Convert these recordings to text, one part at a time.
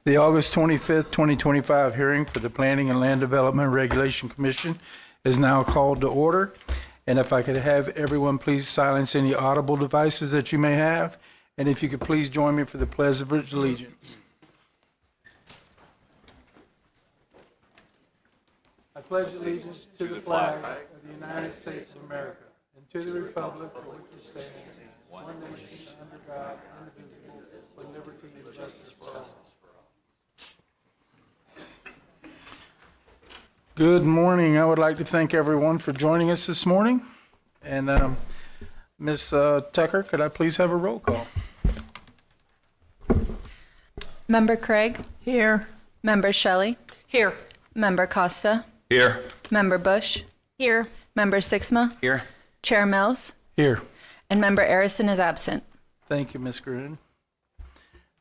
The August 25th, 2025 hearing for the Planning and Land Development Regulation Commission is now called to order. And if I could have everyone please silence any audible devices that you may have. And if you could please join me for the Pledge of Allegiance. I pledge allegiance to the flag of the United States of America and to the republic for which it stands, one nation under God, indivisible, with liberty and justice for all. Good morning. I would like to thank everyone for joining us this morning. And Ms. Tucker, could I please have a roll call? Member Craig? Here. Member Shelley? Here. Member Costa? Here. Member Bush? Here. Member Sixma? Here. Chair Mills? Here. And Member Arison is absent. Thank you, Ms. Gruen.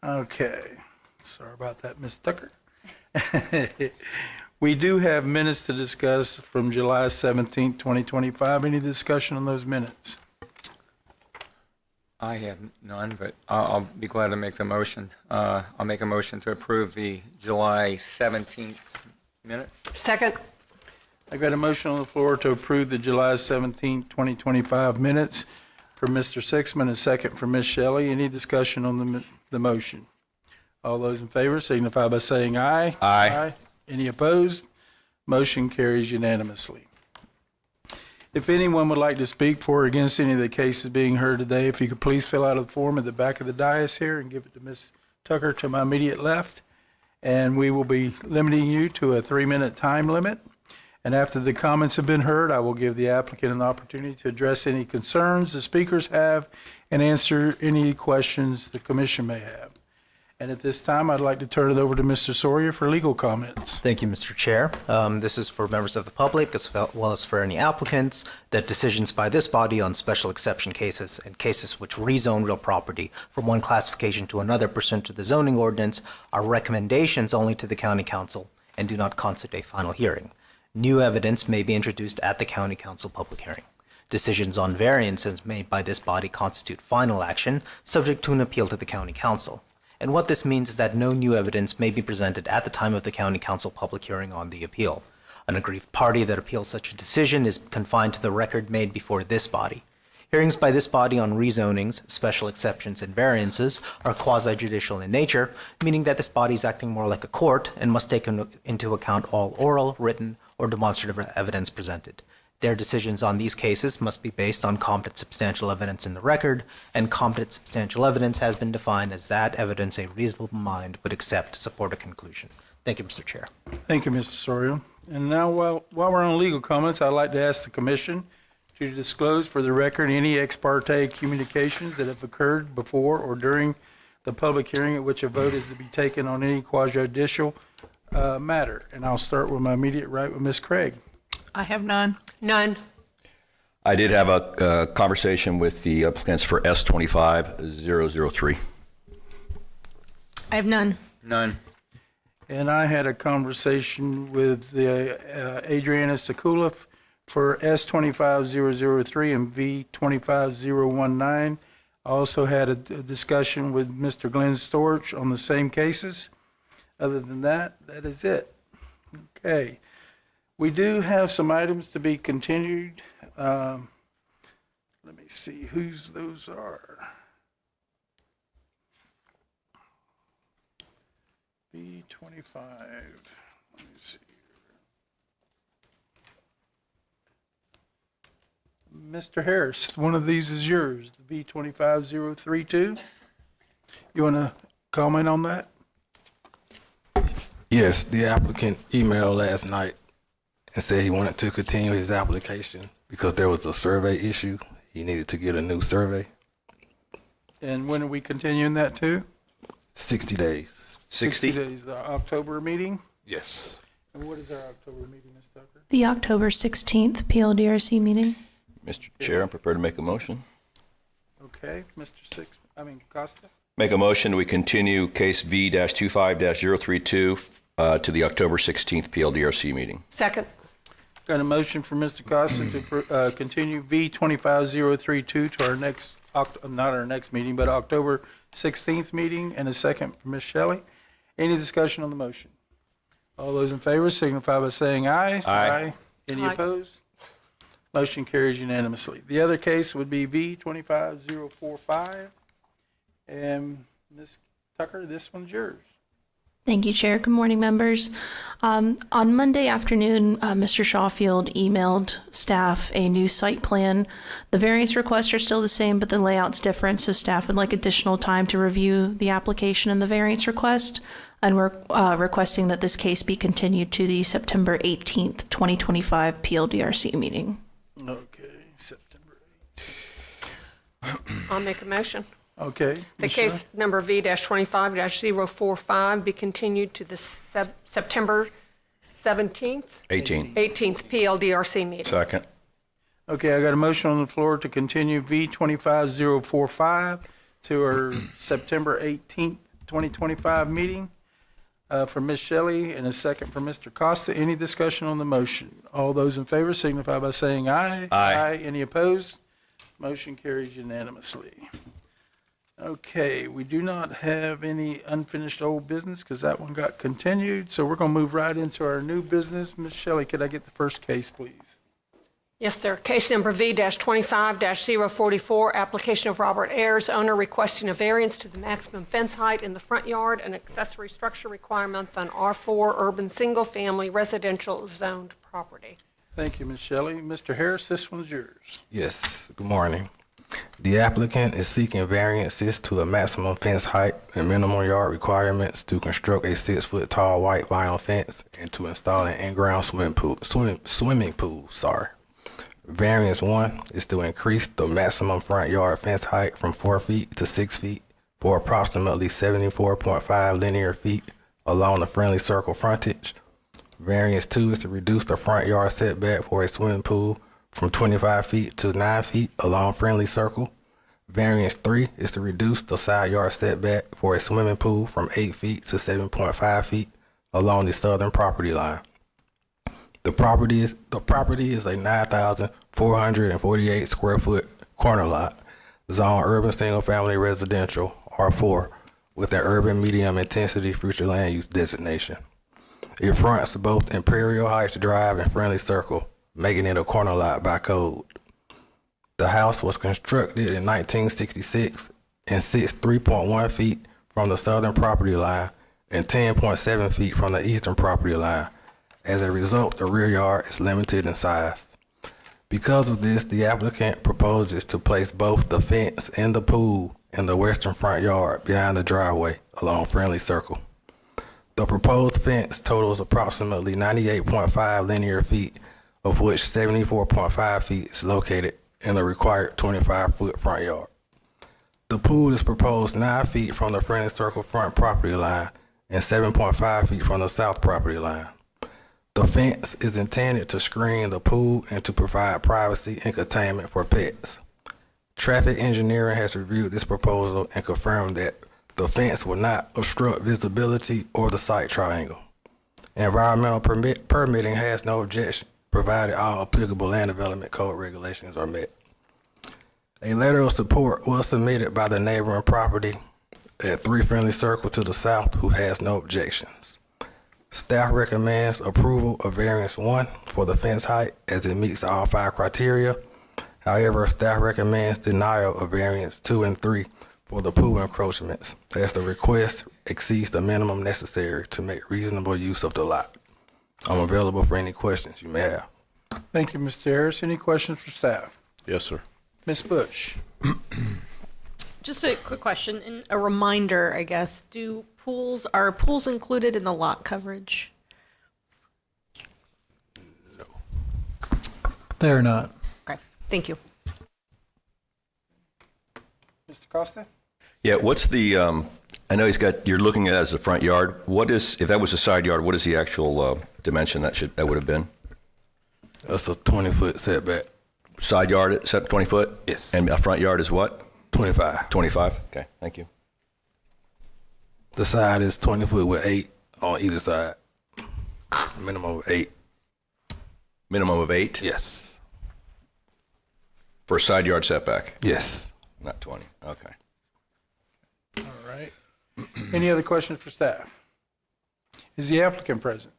Okay. Sorry about that, Ms. Tucker. We do have minutes to discuss from July 17th, 2025. Any discussion on those minutes? I have none, but I'll be glad to make the motion. I'll make a motion to approve the July 17th minutes. Second. I've got a motion on the floor to approve the July 17th, 2025 minutes for Mr. Sixman, a second for Ms. Shelley. Any discussion on the motion? All those in favor signify by saying aye. Aye. Any opposed? Motion carries unanimously. If anyone would like to speak for or against any of the cases being heard today, if you could please fill out a form at the back of the dais here and give it to Ms. Tucker to my immediate left. And we will be limiting you to a 3-minute time limit. And after the comments have been heard, I will give the applicant an opportunity to address any concerns the speakers have and answer any questions the commission may have. And at this time, I'd like to turn it over to Mr. Sawyer for legal comments. Thank you, Mr. Chair. This is for members of the public as well as for any applicants that decisions by this body on special exception cases and cases which rezone real property from one classification to another pursuant to the zoning ordinance are recommendations only to the county council and do not constitute a final hearing. New evidence may be introduced at the county council public hearing. Decisions on variances made by this body constitute final action subject to an appeal to the county council. And what this means is that no new evidence may be presented at the time of the county council public hearing on the appeal. An aggrieved party that appeals such a decision is confined to the record made before this body. Hearings by this body on rezonings, special exceptions, and variances are quasi-judicial in nature, meaning that this body is acting more like a court and must take into account all oral, written, or demonstrative evidence presented. Their decisions on these cases must be based on competent substantial evidence in the record, and competent substantial evidence has been defined as that evidence a reasonable mind would accept to support a conclusion. Thank you, Mr. Chair. Thank you, Mr. Sawyer. And now, while we're on legal comments, I'd like to ask the commission to disclose for the record any ex parte communications that have occurred before or during the public hearing at which a vote is to be taken on any quasi-judicial matter. And I'll start with my immediate right with Ms. Craig. I have none. None. I did have a conversation with the applicants for S25003. I have none. None. And I had a conversation with Adriana Sekula for S25003 and V25019. I also had a discussion with Mr. Glenn Storch on the same cases. Other than that, that is it. Okay. We do have some items to be continued. Let me see whose those are. B25. Let me see. Mr. Harris, one of these is yours, the B25032. You want to comment on that? Yes, the applicant emailed last night and said he wanted to continue his application because there was a survey issue. He needed to get a new survey. And when are we continuing that to? 60 days. 60? days, the October meeting? Yes. And what is our October meeting, Ms. Tucker? The October 16th PLDRC meeting. Mr. Chair, I'm prepared to make a motion. Okay, Mr. Costa? Make a motion, we continue case V-25-032 to the October 16th PLDRC meeting. Second. Got a motion for Mr. Costa to continue V25032 to our next, not our next meeting, but October 16th meeting, and a second for Ms. Shelley. Any discussion on the motion? All those in favor signify by saying aye. Aye. Any Aye. opposed? Motion carries unanimously. The other case would be V25045. And Ms. Tucker, this one's yours. Thank you, Chair. Good morning, members. On Monday afternoon, Mr. Shawfield emailed staff a new site plan. The variance requests are still the same, but the layout's different, so staff would like additional time to review the application and the variance request. And we're requesting that this case be continued to the September 18th, 2025 PLDRC meeting. Okay, September 8th. I'll make a motion. Okay. The Michelle? case number V-25-045 be continued to the September 17th, 18. 18th PLDRC meeting. Second. Okay, I got a motion on the floor to continue V25045 to our September 18th, 2025 meeting for Ms. Shelley and a second for Mr. Costa. Any discussion on the motion? All those in favor signify by saying aye. Aye. Any opposed? Motion carries unanimously. Okay, we do not have any unfinished old business because that one got continued. So we're going to move right into our new business. Ms. Shelley, could I get the first case, please? Yes, sir. Case number V-25-044, application of Robert Ayers, owner requesting a variance to the maximum fence height in the front yard and accessory structure requirements on R4 urban single-family residential zoned property. Thank you, Ms. Shelley. Mr. Harris, this one's yours. Yes, good morning. The applicant is seeking variances to the maximum fence height and minimum yard requirements to construct a 6-foot tall white vinyl fence and to install an in-ground swimming pool. Variance 1 is to increase the maximum front yard fence height from 4 feet to 6 feet for approximately 74.5 linear feet along the friendly circle frontage. Variance 2 is to reduce the front yard setback for a swimming pool from 25 feet to 9 feet along friendly circle. Variance 3 is to reduce the side yard setback for a swimming pool from 8 feet to 7.5 feet along the southern property line. The property is a 9,448 square foot corner lot, zone urban single family residential R4 with an urban medium intensity future land use designation. It fronts both Imperial Heights Drive and Friendly Circle, making it a corner lot by code. The house was constructed in 1966 and sits 3.1 feet from the southern property line and 10.7 feet from the eastern property line. As a result, the rear yard is limited in size. Because of this, the applicant proposes to place both the fence and the pool in the western front yard behind the driveway along Friendly Circle. The proposed fence totals approximately 98.5 linear feet, of which 74.5 feet is located in the required 25-foot front yard. The pool is proposed 9 feet from the Friendly Circle front property line and 7.5 feet from the south property line. The fence is intended to screen the pool and to provide privacy and containment for pets. Traffic engineering has reviewed this proposal and confirmed that the fence will not obstruct visibility or the site triangle. Environmental permitting has no objection, provided all applicable land development code regulations are met. A letter of support was submitted by the neighboring property at 3 Friendly Circle to the south, who has no objections. Staff recommends approval of variance 1 for the fence height as it meets all 5 criteria. However, staff recommends denial of variance 2 and 3 for the pool encroachments, as the request exceeds the minimum necessary to make reasonable use of the lot. I'm available for any questions you may have. Thank you, Mr. Harris. Any questions for staff? Yes, sir. Ms. Bush? Just a quick question and a reminder, I guess. Are pools included in the lot coverage? They are not. Okay, thank you. Mr. Costa? Yeah, what's the, I know you're looking at it as a front yard. What is, if that was a side yard, what is the actual dimension that would have been? That's a 20-foot setback. Side yard set 20 foot? Yes. And a front yard is what? 25. 25? Okay, thank you. The side is 20 foot with 8 on either side. Minimum of 8. Minimum of 8? Yes. For a side yard setback? Yes. Not 20, okay. All right. Any other questions for staff? Is the applicant present?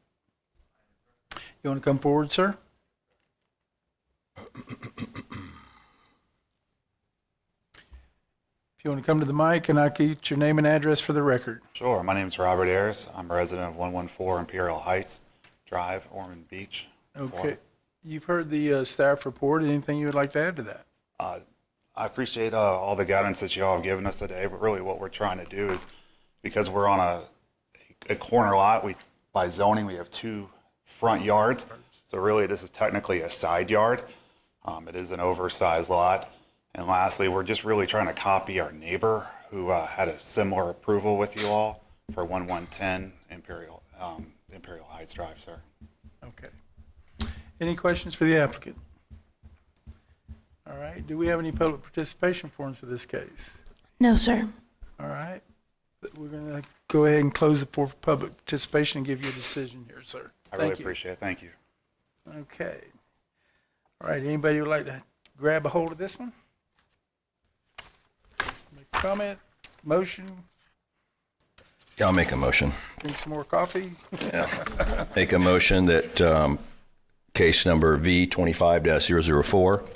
You want to come forward, sir? If you want to come to the mic, and I'll get your name and address for the record. Sure. My name is Robert Ayers. I'm a resident of 114 Imperial Heights Drive, Ormond Beach, Okay. Florida. You've heard the staff report. Anything you would like to add to that? I appreciate all the guidance that you all have given us today, but really what we're trying to do is, because we're on a corner lot, by zoning we have 2 front yards, so really this is technically a side yard. It is an oversized lot. And lastly, we're just really trying to copy our neighbor who had a similar approval with you all for 1110 Imperial Heights Drive, sir. Okay. Any questions for the applicant? All right. Do we have any public participation forms for this case? No, sir. All right. We're going to go ahead and close the floor for public participation and give you a decision here, sir. I really Thank you. appreciate it. Thank you. Okay. All right. Anybody would like to grab a hold of this one? Make a comment, motion, Yeah, I'll make a motion. drink some more coffee? Make a motion that case number V25-004,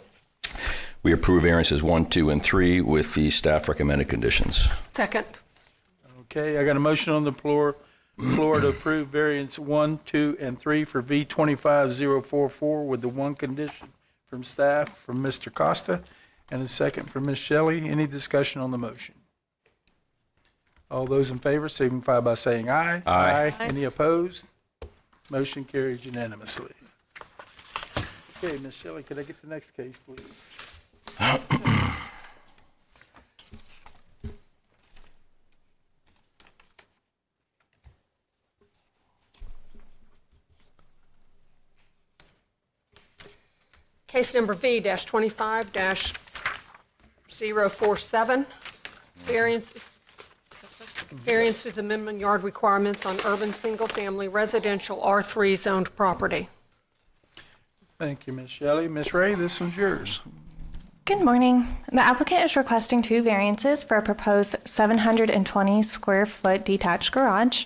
we approve variances 1, 2, and 3 with the staff recommended conditions. Second. Okay, I got a motion on the floor to approve variance 1, 2, and 3 for V25044 with the one condition from staff from Mr. Costa and a second from Ms. Shelley. Any discussion on the motion? All those in favor signify by saying aye. Aye. Any opposed? Motion carries unanimously. Okay, Ms. Shelley, could I get the next case, please? Case number V-25-047, variance to the minimum yard requirements on urban single-family residential R3 zoned property. Thank you, Ms. Shelley. Ms. Ray, this one's yours. Good morning. The applicant is requesting 2 variances for a proposed 720 square foot detached garage.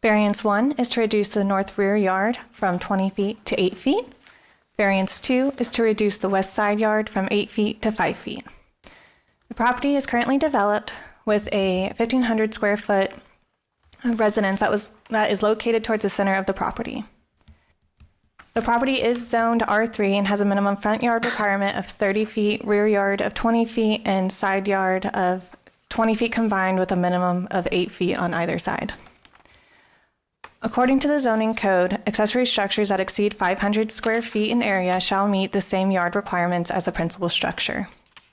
Variance 1 is to reduce the north rear yard from 20 feet to 8 feet. Variance 2 is to reduce the west side yard from 8 feet to 5 feet. The property is currently developed with a 1,500 square foot residence that is located towards the center of the property. The property is zoned R3 and has a minimum front yard requirement of 30 feet, rear yard of 20 feet, and side yard of 20 feet combined with a minimum of 8 feet on either side. According to the zoning code, accessory structures that exceed 500 square feet in area shall meet the same yard requirements as the principal structure.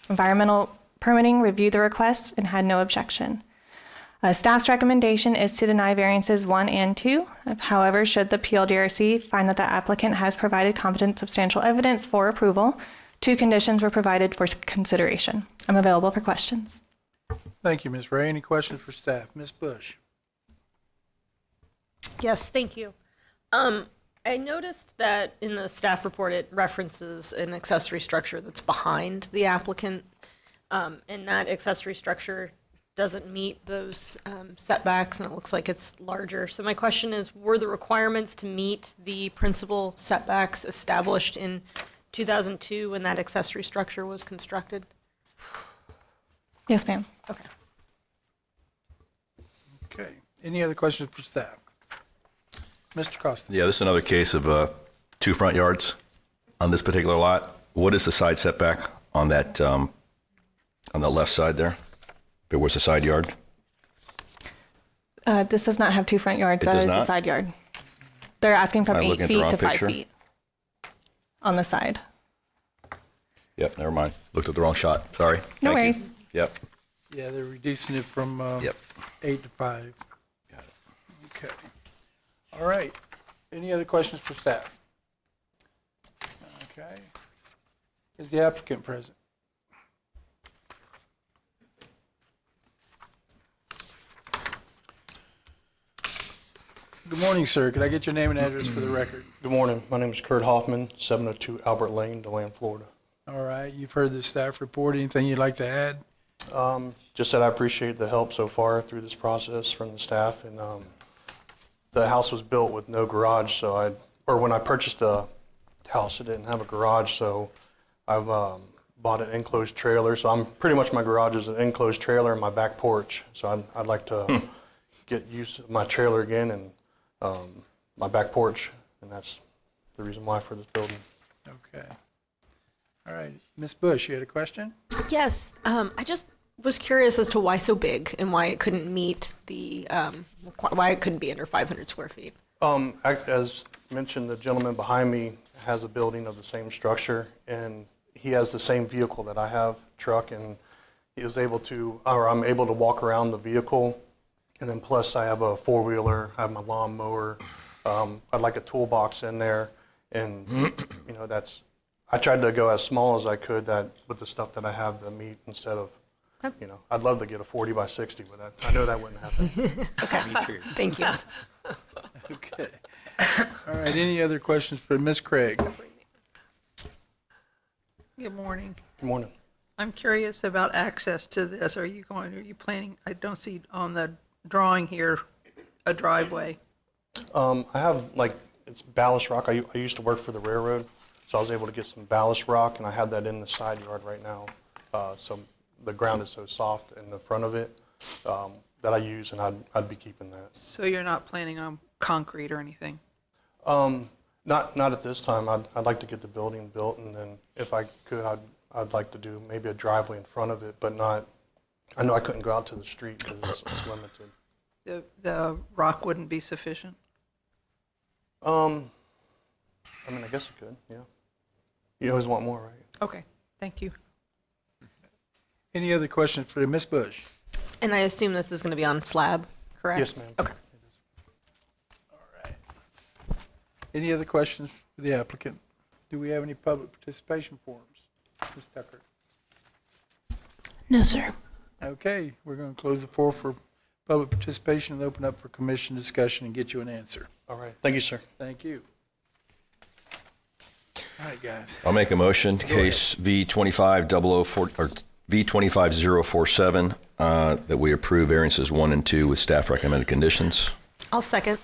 Environmental permitting reviewed the request and had no objection. Staff's recommendation is to deny variances 1 and 2. However, should the PLDRC find that the applicant has provided competent substantial evidence for approval, 2 conditions were provided for consideration. I'm available for questions. Thank you, Ms. Ray. Any questions for staff? Ms. Bush? Yes, thank you. I noticed that in the staff report, it references an accessory structure that's behind the applicant, and that accessory structure doesn't meet those setbacks, and it looks like it's larger. So my question is, were the requirements to meet the principal setbacks established in 2002 when that accessory structure was constructed? Yes, ma'am. Okay. Okay. Any other questions for staff? Mr. Costa? Yeah, this is another case of 2 front yards on this particular lot. What is the side setback on that, on the left side there? If it was a side yard? This does not have 2 front yards. It That does is the not? side yard. They're asking from Am I 8 looking at the feet wrong to 5 picture? feet on the side. Yep, never mind. Looked at the wrong shot. Sorry. No Thank you. worries. Yep. Yeah, they're reducing it from Yep. 8 to 5. Got it. Okay. All right. Any other questions for staff? Okay. Is the applicant present? Good morning, sir. Could I get your name and address for the record? Good morning. My name is Kurt Hoffman, 702 Albert Lane, DeLand, Florida. All right. You've heard the staff report. Anything you'd like to add? Just that I appreciate the help so far through this process from the staff, and the house was built with no garage, so or when I purchased the house, it didn't have a garage, so I've bought an enclosed trailer. So I'm pretty much, my garage is an enclosed trailer and my back porch. So I'd like to get use of my trailer again and my back porch, and that's the reason why for this building. Okay. All right. Ms. Bush, you had a question? Yes, I just was curious as to why so big and why it couldn't meet the, why it couldn't be under 500 square feet. As mentioned, the gentleman behind me has a building of the same structure, and he has the same vehicle that I have, truck, and he was able to, or I'm able to walk around the vehicle, and then plus I have a four-wheeler, I have my lawnmower, I'd like a toolbox in there, and you know, I tried to go as small as I could that with the stuff that I have to meet instead of, you know, I'd love to get a 40 by 60, but I know that wouldn't happen. Okay, Me too. thank you. Okay. All right. Any other questions for Ms. Craig? Good morning. Good morning. I'm curious about access to this. Are you planning, I don't see on the drawing here a driveway. I have, like, it's ballast rock. I used to work for the railroad, so I was able to get some ballast rock, and I have that in the side yard right now. So the ground is so soft in the front of it that I use, and I'd be keeping that. So you're not planning on concrete or anything? Not at this time. I'd like to get the building built, and then if I could, I'd like to do maybe a driveway in front of it, but not, I know I couldn't go out to the street because it's limited. The rock wouldn't be sufficient? I mean, I guess it could, yeah. You always want more, right? Okay, thank you. Any other questions for Ms. Bush? And I assume this is going to be on slab, correct? Yes, ma'am. Okay. All right. Any other questions for the applicant? Do we have any public participation forms? Ms. Tucker? No, sir. Okay, we're going to close the floor for public participation and open up for commission discussion and get you an answer. All right. Thank you, sir. Thank you. All right, guys. I'll make a motion, case V25004 or V25047, that we approve variances 1 and 2 with staff recommended conditions. I'll second.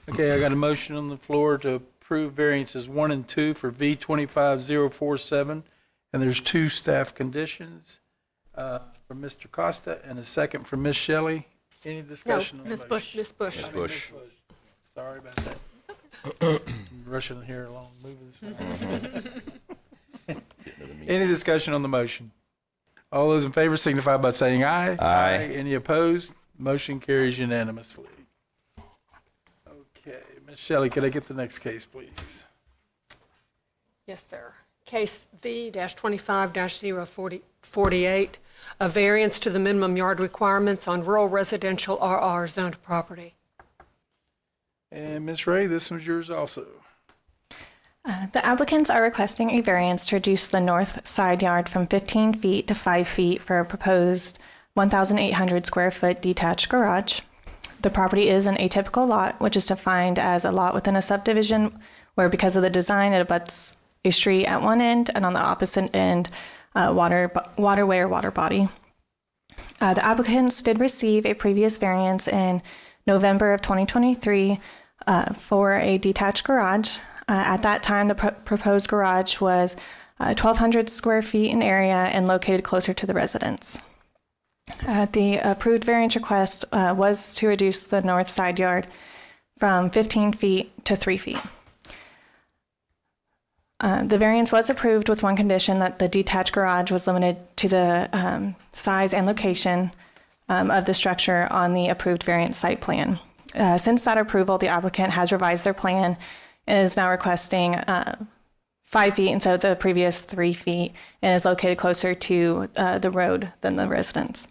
Okay, I got a motion on the floor to approve variances 1 and 2 for V25047, and there's 2 staff conditions from Mr. Costa and a second from Ms. Shelley. Any No, discussion on the Ms. motion? Bush, Ms. Bush. Ms. Bush. Sorry about that. I'm rushing here along, moving this way. Any discussion on the motion? All those in favor signify by saying aye. Aye. Any opposed? Motion carries unanimously. Okay, Ms. Shelley, could I get the next case, please? Yes, sir. Case V-25-048, a variance to the minimum yard requirements on rural residential RR zoned property. And Ms. Ray, this one's yours also. The applicants are requesting a variance to reduce the north side yard from 15 feet to 5 feet for a proposed 1,800 square foot detached garage. The property is an atypical lot, which is defined as a lot within a subdivision where, because of the design, it abuts a street at one end and on the opposite end, waterway or water body. The applicants did receive a previous variance in November of 2023 for a detached garage. At that time, the proposed garage was 1,200 square feet in area and located closer to the residence. The approved variance request was to reduce the north side yard from 15 feet to 3 feet. The variance was approved with one condition, that the detached garage was limited to the size and location of the structure on the approved variance site plan. Since that approval, the applicant has revised their plan and is now requesting 5 feet instead of the previous 3 feet, and is located closer to the road than the residence.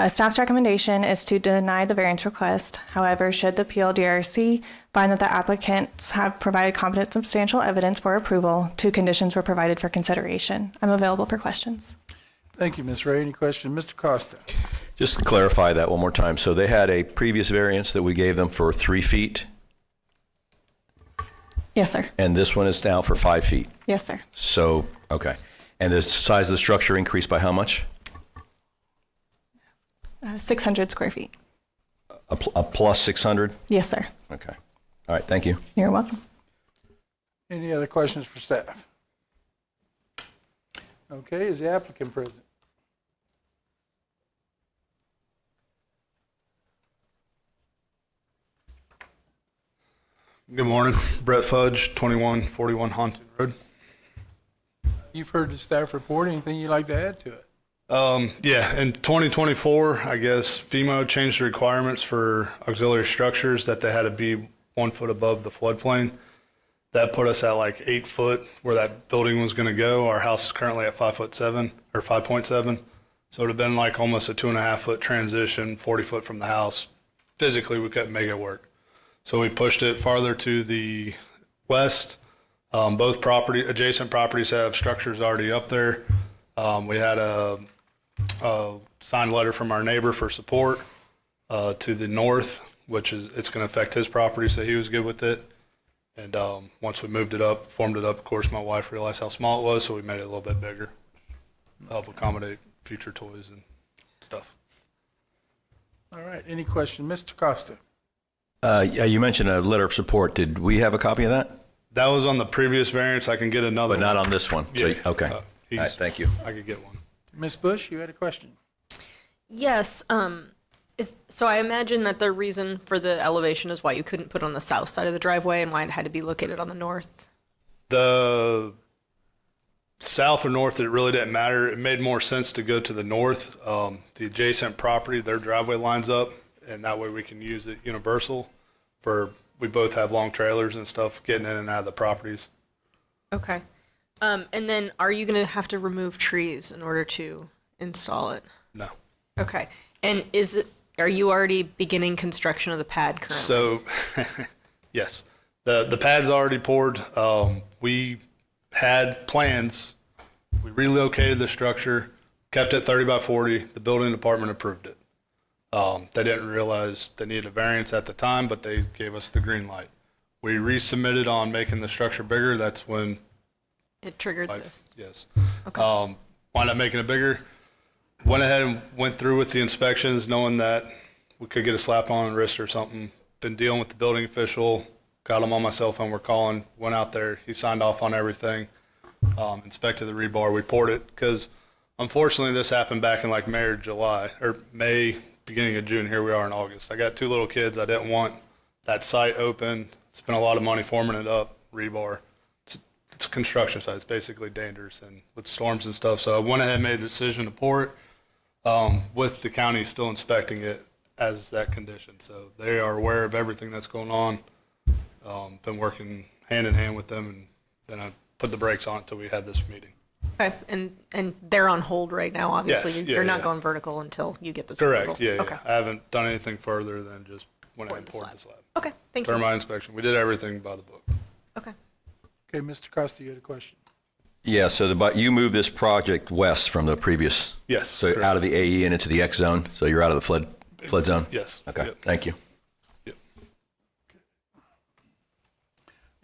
Staff's recommendation is to deny the variance request. However, should the PLDRC find that the applicants have provided competent substantial evidence for approval, 2 conditions were provided for consideration. I'm available for questions. Thank you, Ms. Ray. Any questions? Mr. Costa? Just to clarify that one more time. So they had a previous variance that we gave them for 3 feet, Yes, sir. and this one is now for 5 feet. Yes, sir. So, okay. And the size of the structure increased by how much? 600 square feet. A plus 600? Yes, sir. Okay. All right, thank you. You're welcome. Any other questions for staff? Okay, is the applicant present? Good morning. Brett Fudge, 2141 Haunton Road. You've heard the staff report. Anything you'd like to add to it? Yeah, in 2024, I guess FEMA changed the requirements for auxiliary structures that they had to be 1 foot above the floodplain. That put us at like 8 foot where that building was going to go. Our house is currently at 5'7" or 5.7. So it would have been like almost a 2.5 foot transition, 40 foot from the house. Physically, we couldn't make it work. So we pushed it farther to the west. Both adjacent properties have structures already up there. We had a signed letter from our neighbor for support to the north, which is it's going to affect his property, so he was good with it. And once we moved it up, formed it up, of course, my wife realized how small it was, so we made it a little bit bigger, help accommodate future toys and stuff. All right, any question? Mr. Costa? Yeah, you mentioned a letter of support. Did we have a copy of that? That was on the previous variance. I can get another But not on this one? So, Yeah. okay. All right, thank you. I could get one. Ms. Bush, you had a question? Yes. So I imagine that the reason for the elevation is why you couldn't put on the south side of the driveway and why it had to be located on the north. The south or north, it really didn't matter. It made more sense to go to the north. The adjacent property, their driveway lines up, and that way we can use it universal we both have long trailers and stuff getting in and out of the properties. Okay. And then are you going to have to remove trees in order to install it? No. Okay. And are you already beginning construction of the pad currently? So, yes, the pad's already poured. We had plans. We relocated the structure, kept it 30 by 40. The building department approved it. They didn't realize they needed a variance at the time, but they gave us the green light. We resubmitted on making the structure bigger. That's when it triggered this. Yes. Okay. Wound up making it bigger. Went ahead and went through with the inspections, knowing that we could get a slap on the wrist or something. Been dealing with the building official. Got him on my cell phone. We're calling. Went out there. He signed off on everything. Inspected the rebar. We poured it because, unfortunately, this happened back in like May or July or May, beginning of June. Here we are in August. I got 2 little kids. I didn't want that site open. Spent a lot of money forming it up. Rebar. It's a construction site. It's basically dangerous and with storms and stuff. So I went ahead and made the decision to pour it. With the county still inspecting it as that condition. So they are aware of everything that's going on. Been working hand in hand with them, and then I put the brakes on it until we had this meeting. Okay. And they're on hold right now, obviously. Yes, You're not yeah. going vertical until you get this Correct. approval. Yeah, Okay. yeah. I haven't done anything further than just went ahead and poured the slab. Okay. Thank you. Termite inspection. We did everything by the book. Okay. Okay, Mr. Costa, you had a question? Yeah, so you moved this project west from the previous. Yes. So correct. out of the AE and into the X zone. So you're out of the flood zone? Yes. Okay, Yep. thank you. Yep.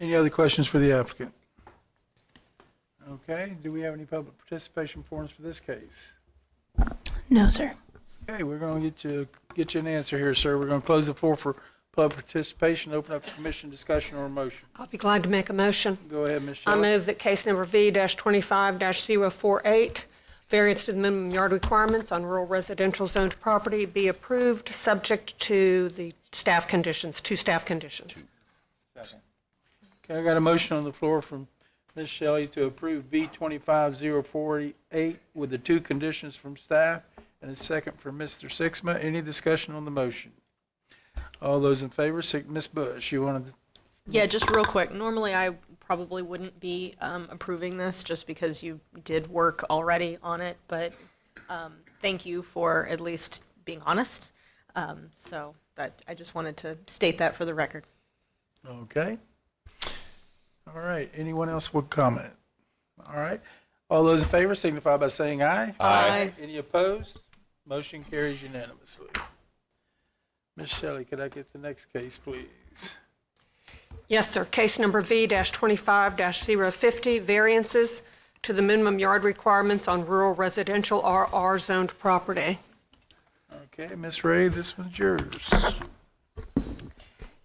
Any other questions for the applicant? Okay, do we have any public participation forms for this case? No, sir. Okay, we're going to get you an answer here, sir. We're going to close the floor for public participation, open up the commission discussion or a motion. I'll be glad to make a motion. Go ahead, Ms. I Shelley. move that case number V-25-048, variance to the minimum yard requirements on rural residential zoned property, be approved, subject to the staff conditions, 2 staff conditions. Okay, I got a motion on the floor from Ms. Shelley to approve V-25-048 with the 2 conditions from staff, and a second from Mr. Sixma. Any discussion on the motion? All those in favor, Ms. Bush, you wanted to... Yeah, just real quick. Normally, I probably wouldn't be approving this just because you did work already on it, but thank you for at least being honest. So that I just wanted to state that for the record. Okay. All right, anyone else would comment? All right. All those in favor signify by saying aye. Aye. Any opposed? Motion carries unanimously. Ms. Shelley, could I get the next case, please? Yes, sir. Case number V-25-050, variances to the minimum yard requirements on rural residential RR zoned property. Okay, Ms. Ray, this one's yours.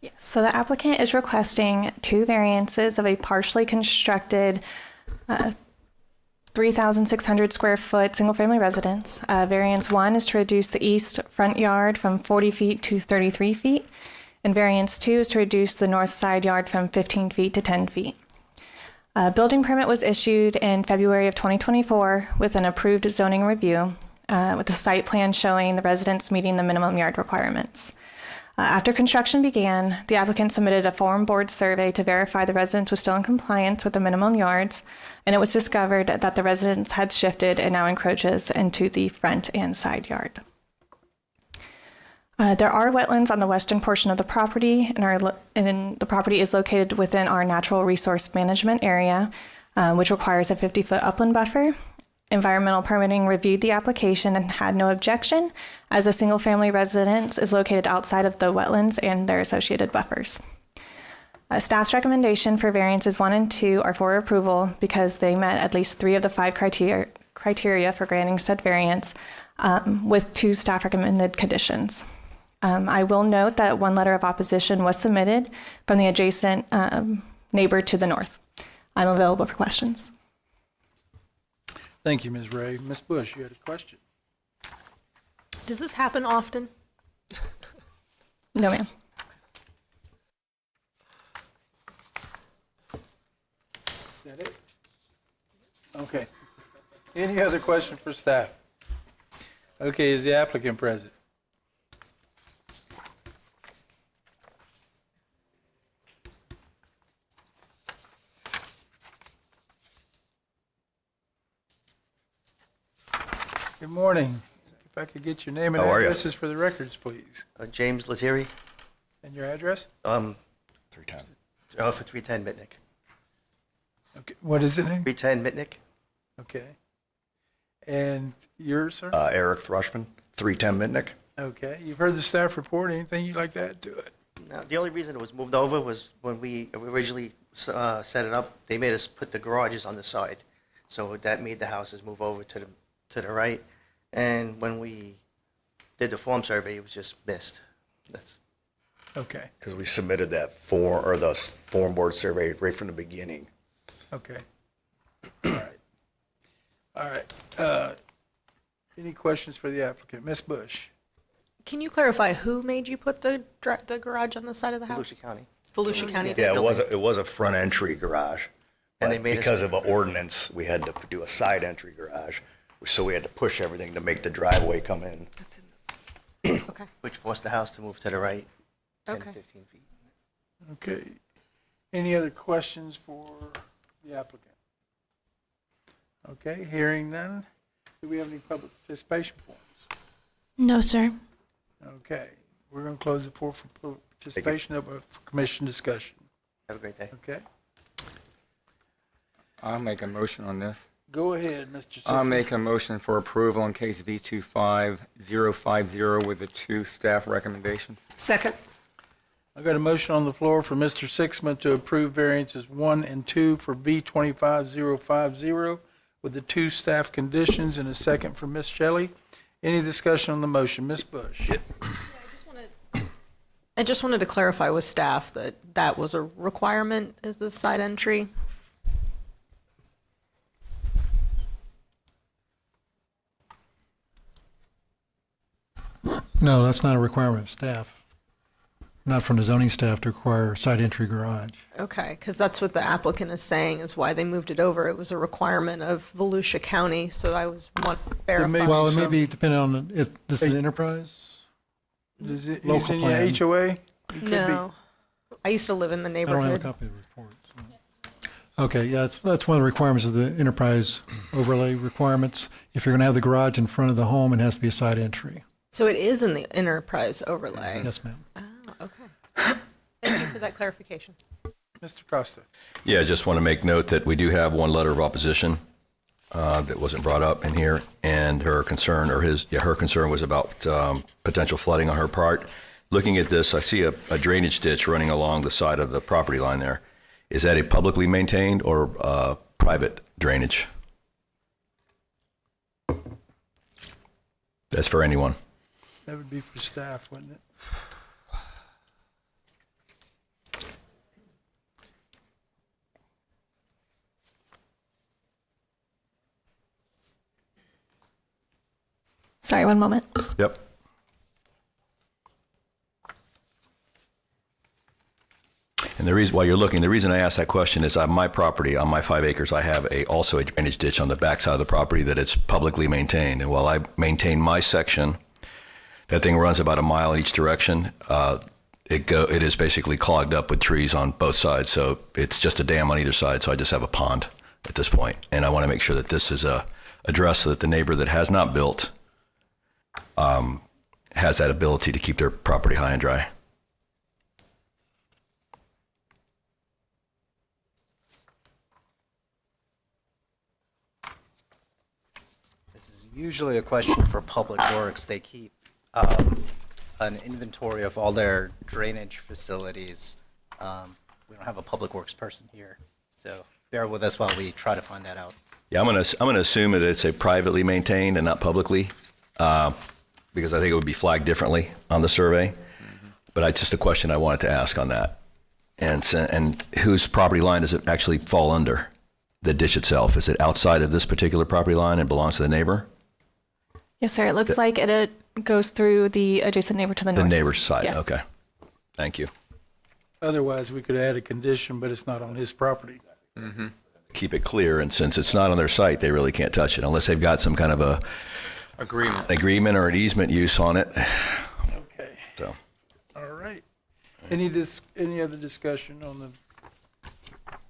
Yes, so the applicant is requesting two variances of a partially constructed 3,600 square foot single-family residence. Variance 1 is to reduce the east front yard from 40 feet to 33 feet, and variance 2 is to reduce the north side yard from 15 feet to 10 feet. A building permit was issued in February of 2024 with an approved zoning review, with a site plan showing the residence meeting the minimum yard requirements. After construction began, the applicant submitted a form board survey to verify the residence was still in compliance with the minimum yards, and it was discovered that the residence had shifted and now encroaches into the front and side yard. There are wetlands on the western portion of the property, and the property is located within our natural resource management area, which requires a 50-foot upland buffer. Environmental permitting reviewed the application and had no objection, as a single-family residence is located outside of the wetlands and their associated buffers. Staff's recommendation for variances 1 and 2 are for approval because they met at least 3 of the 5 criteria for granting said variance, with 2 staff recommended conditions. I will note that 1 letter of opposition was submitted from the adjacent neighbor to the north. I'm available for questions. Thank you, Ms. Ray. Ms. Bush, you had a question? Does this happen often? No, ma'am. Is that it? Okay. Any other question for staff? Okay, is the applicant present? Good morning. If I could get your name and addresses for the records, please. James Lettieri. And your address? 310. For 310 Mitnick. Okay. What is it? 310 Mitnick. Okay. And yours, sir? Eric Thrushman, 310 Mitnick. Okay. You've heard the staff report. Anything you'd like to add to it? Now, the only reason it was moved over was when we originally set it up, they made us put the garages on the side. So that made the houses move over to the right. And when we did the form survey, it was just missed. That's okay. Because we submitted that form board survey right from the beginning. Okay. All right. All right. Any questions for the applicant? Ms. Bush? Can you clarify who made you put the garage on the side of the house? Volusia County. Volusia County. Yeah, it was a front entry garage. And But they made us- because of an ordinance, we had to do a side entry garage. So we had to push everything to make the driveway come in. Okay. Which forced the house to move to the right 10, Okay. 15 feet. Okay. Any other questions for the applicant? Okay, hearing none. Do we have any public participation forms? No, sir. Okay, we're going to close the floor for participation of for commission discussion. Have a great day. Okay, I'll make a motion on this. go ahead, Mr. I'll Sifford. make a motion for approval on case V25050 with the 2 staff recommendations. Second. I got a motion on the floor for Mr. Sixman to approve variances 1 and 2 for B25050 with the 2 staff conditions, and a second for Ms. Shelley. Any discussion on the motion? Ms. Bush? I just wanted to clarify with staff that that was a requirement, is the side entry. No, that's not a requirement of staff. Not from the zoning staff to require side entry garage. Okay, because that's what the applicant is saying is why they moved it over. It was a requirement of Volusia County, so I was want verifying. Well, it may be depending on if this is an enterprise. Is it Local in your plans. HOA? It could be. No. I used to live in the I don't have a neighborhood. copy of the report. so. Okay, yeah, that's one of the requirements of the enterprise overlay requirements. If you're going to have the garage in front of the home, it has to be a side entry. So it is in the enterprise overlay? Yes, ma'am. Oh, okay. Thank you for that clarification. Mr. Costa? Yeah, just want to make note that we do have 1 letter of opposition that wasn't brought up in here, and her concern, her concern was about potential flooding on her part. Looking at this, I see a drainage ditch running along the side of the property line there. Is that a publicly maintained or private drainage? That's for anyone. That would be for staff, wouldn't it? Sorry, one moment. Yep. And the reason, while you're looking, the reason I asked that question is on my property, on my 5 acres, I have also a drainage ditch on the backside of the property that it's publicly maintained. And while I maintain my section, that thing runs about a mile in each direction. It is basically clogged up with trees on both sides. So it's just a dam on either side. So I just have a pond at this point. And I want to make sure that this is addressed so that the neighbor that has not built has that ability to keep their property high and dry. Usually a question for Public Works. They keep an inventory of all their drainage facilities. We don't have a Public Works person here, so bear with us while we try to find that out. Yeah, I'm gonna assume that it's a privately maintained and not publicly, because I think it would be flagged differently on the survey. But it's just a question I wanted to ask on that. And whose property line does it actually fall under? The ditch itself, is it outside of this particular property line and belongs to the neighbor? Yes, sir. It looks like it goes through the adjacent neighbor to the north. The neighbor's side, Yes. okay. Thank you. Otherwise, we could add a condition, but it's not on his property. Keep it clear, and since it's not on their site, they really can't touch it unless they've got some kind of an agreement or an easement use on it. Okay. So, All right. Any other discussion on the,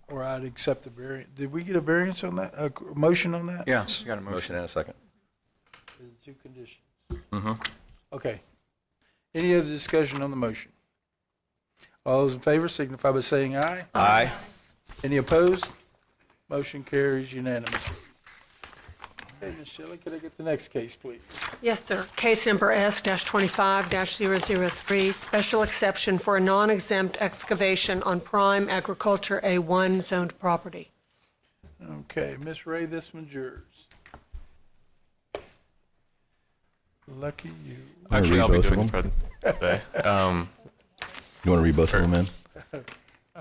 or I'd accept the variance. Did we get a variance on that, a motion on that? Yeah, you got a motion and a second. The 2 conditions. Okay. Any other discussion on the motion? All those in favor signify by saying aye. Aye. Any opposed? Motion carries unanimously. Okay, Ms. Shelley, could I get the next case, please? Yes, sir. Case number S-25-003, special exception for a non-exempt excavation on prime agriculture A1 zoned property. Okay, Ms. Ray, this one's yours. Lucky you. Actually, I'll be doing the present today. You want to read both of them in?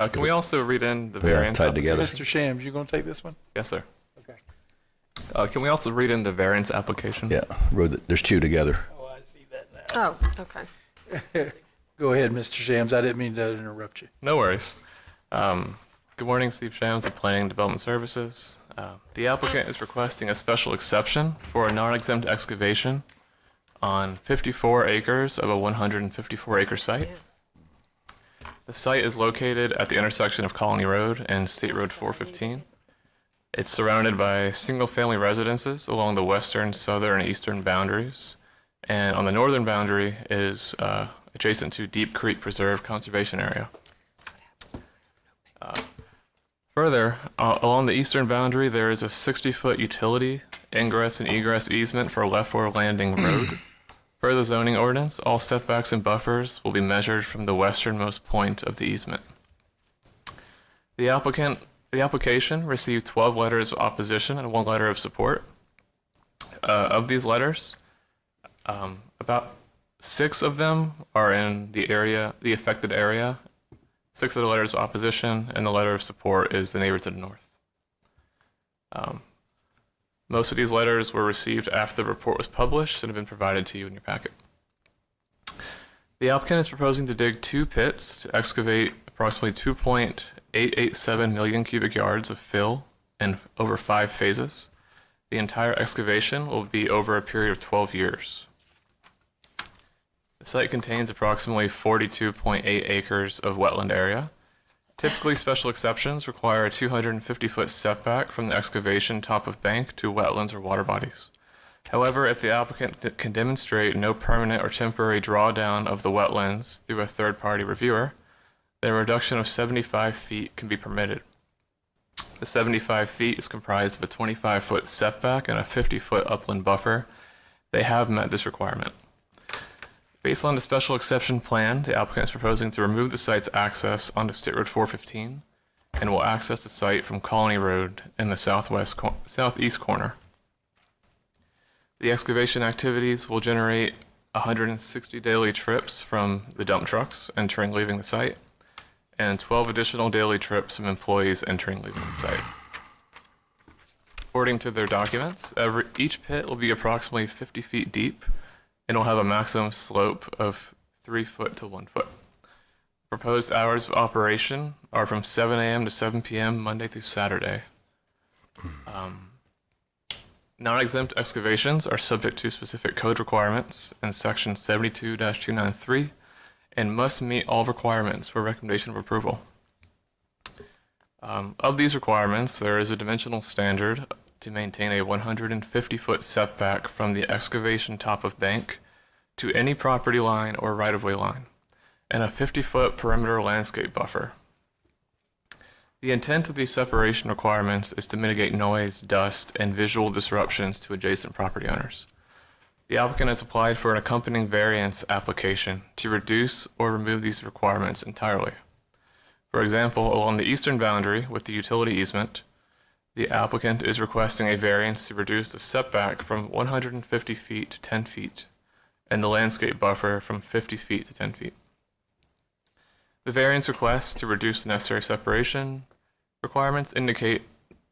Can we also read in the Yeah, variance? tied together. Mr. Shams, you going to take this one? Yes, sir. Okay. Can we also read in the variance application? Yeah, there's 2 together. Oh, I see that now. Oh, okay. Go ahead, Mr. Shams. I didn't mean to interrupt you. No worries. Good morning, Steve Shams of Planning and Development Services. The applicant is requesting a special exception for a non-exempt excavation on 54 acres of a 154-acre site. The site is located at the intersection of Colony Road and State Road 415. It's surrounded by single-family residences along the western, southern, and eastern boundaries. And on the northern boundary is adjacent to Deep Creek Preserve Conservation Area. Further, along the eastern boundary, there is a 60-foot utility ingress and egress easement for Lefroy Landing Road. Per the zoning ordinance, all setbacks and buffers will be measured from the westernmost point of the easement. The application received 12 letters of opposition and 1 letter of support. Of these letters, about 6 of them are in the affected area. 6 of the letters of opposition, and the letter of support is the neighbor to the north. Most of these letters were received after the report was published and have been provided to you in your packet. The applicant is proposing to dig 2 pits to excavate approximately 2.887 million cubic yards of fill in over 5 phases. The entire excavation will be over a period of 12 years. The site contains approximately 42.8 acres of wetland area. Typically, special exceptions require a 250-foot setback from the excavation top of bank to wetlands or water bodies. However, if the applicant can demonstrate no permanent or temporary drawdown of the wetlands through a third-party reviewer, then a reduction of 75 feet can be permitted. The 75 feet is comprised of a 25-foot setback and a 50-foot upland buffer. They have met this requirement. Based on the special exception plan, the applicant is proposing to remove the site's access onto State Road 415 and will access the site from Colony Road in the southeast corner. The excavation activities will generate 160 daily trips from the dump trucks entering and leaving the site, and 12 additional daily trips from employees entering and leaving the site. According to their documents, each pit will be approximately 50 feet deep and will have a maximum slope of 3 foot to 1 foot. Proposed hours of operation are from 7 a.m. to 7 p.m. Monday through Saturday. Non-exempt excavations are subject to specific code requirements in section 72-293 and must meet all requirements for recommendation of approval. Of these requirements, there is a dimensional standard to maintain a 150-foot setback from the excavation top of bank to any property line or right-of-way line, and a 50-foot perimeter landscape buffer. The intent of these separation requirements is to mitigate noise, dust, and visual disruptions to adjacent property owners. The applicant has applied for an accompanying variance application to reduce or remove these requirements entirely. For example, along the eastern boundary with the utility easement, the applicant is requesting a variance to reduce the setback from 150 feet to 10 feet and the landscape buffer from 50 feet to 10 feet. The variance requests to reduce the necessary separation requirements indicate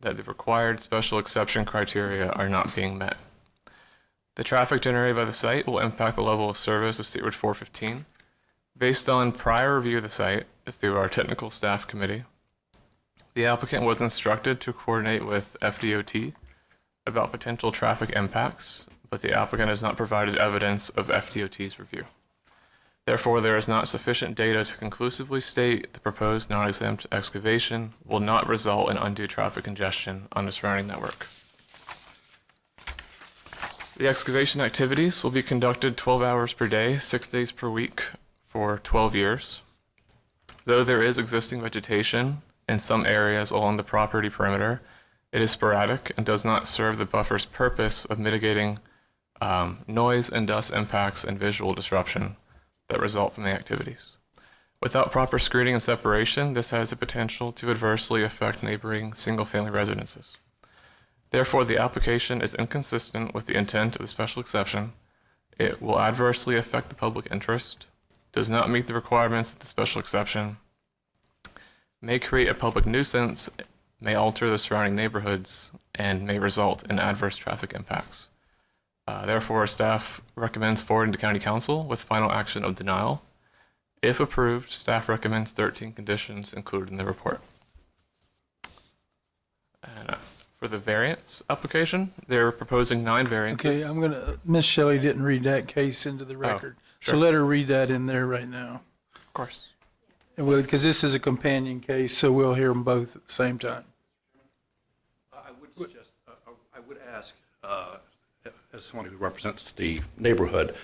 that the required special exception criteria are not being met. The traffic generated by the site will impact the level of service of State Road 415. Based on prior review of the site through our technical staff committee, the applicant was instructed to coordinate with FDOT about potential traffic impacts, but the applicant has not provided evidence of FDOT's review. Therefore, there is not sufficient data to conclusively state the proposed non-exempt excavation will not result in undue traffic congestion on the surrounding network. The excavation activities will be conducted 12 hours per day, 6 days per week for 12 years. Though there is existing vegetation in some areas along the property perimeter, it is sporadic and does not serve the buffer's purpose of mitigating noise and dust impacts and visual disruption that result from the activities. Without proper screening and separation, this has the potential to adversely affect neighboring single-family residences. Therefore, the application is inconsistent with the intent of the special exception. It will adversely affect the public interest, does not meet the requirements of the special exception, may create a public nuisance, may alter the surrounding neighborhoods, and may result in adverse traffic impacts. Therefore, staff recommends forwarding to County Council with final action of denial. If approved, staff recommends 13 conditions included in the report. And for the variance application, they're proposing 9 variances. Okay, Miss Shelley didn't read that case into the record. Sure. So let her read that in there right now. Of course. Because this is a companion case, so we'll hear them both at the same time. I would suggest, I would ask, as someone who represents the neighborhood,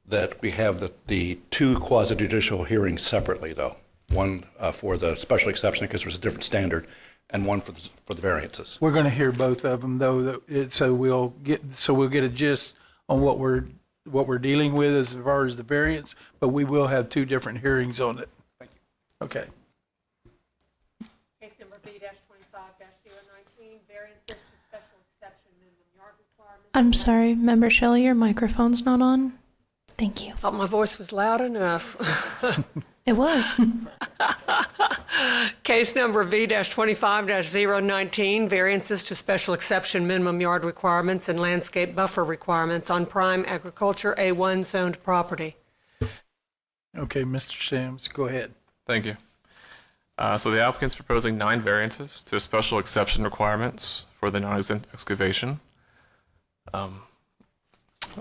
that we have the 2 quasi-judicial hearings separately, though. One for the special exception, because there's a different standard, and one for the variances. We're going to hear both of them, though, so we'll get a gist on what we're dealing with as far as the variance, but we will have 2 different hearings on it. Thank you. Okay. Case number B-25-019, variances to special exception minimum yard requirements. I'm sorry, Member Shelley, your microphone's not on. Thank you. Thought my voice was loud enough. It was. Case number V-25-019, variances to special exception minimum yard requirements and landscape buffer requirements on prime agriculture A1 zoned property. Okay, Mr. Sims, go ahead. Thank you. So the applicant's proposing 9 variances to special exception requirements for the non-exempt excavation.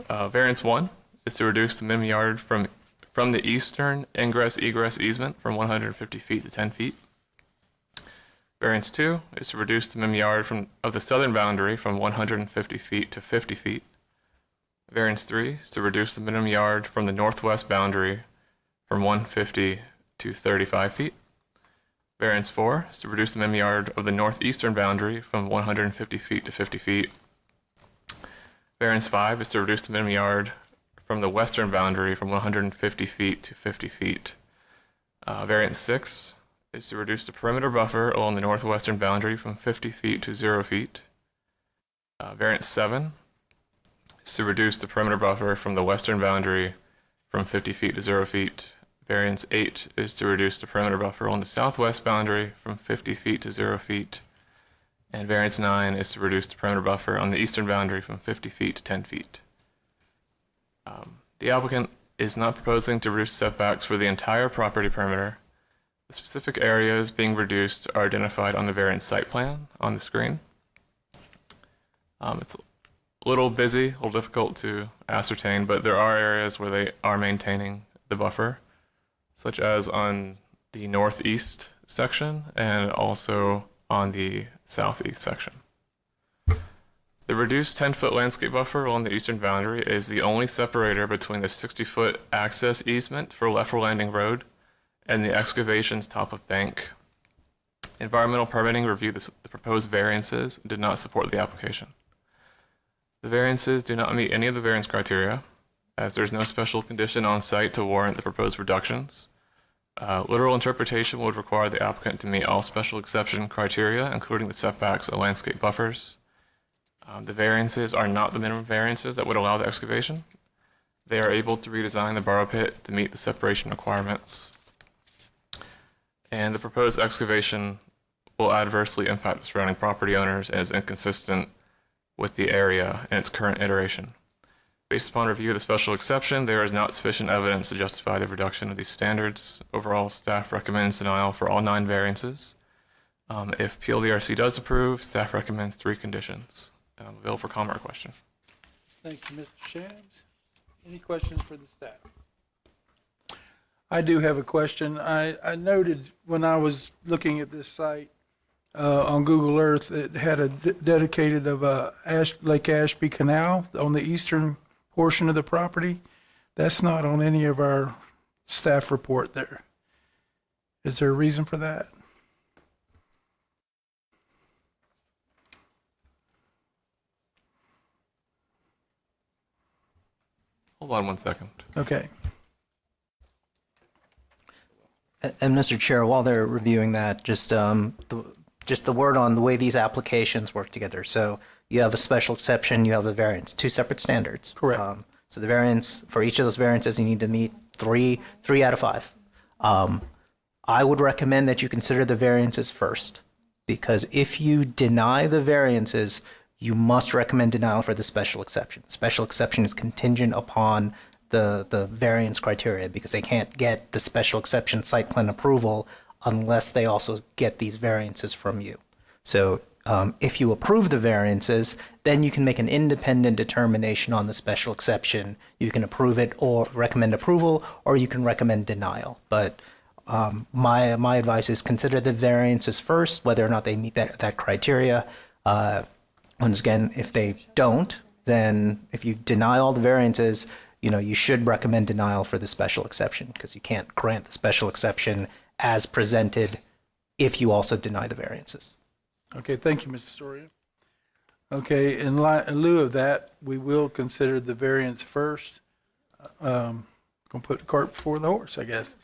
Variance 1 is to reduce the minimum yard from the eastern ingress-egress easement from 150 feet to 10 feet. Variance 2 is to reduce the minimum yard of the southern boundary from 150 feet to 50 feet. Variance 3 is to reduce the minimum yard from the northwest boundary from 150 to 35 feet. Variance 4 is to reduce the minimum yard of the northeastern boundary from 150 feet to 50 feet. Variance 5 is to reduce the minimum yard from the western boundary from 150 feet to 50 feet. Variance 6 is to reduce the perimeter buffer along the northwestern boundary from 50 feet to 0 feet. Variance 7 is to reduce the perimeter buffer from the western boundary from 50 feet to 0 feet. Variance 8 is to reduce the perimeter buffer on the southwest boundary from 50 feet to 0 feet. And variance 9 is to reduce the perimeter buffer on the eastern boundary from 50 feet to 10 feet. The applicant is not proposing to reduce setbacks for the entire property perimeter. The specific areas being reduced are identified on the variance site plan on the screen. It's a little busy, a little difficult to ascertain, but there are areas where they are maintaining the buffer, such as on the northeast section and also on the southeast section. The reduced 10-foot landscape buffer along the eastern boundary is the only separator between the 60-foot access easement for Leffler Landing Road and the excavation's top of bank. Environmental permitting reviewed the proposed variances and did not support the application. The variances do not meet any of the variance criteria, as there's no special condition on site to warrant the proposed reductions. Literal interpretation would require the applicant to meet all special exception criteria, including the setbacks and landscape buffers. The variances are not the minimum variances that would allow the excavation. They are able to redesign the borrow pit to meet the separation requirements. And the proposed excavation will adversely impact the surrounding property owners and is inconsistent with the area in its current iteration. Based upon review of the special exception, there is not sufficient evidence to justify the reduction of these standards. Overall, staff recommends denial for all 9 variances. If PLDRC does approve, staff recommends 3 conditions. I'm available for comment or question. Thank you, Mr. Shams. Any questions for the staff? I do have a question. I noted when I was looking at this site on Google Earth, it had a dedicated of Lake Ashby Canal on the eastern portion of the property. That's not on any of our staff report there. Is there a reason for that? Hold on one second. Okay. And Mr. Chair, while they're reviewing that, just the word on the way these applications work together. So you have a special exception, you have a variance, 2 separate standards. Correct. So the variance, for each of those variances, you need to meet three out of 5. I would recommend that you consider the variances first, because if you deny the variances, you must recommend denial for the special exception. The special exception is contingent upon the variance criteria, because they can't get the special exception site plan approval unless they also get these variances from you. So if you approve the variances, then you can make an independent determination on the special exception. You can approve it or recommend approval, or you can recommend denial. But my advice is consider the variances first, whether or not they meet that criteria. Once again, if they don't, then if you deny all the variances, you should recommend denial for the special exception, because you can't grant the special exception as presented if you also deny the variances. Okay, thank you, Mr. Storia. Okay, in lieu of that, we will consider the variance first. Gonna put the cart before the horse, I guess.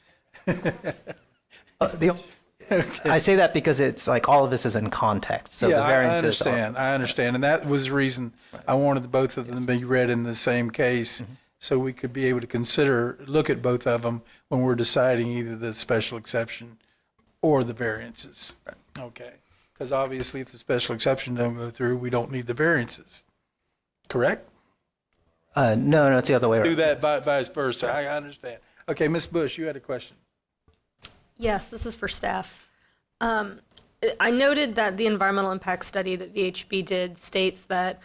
I say that because it's like all of this is in context. So yeah, the variances I understand. And that was the reason I wanted both of them to be read in the same case, so we could be able to look at both of them when we're deciding either the special exception or the variances. Right. Okay. Because obviously if the special exception don't go through, we don't need the variances. Correct? No, it's the other way around. Do that vice versa. I understand. Okay, Ms. Bush, you had a question. Yes, this is for staff. I noted that the environmental impact study that VHB did states that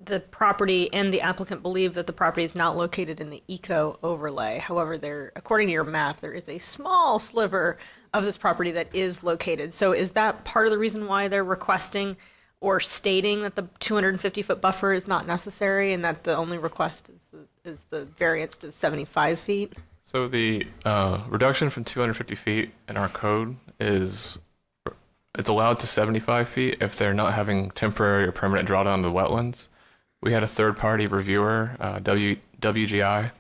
the property and the applicant believe that the property is not located in the eco overlay. However, according to your map, there is a small sliver of this property that is located. So is that part of the reason why they're requesting or stating that the 250-foot buffer is not necessary and that the only request is the variance to 75 feet? So the reduction from 250 feet in our code it's allowed to 75 feet if they're not having temporary or permanent drawdown of the wetlands. We had a third-party reviewer, WGI,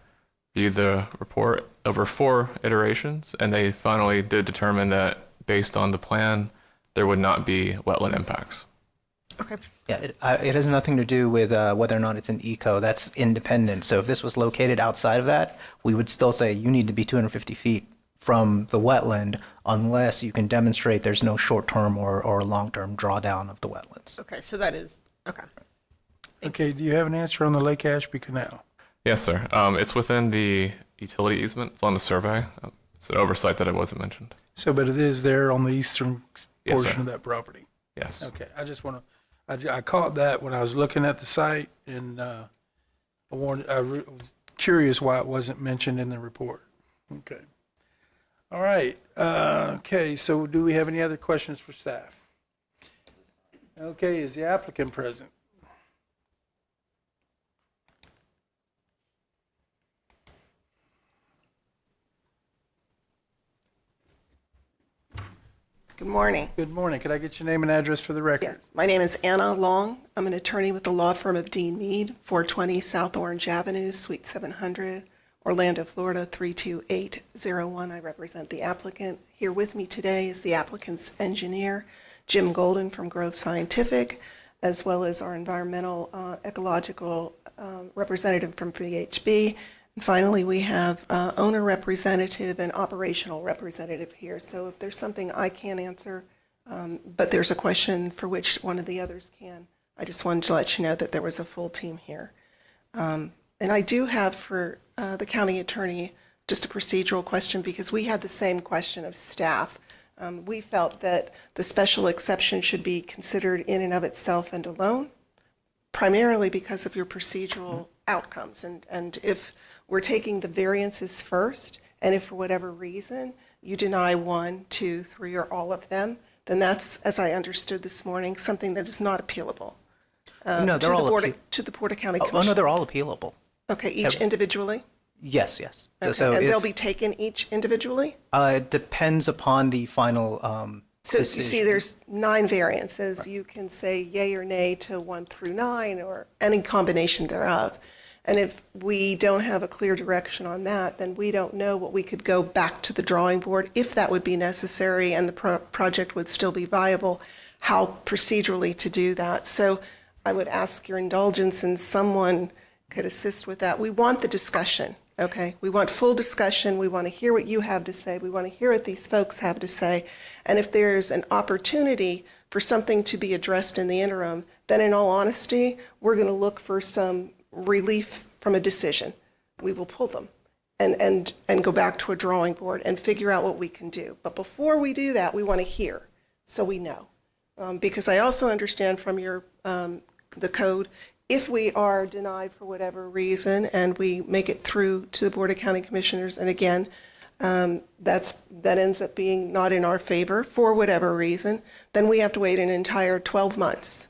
view the report over 4 iterations, and they finally did determine that based on the plan, there would not be wetland impacts. Okay. Yeah, it has nothing to do with whether or not it's an eco. That's independent. So if this was located outside of that, we would still say you need to be 250 feet from the wetland unless you can demonstrate there's no short-term or long-term drawdown of the wetlands. Okay, so that is, okay. Okay, do you have an answer on the Lake Ashby Canal? Yes, sir. It's within the utility easement. It's on the survey. It's an oversight that it wasn't mentioned. So, but it is there on the eastern Yes, portion sir. of that property? Yes. Okay, I just want to, I caught that when I was looking at the site, and I was curious why it wasn't mentioned in the report. Okay. All right. Okay, so do we have any other questions for staff? Okay, is the applicant present? Good morning. Good morning. Could I get your name and address for the record? Yes, my name is Anna Long. I'm an attorney with the law firm of Dean Mead, 420 South Orange Avenue, Suite 700, Orlando, Florida, 32801. I represent the applicant. Here with me today is the applicant's engineer, Jim Golden from Grove Scientific, as well as our environmental ecological representative from VHB. And finally, we have owner representative and operational representative here. So if there's something I can't answer, but there's a question for which one of the others can, I just wanted to let you know that there was a full team here. And I do have for the county attorney just a procedural question, because we had the same question of staff. We felt that the special exception should be considered in and of itself and alone, primarily because of your procedural outcomes. And if we're taking the variances first, and if for whatever reason you deny 1, 2, 3, or all of them, then that's, as I understood this morning, something that is not appealable. No, they're all to the Board of County Oh, Commissioners. no, they're all appealable. Okay, each individually? Yes, yes. Okay, So and if- they'll be taken each individually? It depends upon the final So you decision. see, there's 9 variances. You can say yay or nay to 1 through 9, or any combination thereof. And if we don't have a clear direction on that, then we don't know what we could go back to the drawing board, if that would be necessary and the project would still be viable, how procedurally to do that. So I would ask your indulgence, and someone could assist with that. We want the discussion, okay? We want full discussion. We want to hear what you have to say. We want to hear what these folks have to say. And if there's an opportunity for something to be addressed in the interim, then in all honesty, we're going to look for some relief from a decision. We will pull them and go back to a drawing board and figure out what we can do. But before we do that, we want to hear, so we know. Because I also understand from your the code, if we are denied for whatever reason and we make it through to the Board of County Commissioners, and again, that ends up being not in our favor for whatever reason, then we have to wait an entire 12 months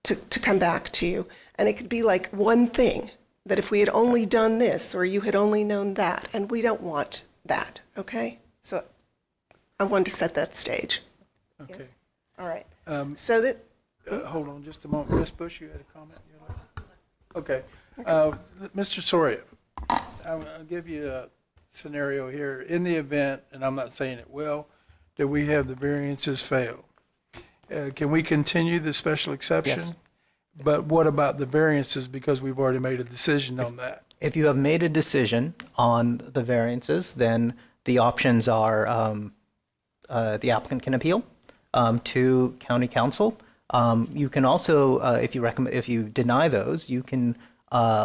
to come back to you. And it could be like one thing, that if we had only done this, or you had only known that, and we don't want that, okay? So I wanted to set that stage. Okay. Yes? All right. So that, hold on just a moment. Ms. Bush, you had a comment? Okay. Mr. Soria, I'll give you a scenario here. In the event, and I'm not saying it will, that we have the variances fail, can we continue the special exception? Yes. But what about the variances, because we've already made a decision on that? If you have made a decision on the variances, then the options are the applicant can appeal to county council. You can also, if you deny those, you can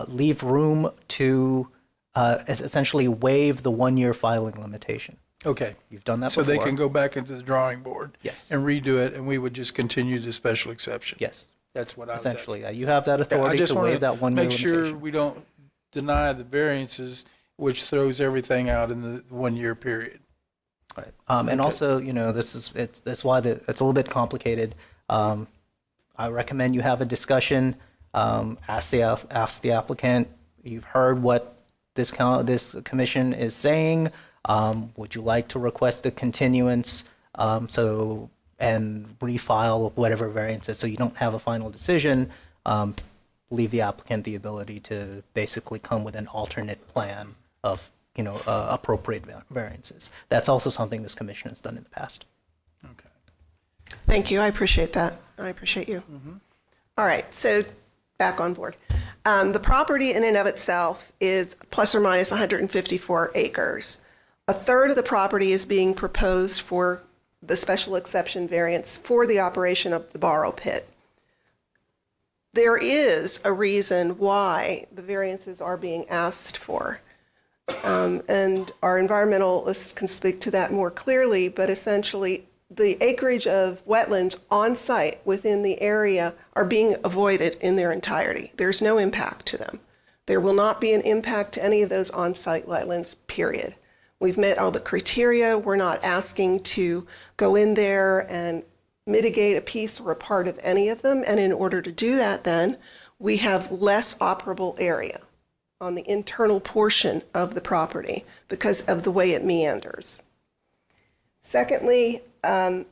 leave room to essentially waive the 1-year filing limitation. Okay. You've done that so before. So they can go back into the drawing board. Yes. And redo it, and we would just continue the special exception. Yes. That's what I was essentially. asking. You have that authority to waive that 1-year limitation. Make sure we don't deny the variances, which throws everything out in the 1-year period. Right. And also, that's why it's a little bit complicated. I recommend you have a discussion. Ask the applicant. You've heard what this commission is saying. Would you like to request a continuance? And refile whatever variances, so you don't have a final decision. Leave the applicant the ability to basically come with an alternate plan of appropriate variances. That's also something this commission has done in the past. Okay. thank you. I appreciate that. I appreciate you. Mm-hmm. All right, so back on board. The property in and of itself is plus or minus 154 acres. A third of the property is being proposed for the special exception variance for the operation of the borrow pit. There is a reason why the variances are being asked for. And our environmentalists can speak to that more clearly, but essentially the acreage of wetlands on site within the area are being avoided in their entirety. There's no impact to them. There will not be an impact to any of those on-site wetlands, period. We've met all the criteria. We're not asking to go in there and mitigate a piece or a part of any of them. And in order to do that, then, we have less operable area on the internal portion of the property because of the way it meanders. Secondly, over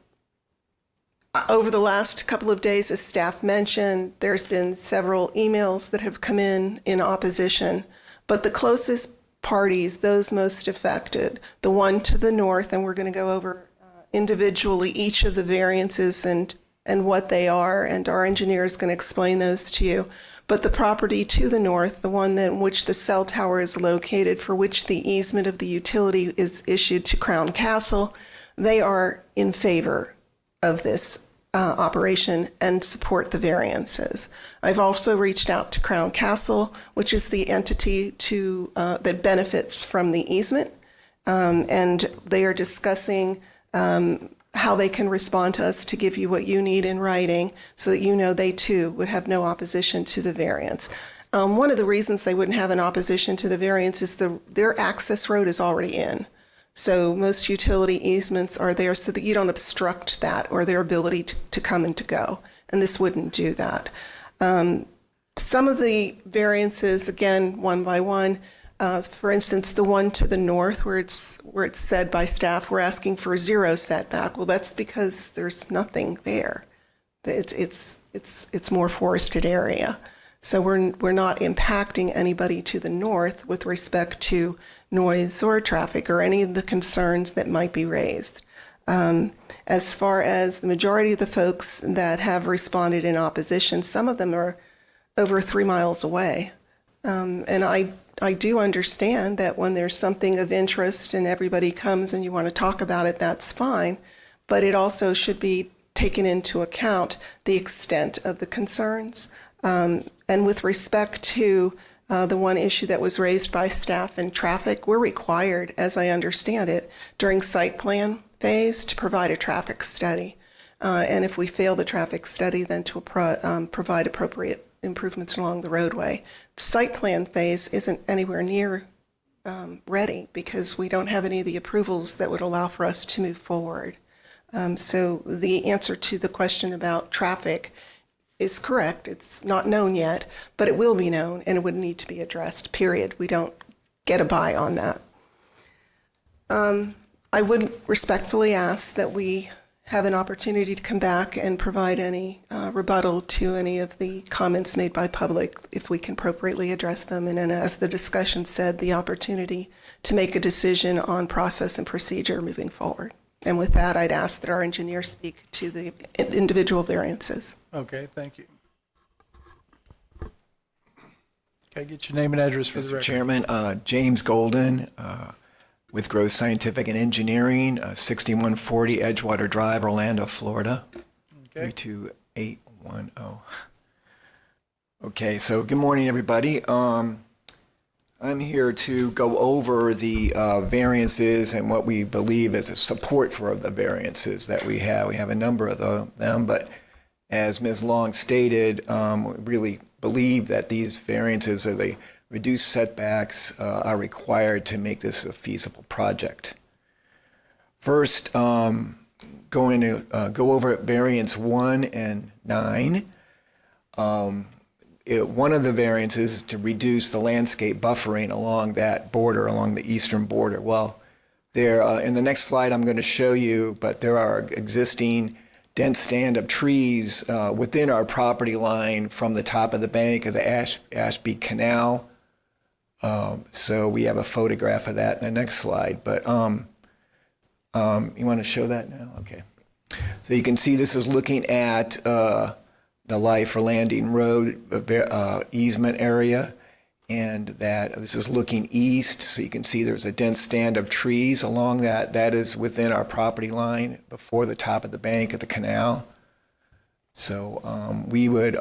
the last couple of days, as staff mentioned, there's been several emails that have come in opposition, but the closest parties, those most affected, the one to the north, and we're going to go over individually each of the variances and what they are, and our engineer is going to explain those to you. But the property to the north, the one in which the cell tower is located, for which the easement of the utility is issued to Crown Castle, they are in favor of this operation and support the variances. I've also reached out to Crown Castle, which is the entity that benefits from the easement, and they are discussing how they can respond to us to give you what you need in writing so that you know they too would have no opposition to the variance. One of the reasons they wouldn't have an opposition to the variance is their access road is already in. So most utility easements are there so that you don't obstruct that or their ability to come and to go. And this wouldn't do that. Some of the variances, again, one by one, for instance, the one to the north where it's said by staff, we're asking for 0 setback. Well, that's because there's nothing there. It's more forested area. So we're not impacting anybody to the north with respect to noise or traffic or any of the concerns that might be raised. As far as the majority of the folks that have responded in opposition, some of them are over 3 miles away. And I do understand that when there's something of interest and everybody comes and you want to talk about it, that's fine. But it also should be taken into account the extent of the concerns. And with respect to the one issue that was raised by staff and traffic, we're required, as I understand it, during site plan phase to provide a traffic study. And if we fail the traffic study, then to provide appropriate improvements along the roadway. Site plan phase isn't anywhere near ready because we don't have any of the approvals that would allow for us to move forward. So the answer to the question about traffic is correct. It's not known yet, but it will be known and it would need to be addressed, period. We don't get a buy on that. I would respectfully ask that we have an opportunity to come back and provide any rebuttal to any of the comments made by public if we can appropriately address them. And then, as the discussion said, the opportunity to make a decision on process and procedure moving forward. And with that, I'd ask that our engineer speak to the individual variances. Okay, thank you. Okay, get your name and address for the record. Mr. Chairman, James Golden with Grove Scientific and Engineering, 6140 Edgewater Drive, Orlando, Florida, 32810. Okay, so good morning, everybody. I'm here to go over the variances and what we believe is a support for the variances that we have. We have a number of them, but as Ms. Long stated, we really believe that these variances or the reduced setbacks are required to make this a feasible project. First, going to go over variance 1 and 9. One of the variances is to reduce the landscape buffering along that border, along the eastern border. Well, there in the next slide I'm going to show you, but there are existing dense stand of trees within our property line from the top of the bank of the Ashby Canal. So we have a photograph of that in the next slide. But you want to show that now? Okay. So you can see this is looking at the Life or Landing Road easement area. and that this is looking east, so you can see there's a dense stand of trees along that. That is within our property line before the top of the bank of the canal. So we would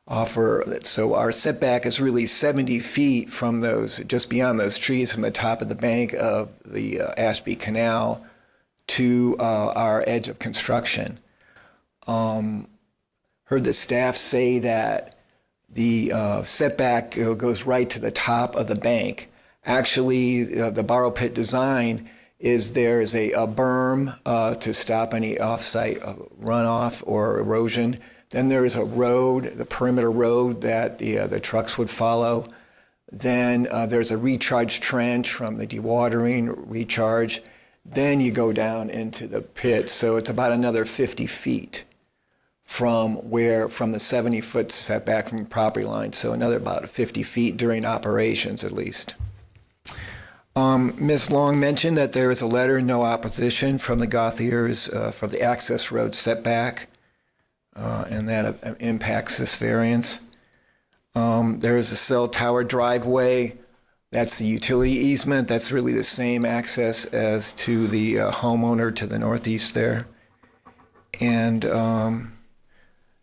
offer, so our setback is really 70 feet from those, just beyond those trees from the top of the bank of the Ashby Canal to our edge of construction. Heard the staff say that the setback goes right to the top of the bank. Actually, the borrow pit design is there's a berm to stop any off-site runoff or erosion. Then there is a road, the perimeter road that the trucks would follow. Then there's a recharge trench from the dewatering recharge. Then you go down into the pit. So it's about another 50 feet from the 70-foot setback from the property line. So another about 50 feet during operations at least. Ms. Long mentioned that there is a letter, no opposition from the Gothiers for the access road setback, and that impacts this variance. There is a cell tower driveway. That's the utility easement. That's really the same access as to the homeowner to the northeast there. And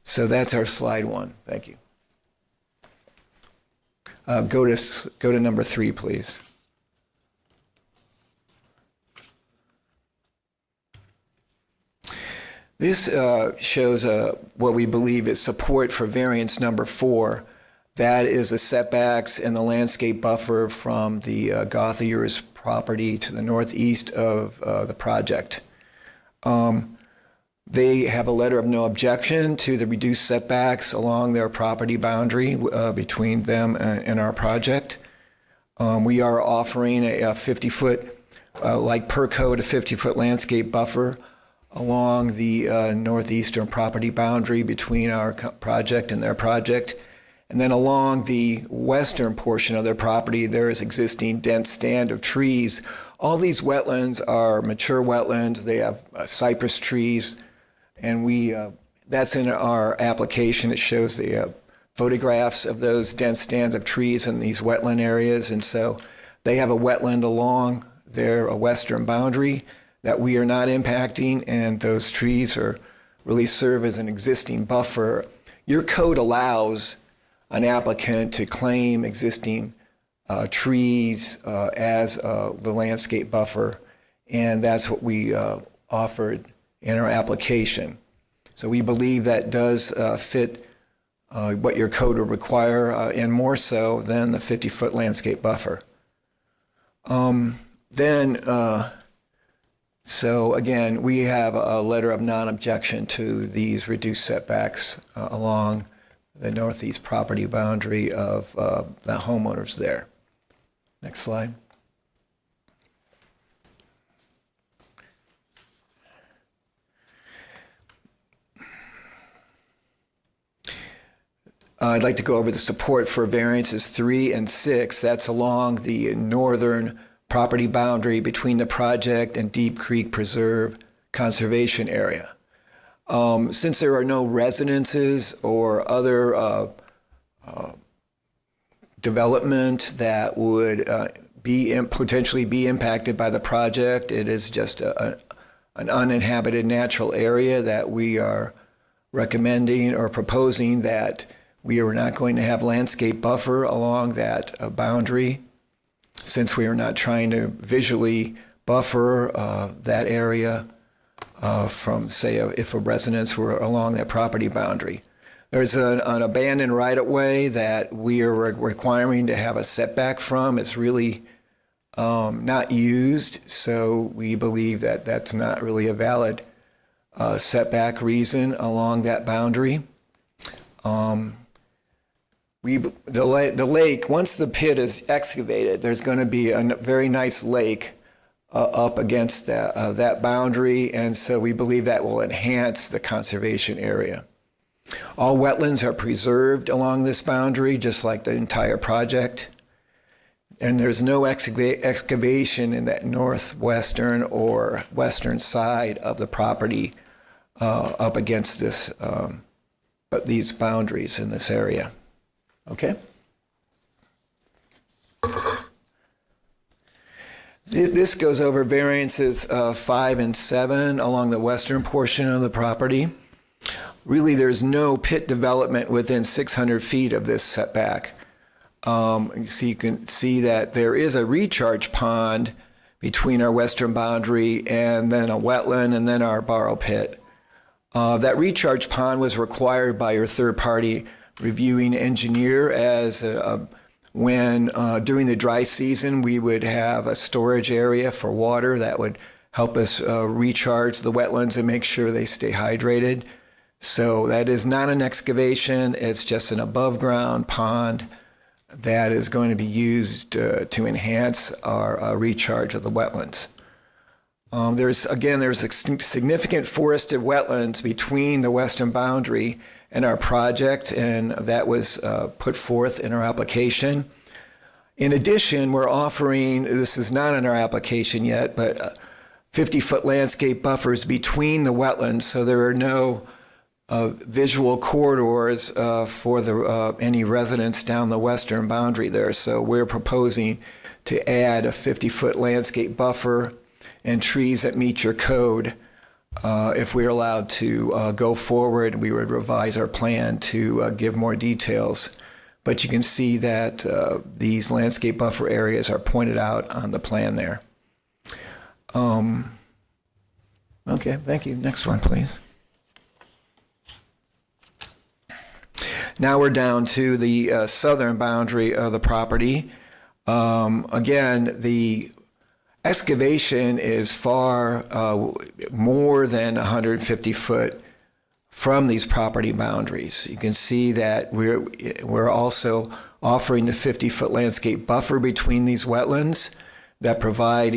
so that's our slide one. Thank you. Go to number 3, please. This shows what we believe is support for variance number 4. That is the setbacks and the landscape buffer from the Gothier's property to the northeast of the project. They have a letter of no objection to the reduced setbacks along their property boundary between them and our project. We are offering a 50-foot, like per code, a 50-foot landscape buffer along the northeastern property boundary between our project and their project. And then along the western portion of their property, there is existing dense stand of trees. All these wetlands are mature wetlands. They have cypress trees, and that's in our application. It shows the photographs of those dense stands of trees in these wetland areas. And so they have a wetland along their western boundary that we are not impacting, and those trees really serve as an existing buffer. Your code allows an applicant to claim existing trees as the landscape buffer, and that's what we offered in our application. So we believe that does fit what your code would require, and more so than the 50-foot landscape buffer. So again, we have a letter of non-objection to these reduced setbacks along the northeast property boundary of the homeowners there. Next slide. I'd like to go over the support for variances 3 and 6. That's along the northern property boundary between the project and Deep Creek Preserve Conservation Area. Since there are no residences or other development that would potentially be impacted by the project, it is just an uninhabited natural area that we are recommending or proposing that we are not going to have landscape buffer along that boundary, since we are not trying to visually buffer that area from, say, if a residence were along that property boundary. There's an abandoned right-of-way that we are requiring to have a setback from. It's really not used, so we believe that that's not really a valid setback reason along that boundary. The lake, once the pit is excavated, there's going to be a very nice lake up against that boundary, and so we believe that will enhance the conservation area. All wetlands are preserved along this boundary, just like the entire project, and there's no excavation in that northwestern or western side of the property up against these boundaries in this area. Okay? This goes over variances 5 and 7 along the western portion of the property. Really, there's no pit development within 600 feet of this setback. So you can see that there is a recharge pond between our western boundary and then a wetland and then our borrow pit. That recharge pond was required by your third-party reviewing engineer as when during the dry season we would have a storage area for water that would help us recharge the wetlands and make sure they stay hydrated. So that is not an excavation, it's just an above-ground pond that is going to be used to enhance our recharge of the wetlands. There's significant forested wetlands between the western boundary and our project, and that was put forth in our application. In addition, we're offering, this is not in our application yet, but 50-foot landscape buffers between the wetlands, so there are no visual corridors for any residents down the western boundary there. So we're proposing to add a 50-foot landscape buffer and trees that meet your code. If we're allowed to go forward, we would revise our plan to give more details. But you can see that these landscape buffer areas are pointed out on the plan there. Okay, thank you. Next one, please. Now we're down to the southern boundary of the property. Again, the excavation is far more than 150 foot from these property boundaries. You can see that we're also offering the 50-foot landscape buffer between these wetlands that provide,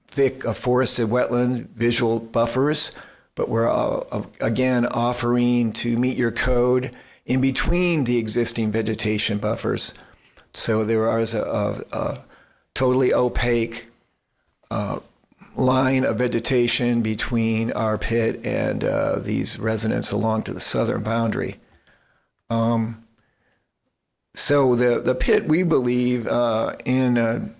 thick forested wetland visual buffers. But we're again offering to meet your code in between the existing vegetation buffers. So there is a totally opaque line of vegetation between our pit and these residents along to the southern boundary. So the pit, we believe, in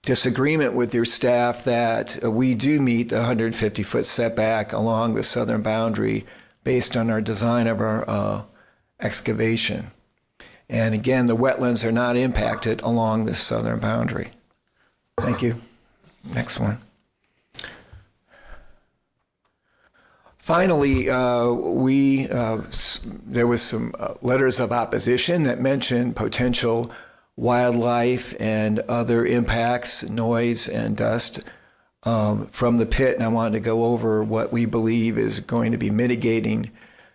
disagreement with your staff, that we do meet the 150-foot setback along the southern boundary based on our design of our excavation. And again, the wetlands are not impacted along the southern boundary. Thank you. Next one. Finally, there was some letters of opposition that mentioned potential wildlife and other impacts, noise and dust from the pit, and I wanted to go over what we believe is going to be mitigating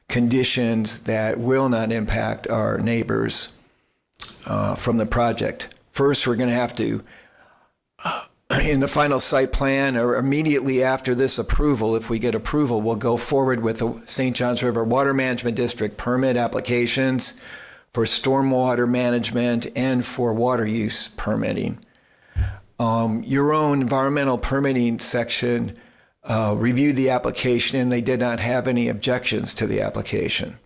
conditions that will not impact our neighbors from the project. First, we're going to have to, in the final site plan or immediately after this approval, if we get approval, we'll go forward with the St. Johns River Water Management District permit applications for stormwater management and for water use permitting. Your own environmental permitting section reviewed the application and they did not have any objections to the application.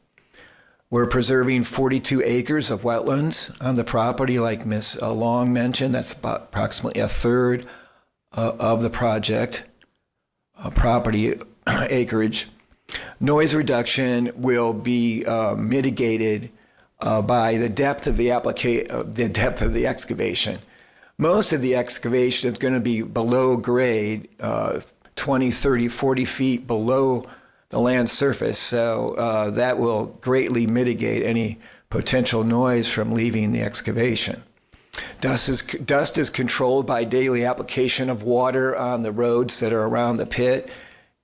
We're preserving 42 acres of wetlands on the property, like Ms. Long mentioned. That's about approximately a third of the project property acreage. Noise reduction will be mitigated by the depth of the excavation. Most of the excavation is going to be below grade, 20, 30, 40 feet below the land surface, so that will greatly mitigate any potential noise from leaving the excavation. Dust is controlled by daily application of water on the roads that are around the pit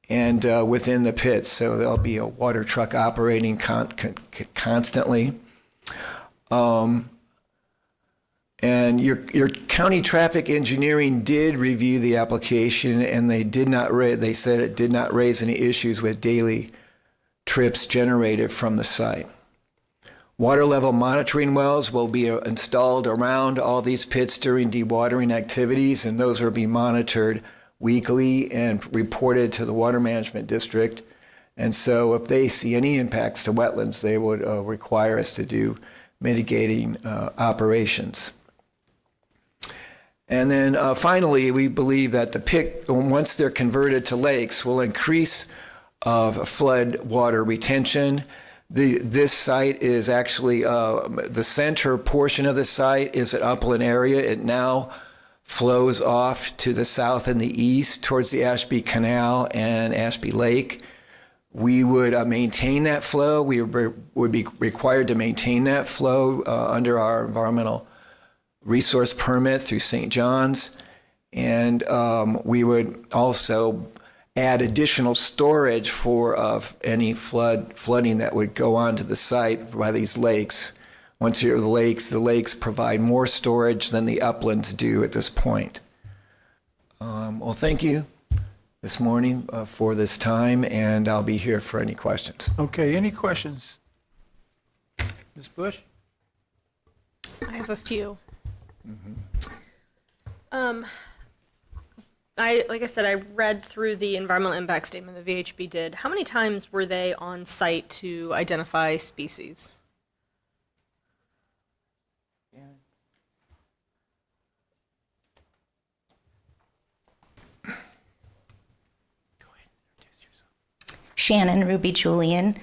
and within the pit, so there'll be a water truck operating constantly. And your county traffic engineering did review the application, and they said it did not raise any issues with daily trips generated from the site. Water level monitoring wells will be installed around all these pits during dewatering activities, and those will be monitored weekly and reported to the Water Management District. And so if they see any impacts to wetlands, they would require us to do mitigating operations. And then finally, we believe that the pit, once they're converted to lakes, will increase flood water retention. This site is actually, the center portion of the site is an upland area. It now flows off to the south and the east towards the Ashby Canal and Ashby Lake. We would maintain that flow. We would be required to maintain that flow under our environmental resource permit through St. John's. And we would also add additional storage for any flooding that would go onto the site by these lakes. Once you're the lakes provide more storage than the uplands do at this point. Well, thank you this morning for this time, and I'll be here for any questions. Okay, any questions? Ms. Bush? I have a few. Like I said, I read through the environmental impact statement the VHB did. How many times were they on site to identify species? Shannon Ruby Julian,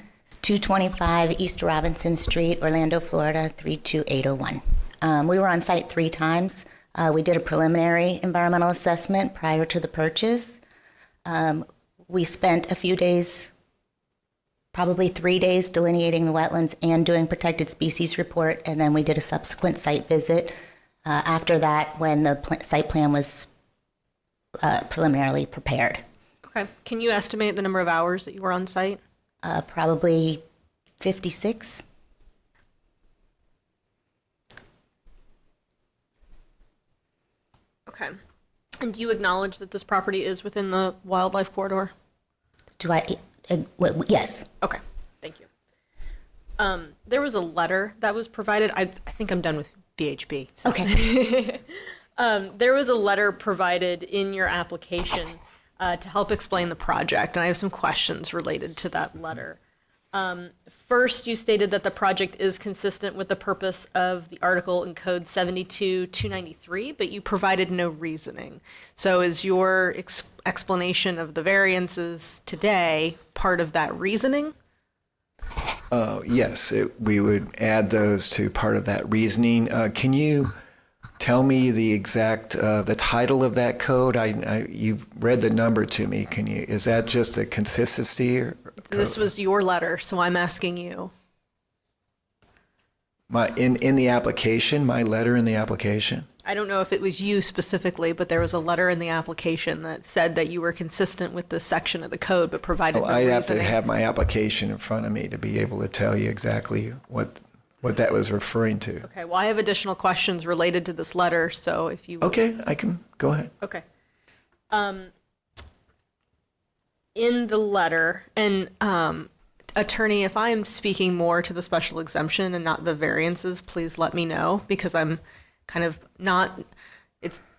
225 East Robinson Street, Orlando, Florida, 32801. We were on site 3 times. We did a preliminary environmental assessment prior to the purchase. We spent a few days, probably 3 days, delineating the wetlands and doing protected species report, and then we did a subsequent site visit after that when the site plan was preliminarily prepared. Okay. Can you estimate the number of hours that you were on site? Probably 56. Okay. And do you acknowledge that this property is within the wildlife corridor? Yes. Okay. Thank you. There was a letter that was provided. I think I'm done with VHB. So. Okay. There was a letter provided in your application to help explain the project, and I have some questions related to that letter. First, you stated that the project is consistent with the purpose of the article in Code 72-293, but you provided no reasoning. So is your explanation of the variances today part of that reasoning? Yes, we would add those to part of that reasoning. Can you tell me the exact, the title of that code? You've read the number to me. Is that just a consistency? This was your letter, so I'm asking you. In the application, my letter in the application? I don't know if it was you specifically, but there was a letter in the application that said that you were consistent with this section of the code, but provided no I'd reasoning. have to have my application in front of me to be able to tell you exactly what that was referring to. Okay, well, I have additional questions related to this letter, so if you... Okay, I can go ahead. Okay. In the letter, and attorney, if I am speaking more to the special exemption and not the variances, please let me know, because I'm kind of not,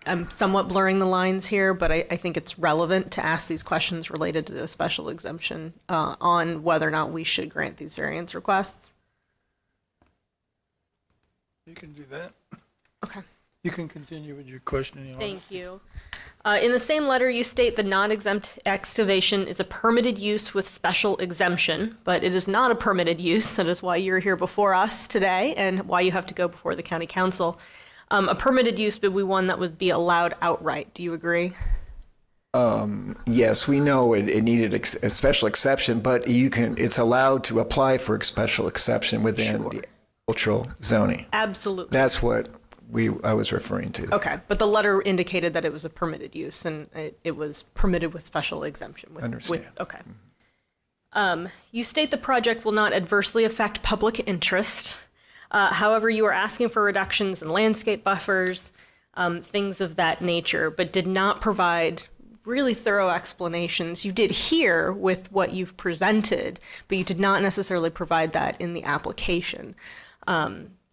I'm somewhat blurring the lines here, but I think it's relevant to ask these questions related to the special exemption on whether or not we should grant these variance requests. You can do that. Okay. You can continue with your questioning. Thank you. In the same letter, you state the non-exempt excavation is a permitted use with special exemption, but it is not a permitted use. That is why you're here before us today and why you have to go before the county council. A permitted use would be one that would be allowed outright. Do you agree? Yes, we know it needed a special exception, but it's allowed to apply for a special exception within the agricultural zoning. Absolutely. That's what I was referring to. Okay, but the letter indicated that it was a permitted use and it was permitted with special exemption. Understand. Okay. You state the project will not adversely affect public interest. However, you are asking for reductions in landscape buffers, things of that nature, but did not provide really thorough explanations. You did here with what you've presented, but you did not necessarily provide that in the application.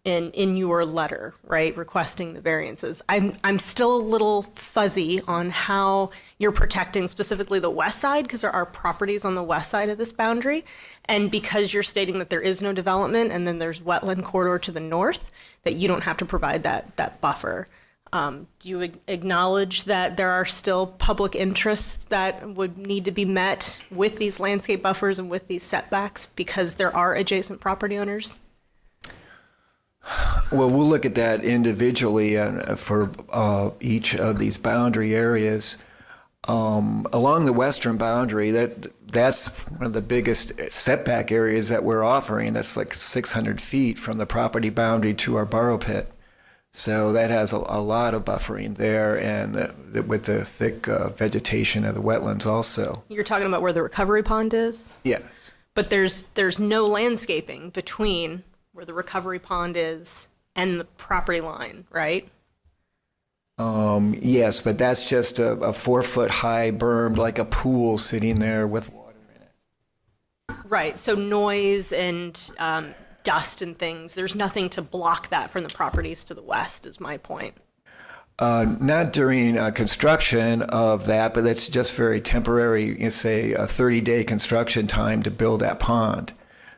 In your letter, right, requesting the variances. I'm still a little fuzzy on how you're protecting specifically the west side, because there are properties on the west side of this boundary, and because you're stating that there is no development and then there's wetland corridor to the north, that you don't have to provide that buffer. Do you acknowledge that there are still public interests that would need to be met with these landscape buffers and with these setbacks because there are adjacent property owners? Well, we'll look at that individually for each of these boundary areas. Along the western boundary, that's one of the biggest setback areas that we're offering. That's like 600 feet from the property boundary to our borrow pit. So that has a lot of buffering there, and with the thick vegetation of the wetlands also. You're talking about where the recovery pond is? Yes. But there's no landscaping between where the recovery pond is and the property line, right? Yes, but that's just a 4-foot high berm, like a pool sitting there with water in it. Right. So noise and dust and things, there's nothing to block that from the properties to the west, is my point. Not during construction of that, but it's just very temporary. It's a 30-day construction time to build that pond.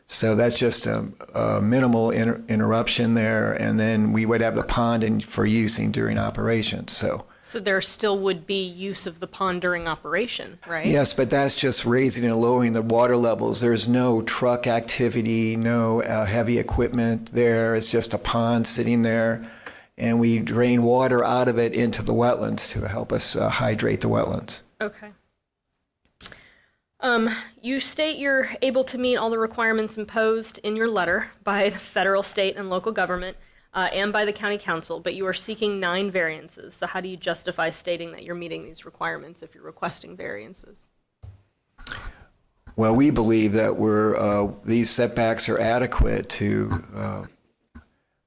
So that's just a minimal interruption there, and then we would have the pond for using during operations. So there still would be use of the pond during operation, right? yes, but that's just raising and lowering the water levels. There's no truck activity, no heavy equipment there. It's just a pond sitting there, and we drain water out of it into the wetlands to help us hydrate the wetlands. Okay. You state you're able to meet all the requirements imposed in your letter by the federal, state, and local government and by the county council, but you are seeking 9 variances. So how do you justify stating that you're meeting these requirements if you're requesting variances? Well, we believe that these setbacks are adequate to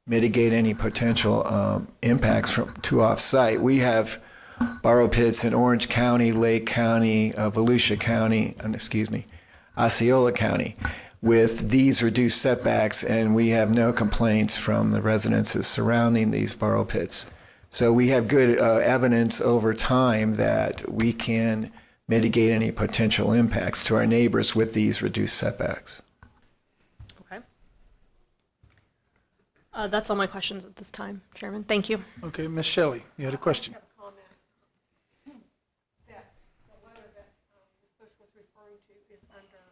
mitigate any potential impacts to off-site. We have borrow pits in Orange County, Lake County, Volusia County, Osceola County, with these reduced setbacks, and we have no complaints from the residences surrounding these borrow pits. So we have good evidence over time that we can mitigate any potential impacts to our neighbors with these reduced setbacks. Okay. That's all my questions at this time, Chairman. Thank you. Okay, Ms. Shelley, you had a question. Is under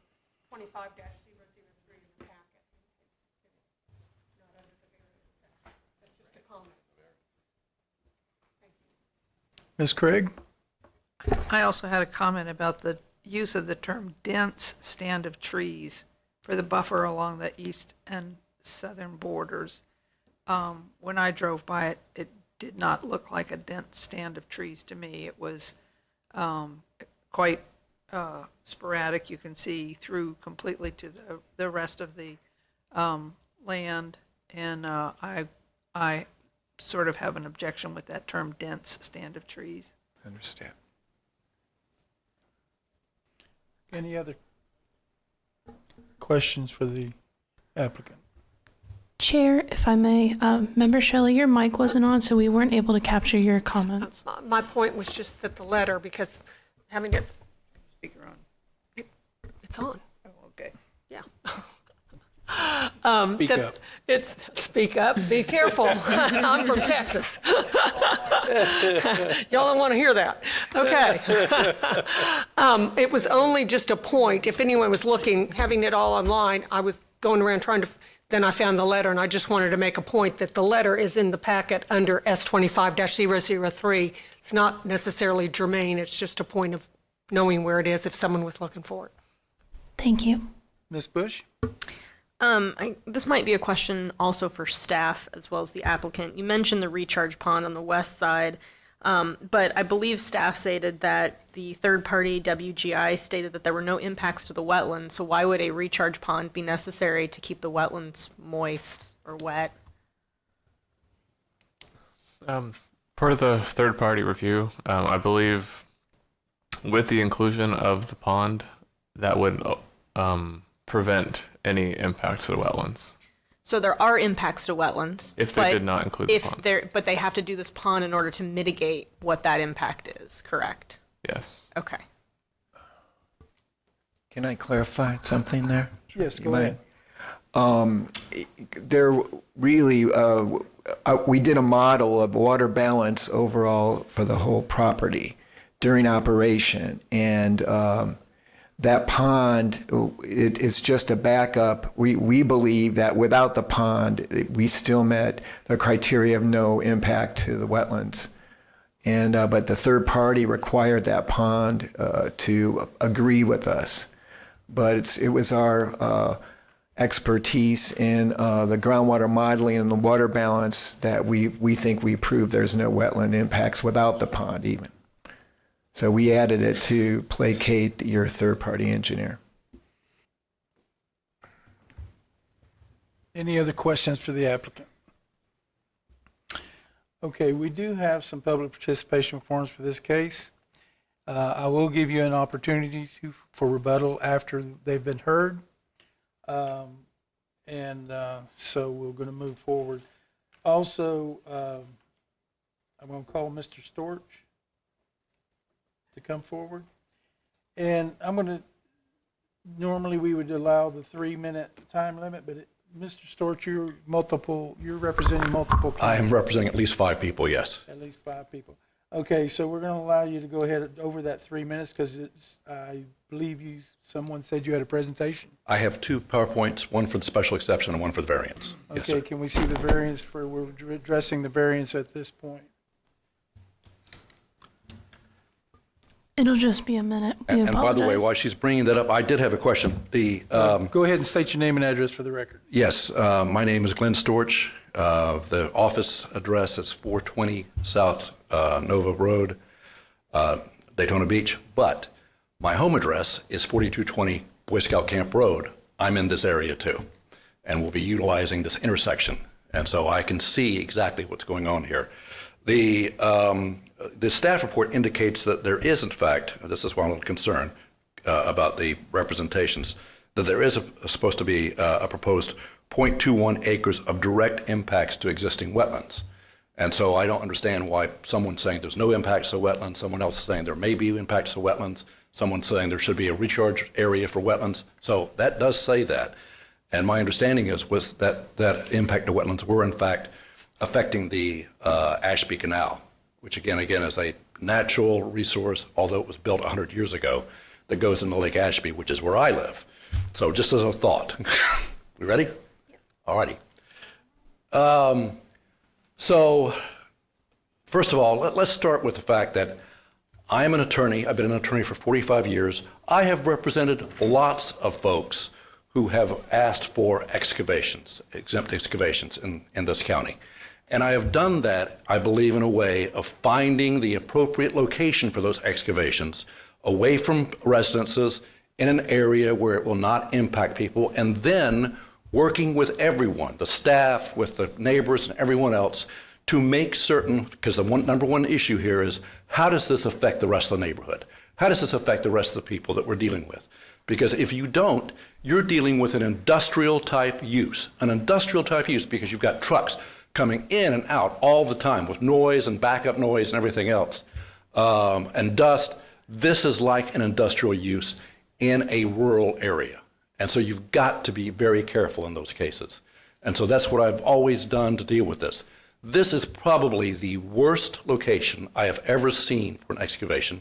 25-003 in the packet. It's not under the variance section. That's just a comment. Thank you. Ms. Craig? I also had a comment about the use of the term dense stand of trees for the buffer along the east and southern borders. When I drove by it, it did not look like a dense stand of trees to me. It was quite sporadic. You can see through completely to the rest of the land, and I sort of have an objection with that term dense stand of trees. Understand. Any other questions for the applicant? Chair, if I may, Member Shelley, your mic wasn't on, so we weren't able to capture your comments. My point was just that the letter, because having it, Speaker on. it's on. Oh, okay. Yeah. Speak up. Speak up. Be careful. I'm from Texas. Y'all don't want to hear that. Okay. It was only just a point. If anyone was looking, having it all online, I was going around trying to, then I found the letter, and I just wanted to make a point that the letter is in the packet under S25-003. It's not necessarily germane. It's just a point of knowing where it is if someone was looking for it. Thank you. Ms. Bush? This might be a question also for staff as well as the applicant. You mentioned the recharge pond on the west side, but I believe staff stated that the third-party WGI stated that there were no impacts to the wetlands, so why would a recharge pond be necessary to keep the wetlands moist or wet? Per the third-party review, I believe with the inclusion of the pond, that would prevent any impact to the wetlands. So there are impacts to wetlands. If they did not include the pond. But they have to do this pond in order to mitigate what that impact is, correct? Yes. Okay. Can I clarify something there? Yes, go ahead. There really, we did a model of water balance overall for the whole property during operation, and that pond, it is just a backup. We believe that without the pond, we still met the criteria of no impact to the wetlands. And but the third party required that pond to agree with us. But it was our expertise in the groundwater modeling and the water balance that we think we proved there's no wetland impacts without the pond even. So we added it to placate your third-party engineer. Any other questions for the applicant? Okay, we do have some public participation forms for this case. I will give you an opportunity for rebuttal after they've been heard. So we're going to move forward. Also, I'm going to call Mr. Storch to come forward. And normally we would allow the 3-minute time limit, but Mr. Storch, you're representing multiple people. I am representing at least 5 people, yes. At least 5 people. Okay, so we're going to allow you to go ahead over that 3 minutes because I believe someone said you had a presentation. I have 2 PowerPoints, one for the special exception and one for the variance. Okay, Yes, sir. can we see the variance we're addressing the variance at this point? It'll just be a minute. We And by the way, apologize. while she's bringing that up, I did have a question. Go ahead and state your name and address for the record. Yes, my name is Glenn Storch. The office address is 420 South Nova Road, Daytona Beach. But my home address is 4220 Boy Scout Camp Road. I'm in this area too, and we'll be utilizing this intersection. And so I can see exactly what's going on here. The staff report indicates that there is, in fact, this is why I'm a little concerned about the representations, that there is supposed to be a proposed 0.21 acres of direct impacts to existing wetlands. And so I don't understand why someone's saying there's no impacts to wetlands, someone else is saying there may be impacts to wetlands, someone's saying there should be a recharge area for wetlands. So that does say that. And my understanding is that impact to wetlands were, in fact, affecting the Ashby Canal, which again is a natural resource, although it was built 100 years ago, that goes into Lake Ashby, which is where I live. So just as a thought. We ready? Yeah. All righty. So first of all, let's start with the fact that I'm an attorney. I've been an attorney for 45 years. I have represented lots of folks who have asked for excavations, exempt excavations in this county. And I have done that, I believe, in a way of finding the appropriate location for those excavations away from residences in an area where it will not impact people, and then working with everyone, the staff, with the neighbors and everyone else, to make certain, because the number one issue here is, how does this affect the rest of the neighborhood? How does this affect the rest of the people that we're dealing with? Because if you don't, you're dealing with an industrial type use because you've got trucks coming in and out all the time with noise and backup noise and everything else, and dust. This is like an industrial use in a rural area. And so you've got to be very careful in those cases. And so that's what I've always done to deal with this. This is probably the worst location I have ever seen for an excavation,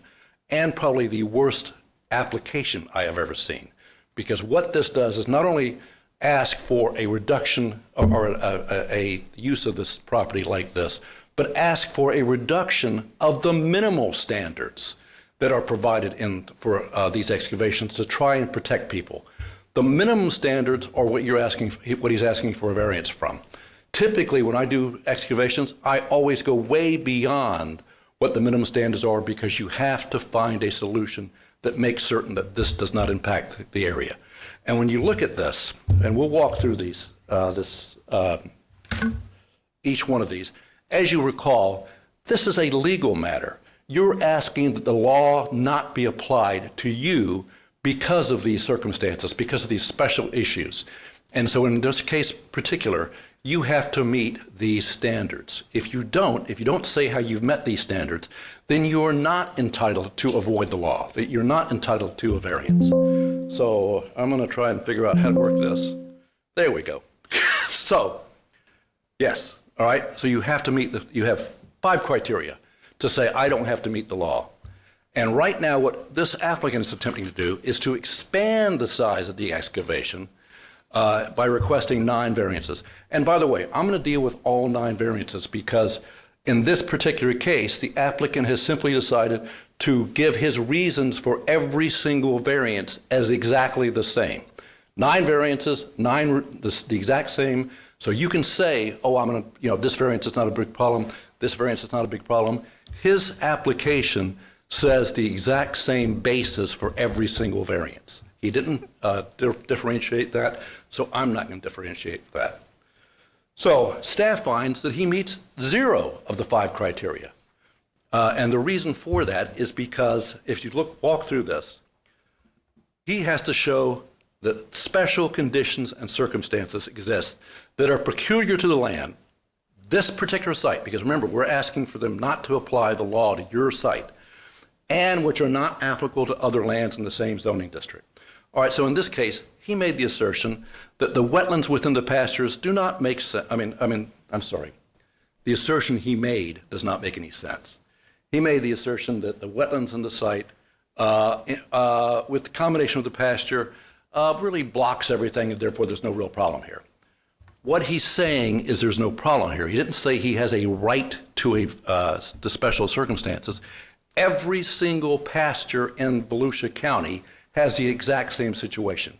and probably the worst application I have ever seen. Because what this does is not only ask for a reduction or a use of this property like this, but ask for a reduction of the minimal standards that are provided for these excavations to try and protect people. The minimum standards are what he's asking for a variance from. Typically, when I do excavations, I always go way beyond what the minimum standards are because you have to find a solution that makes certain that this does not impact the area. And when you look at this, and we'll walk through these, each one of these, as you recall, this is a legal matter. You're asking that the law not be applied to you because of these circumstances, because of these special issues. And so in this case particular, you have to meet these standards. If you don't say how you've met these standards, then you're not entitled to avoid the law, that you're not entitled to a variance. So I'm going to try and figure out how to work this. There we go. So, yes, All right, so you have to you have 5 criteria to say, I don't have to meet the law. And right now, what this applicant is attempting to do is to expand the size of the excavation by requesting 9 variances. And by the way, I'm going to deal with all 9 variances because in this particular case, the applicant has simply decided to give his reasons for every single variance as exactly the same. 9 variances, the exact same. So you can say, oh, I'm going to, this variance is not a big problem. This variance is not a big problem. His application says the exact same basis for every single variance. He didn't differentiate that, so I'm not going to differentiate that. So staff finds that he meets 0 of the 5 criteria. And the reason for that is because if you walk through this, he has to show that special conditions and circumstances exist that are peculiar to the land, this particular site, because remember, we're asking for them not to apply the law to your site, and which are not applicable to other lands in the same zoning district. All right, so in this case, he made the assertion that the wetlands within the pastures do not make sense. I'm sorry. The assertion he made does not make any sense. He made the assertion that the wetlands in the site, with the combination with the pasture, really blocks everything, and therefore there's no real problem here. What he's saying is there's no problem here. He didn't say he has a right to to special circumstances. Every single pasture in Volusia County has the exact same situation.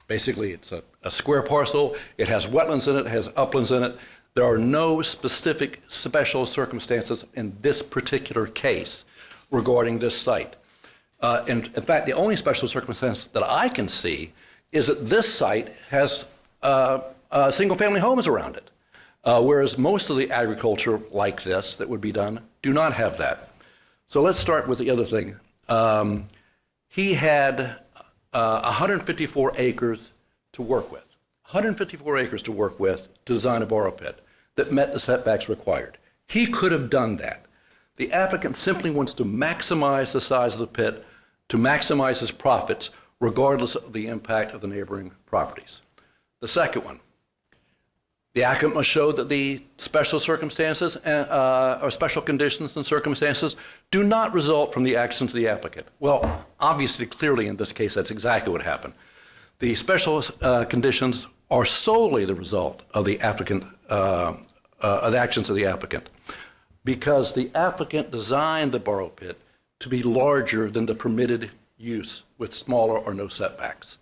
Basically, it's a square parcel. It has wetlands in it, has uplands in it. There are no specific special circumstances in this particular case regarding this site. In fact, the only special circumstance that I can see is that this site has single-family homes around it, whereas most of the agriculture like this that would be done do not have that. So let's start with the other thing. He had 154 acres to work with. 154 acres to work with to design a borrow pit that met the setbacks required. He could have done that. The applicant simply wants to maximize the size of the pit to maximize his profits regardless of the impact of the neighboring properties. The second one, the applicant must show that the special circumstances or special conditions and circumstances do not result from the actions of the applicant. Well, obviously, clearly in this case, that's exactly what happened. The special conditions are solely the result of the applicant, of the actions of the applicant, because the applicant designed the borrow pit to be larger than the permitted use with smaller or no setbacks.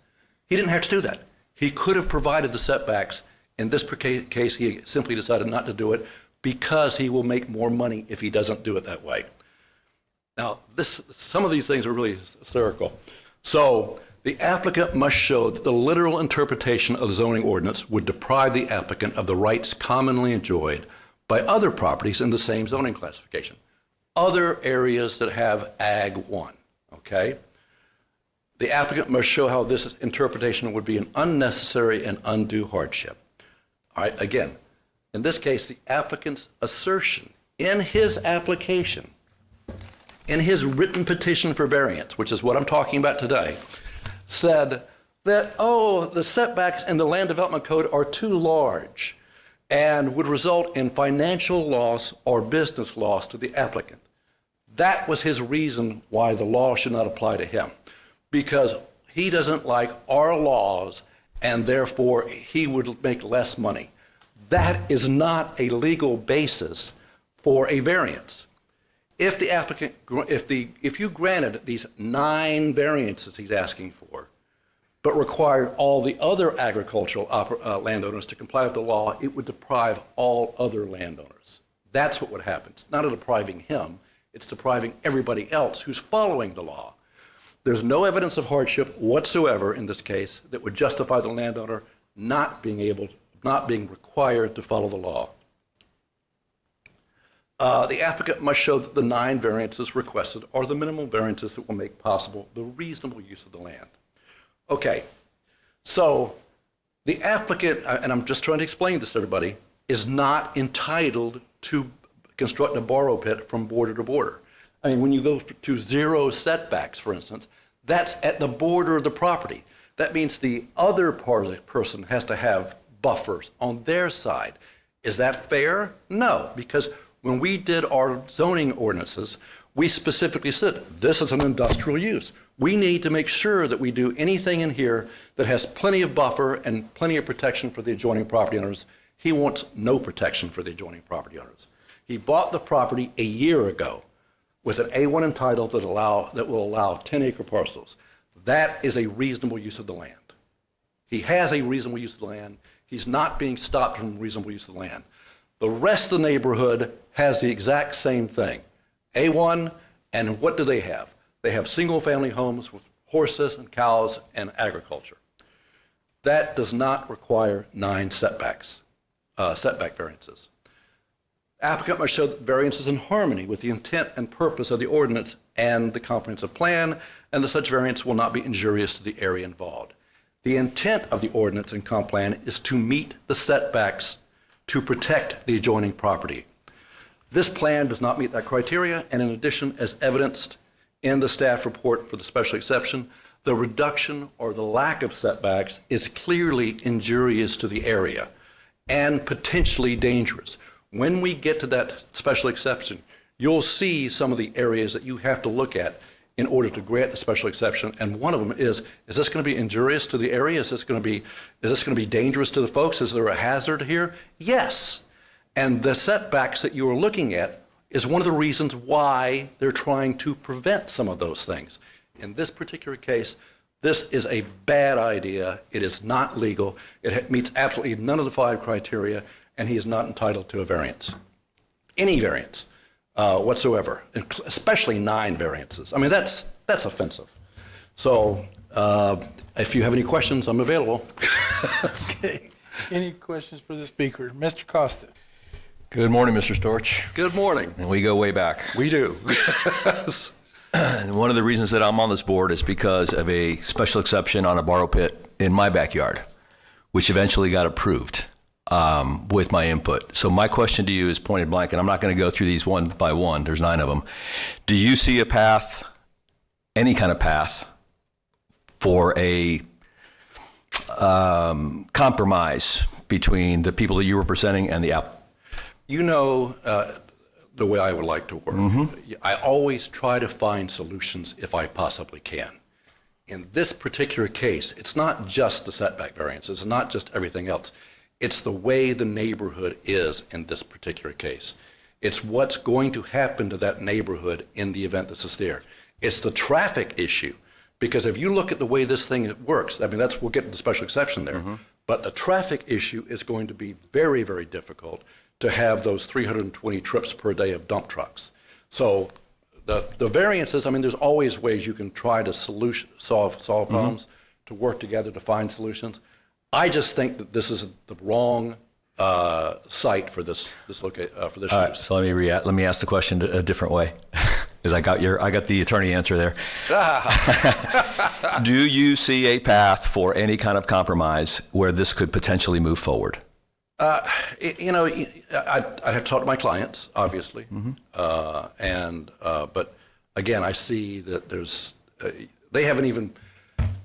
He didn't have to do that. He could have provided the setbacks. In this case, he simply decided not to do it because he will make more money if he doesn't do it that way. Now, some of these things are really hysterical. So the applicant must show that the literal interpretation of the zoning ordinance would deprive the applicant of the rights commonly enjoyed by other properties in the same zoning classification. Other areas that have Ag 1, okay? The applicant must show how this interpretation would be an unnecessary and undue hardship. All right, again, in this case, the applicant's assertion in his application, in his written petition for variance, which is what I'm talking about today, said that, oh, the setbacks in the Land Development Code are too large and would result in financial loss or business loss to the applicant. That was his reason why the law should not apply to him, because he doesn't like our laws and therefore he would make less money. That is not a legal basis for a variance. If the applicant, if you granted these 9 variances he's asking for, but required all the other agricultural landowners to comply with the law, it would deprive all other landowners. That's what would happen. It's not depriving him, it's depriving everybody else who's following the law. There's no evidence of hardship whatsoever in this case that would justify the landowner not being required to follow the law. The applicant must show that the 9 variances requested are the minimum variances that will make possible the reasonable use of the land. Okay, so the applicant, and I'm just trying to explain this to everybody, is not entitled to construct a borrow pit from border to border. I mean, when you go to 0 setbacks, for instance, that's at the border of the property. That means the other person has to have buffers on their side. Is that fair? No, because when we did our zoning ordinances, we specifically said, this is an industrial use. We need to make sure that we do anything in here that has plenty of buffer and plenty of protection for the adjoining property owners. He wants no protection for the adjoining property owners. He bought the property a year ago with an A1 entitled that will allow 10-acre parcels. That is a reasonable use of the land. He has a reasonable use of the land. He's not being stopped from reasonable use of the land. The rest of the neighborhood has the exact same thing. A1, and what do they have? They have single-family homes with horses and cows and agriculture. That does not require 9 setback variances. Applicant must show that variances in harmony with the intent and purpose of the ordinance and the comprehensive plan, and that such variance will not be injurious to the area involved. The intent of the ordinance and comp plan is to meet the setbacks to protect the adjoining property. This plan does not meet that criteria, and in addition, as evidenced in the staff report for the special exception, the reduction or the lack of setbacks is clearly injurious to the area and potentially dangerous. When we get to that special exception, you'll see some of the areas that you have to look at in order to grant the special exception, and one of them is this going to be injurious to the area? Is this going to be dangerous to the folks? Is there a hazard here? Yes. And the setbacks that you are looking at is one of the reasons why they're trying to prevent some of those things. In this particular case, this is a bad idea. It is not legal. It meets absolutely none of the 5 criteria, and he is not entitled to a variance. Any variance whatsoever, especially 9 variances. I mean, that's offensive. So if you have any questions, I'm available. Okay. Any questions for the speaker? Mr. Costa. Good morning, Mr. Storch. Good morning. And we go way back. We do. And one of the reasons that I'm on this board is because of a special exception on a borrow pit in my backyard, which eventually got approved with my input. So my question to you is pointed blank, and I'm not going to go through these one by one. There's 9 of them. Do you see a path, any kind of path, for a compromise between the people that you were presenting and the app? You know the way I would like to work. Mm-hmm. I always try to find solutions if I possibly can. In this particular case, it's not just the setback variances, it's not just everything else. It's the way the neighborhood is in this particular case. It's what's going to happen to that neighborhood in the event this is there. It's the traffic issue, because if you look at the way this thing works, I mean, we'll get to the special exception there, but the traffic issue is going to be very, very difficult to have those 320 trips per day of dump trucks. So the variances, I mean, there's always ways you can try to solve problems, to work together to find solutions. I just think that this is the wrong site for this for this All right, use. so let me ask the question a different way, because I got the attorney answer there. Do you see a path for any kind of compromise where this could potentially move forward? You know, I have to talk to my clients, obviously, but again, I see that they haven't even.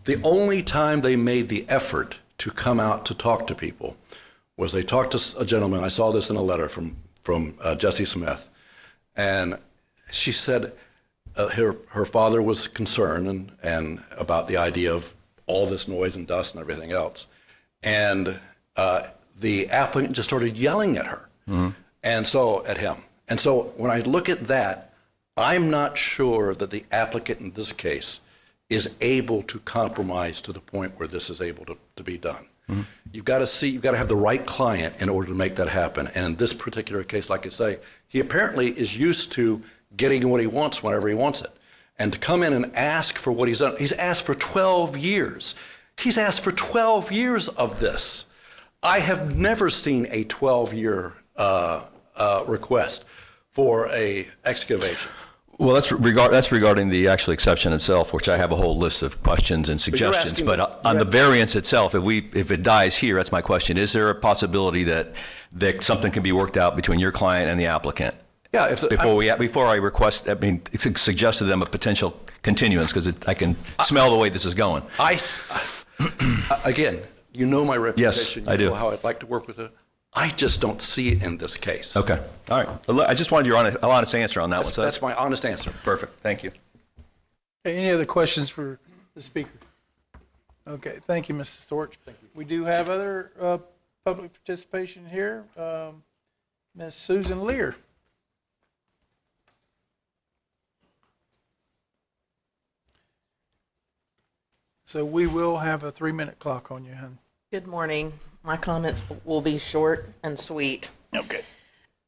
The only time they made the effort to come out to talk to people was they talked to a gentleman. I saw this in a letter from Jessie Smith, and she said her father was concerned and about the idea of all this noise and dust and everything else, and the applicant just started yelling at her, and so at him. And so when I look at that, I'm not sure that the applicant in this case is able to compromise to the point where this is able to be done. You've got to have the right client in order to make that happen. And in this particular case, like I say, he apparently is used to getting what he wants whenever he wants it. And to come in and ask for what he's done, he's asked for 12 years. He's asked for 12 years of this. I have never seen a 12-year request for a excavation. Well, that's regarding the actual exception itself, which I have a whole list of questions and suggestions. But on the variance itself, if it dies here, that's my question. Is there a possibility that something can be worked out between your client and the applicant? Yeah. Before I request, suggest to them a potential continuance, because I can smell the way this is going. Again, you know my reputation. Yes, I do. You know how I'd like to work with I just don't see it in this case. Okay. All right. Well, look, I just wanted your honest answer on that one. So That's my honest answer. perfect. Thank you. Okay, any other questions for the speaker? Okay, thank you, Mr. Storch. Thank you. We do have other public participation here. Ms. Susan Lear. So we will have a 3-minute clock on you, hon. Good morning. My comments will be short and sweet. Okay.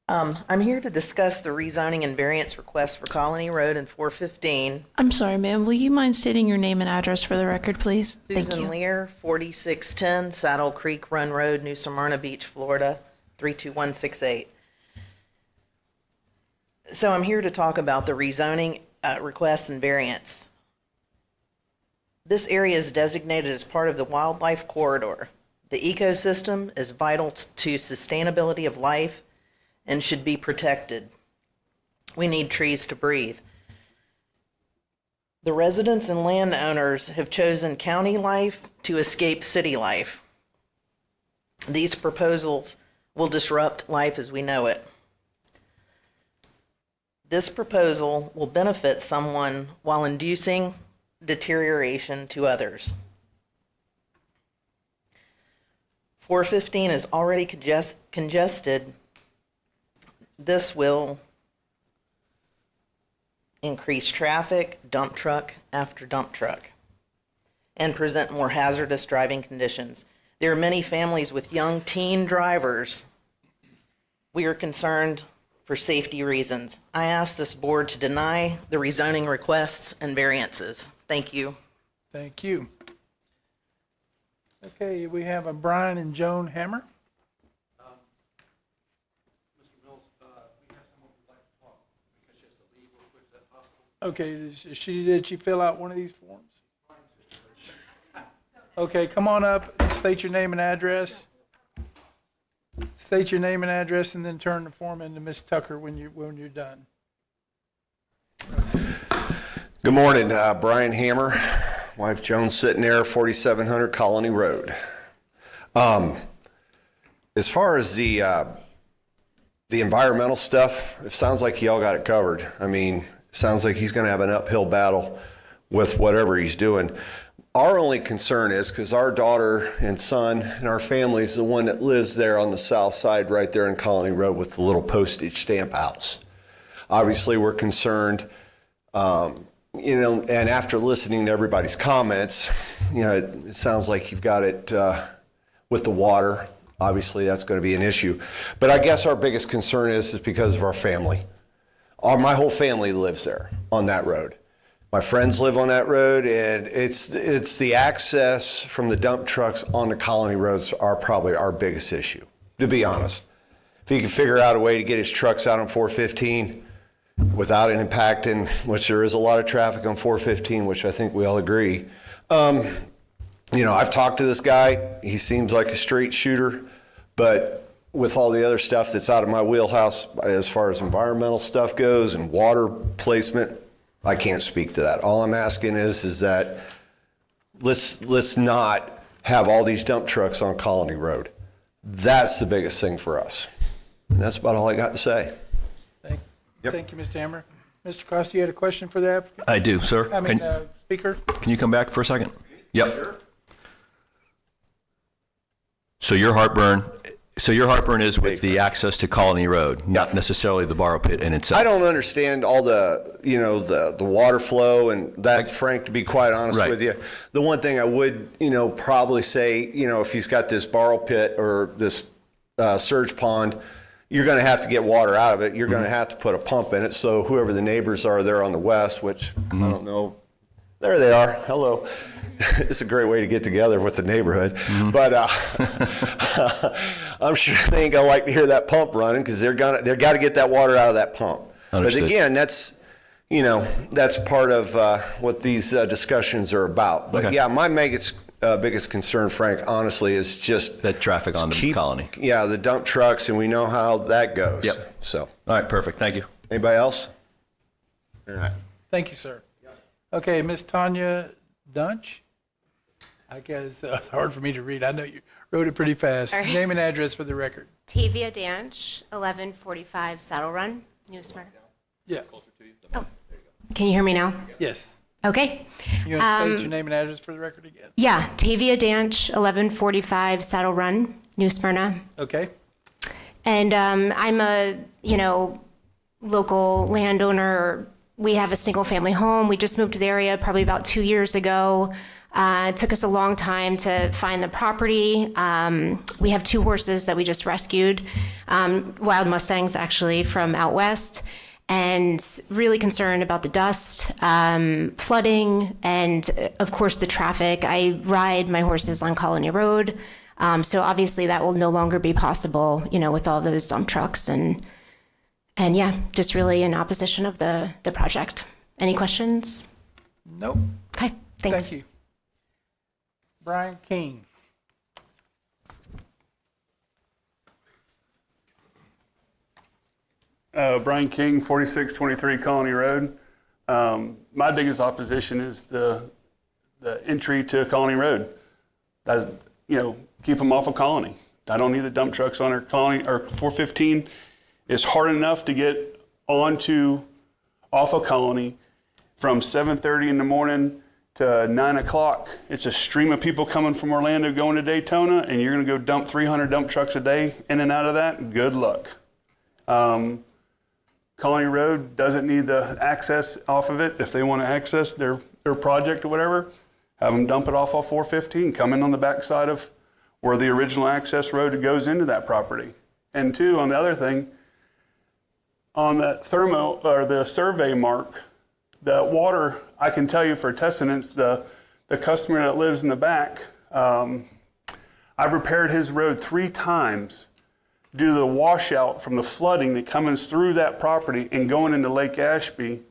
I'm here to discuss the rezoning and variance request for Colony Road and 415. I'm sorry, ma'am. Will you mind stating your name and address for the record, please? Thank Susan you. Lear, 4610 Saddle Creek Run Road, New Smyrna Beach, Florida, 32168. So I'm here to talk about the rezoning request and variance. This area is designated as part of the wildlife corridor. The ecosystem is vital to sustainability of life and should be protected. We need trees to breathe. The residents and landowners have chosen county life to escape city life. These proposals will disrupt life as we know it. This proposal will benefit someone while inducing deterioration to others. 415 is already congested. This will increase traffic, dump truck after dump truck, and present more hazardous driving conditions. There are many families with young teen drivers. We are concerned for safety reasons. I ask this board to deny the rezoning requests and variances. Thank you. Thank you. Okay, we have a Brian and Joan Hammer. Okay, did she fill out one of these forms? Okay, come on up, state your name and address. State your name and address, and then turn the form into Ms. Tucker when you're done. Good morning, Brian Hammer, wife Joan sitting there, 4700 Colony Road. As far as the environmental stuff, it sounds like y'all got it covered. I mean, it sounds like he's going to have an uphill battle with whatever he's doing. Our only concern is because our daughter and son and our family is the one that lives there on the south side right there in Colony Road with the little postage stamp house. Obviously, we're concerned, and after listening to everybody's comments, it sounds like you've got it with the water. Obviously, that's going to be an issue. But I guess our biggest concern is because of our family. My whole family lives there on that road. My friends live on that road, and it's the access from the dump trucks on the Colony roads are probably our biggest issue, to be honest. If he can figure out a way to get his trucks out on 415 without it impacting, which there is a lot of traffic on 415, which I think we all agree. I've talked to this guy. He seems like a straight shooter, but with all the other stuff that's out of my wheelhouse as far as environmental stuff goes and water placement, I can't speak to that. All I'm asking is that let's not have all these dump trucks on Colony Road. That's the biggest thing for us. And that's about all I got to say. Thank you, Mr. Hammer. Mr. Costa, you had a question for the applicant? I do, sir. Speaker? Can you come back for a second? Yep. Sure. So your heartburn is with the access to Colony Road, not necessarily the borrow pit in itself. I don't understand all the water flow and that, Frank, to be quite honest with you. The one thing I would, probably say, if he's got this borrow pit or this surge pond, you're going to have to get water out of it. You're going to have to put a pump in it. So whoever the neighbors are there on the west, which I don't know, there they are. Hello. It's a great way to get together with the neighborhood. But I'm sure they ain't going to like to hear that pump running because they've got to get that water out of that pump. Understood. But again, that's part of what these discussions are about. But yeah, my biggest concern, Frank, honestly, is just that traffic on the Colony. Yeah, the dump trucks, and we know how that goes. Yep. So. All right, perfect. Thank you. Anybody else? All right. Thank you, sir. Okay, Ms. Tanya Dunch. I guess it's hard for me to read. I know you wrote it pretty fast. All right. Name and address for the record. Tavia Danch, 1145 Saddle Run, New Smyrna. Yeah. Oh, can you hear me now? Yes. Okay. You want to state your name and address for the record again? Yeah, Tavia Danch, 1145 Saddle Run, New Smyrna. Okay. And I'm a, local landowner. We have a single family home. We just moved to the area probably about 2 years ago. It took us a long time to find the property. We have 2 horses that we just rescued, wild Mustangs actually from out west, and really concerned about the dust, flooding, and of course the traffic. I ride my horses on Colony Road, so obviously that will no longer be possible, with all those dump trucks and yeah, just really in opposition of the project. Any questions? Nope. Okay, thanks. Thank you. Brian King. Brian King, 4623 Colony Road. My biggest opposition is the entry to Colony Road. That's, keep them off of Colony. I don't need the dump trucks on our Colony, or 415 is hard enough to get off of Colony from 7:30 in the morning to 9 o'clock. It's a stream of people coming from Orlando going to Daytona, and you're going to go dump 300 dump trucks a day in and out of that? Good luck. Colony Road doesn't need the access off of it. If they want to access their project or whatever, have them dump it off 415, come in on the backside of where the original access road goes into that property. And 2, on the other thing, on that the survey mark, the water, I can tell you for testaments, the customer that lives in the back, I've repaired his road 3 times due to the washout from the flooding that comes through that property and going into Lake Ashby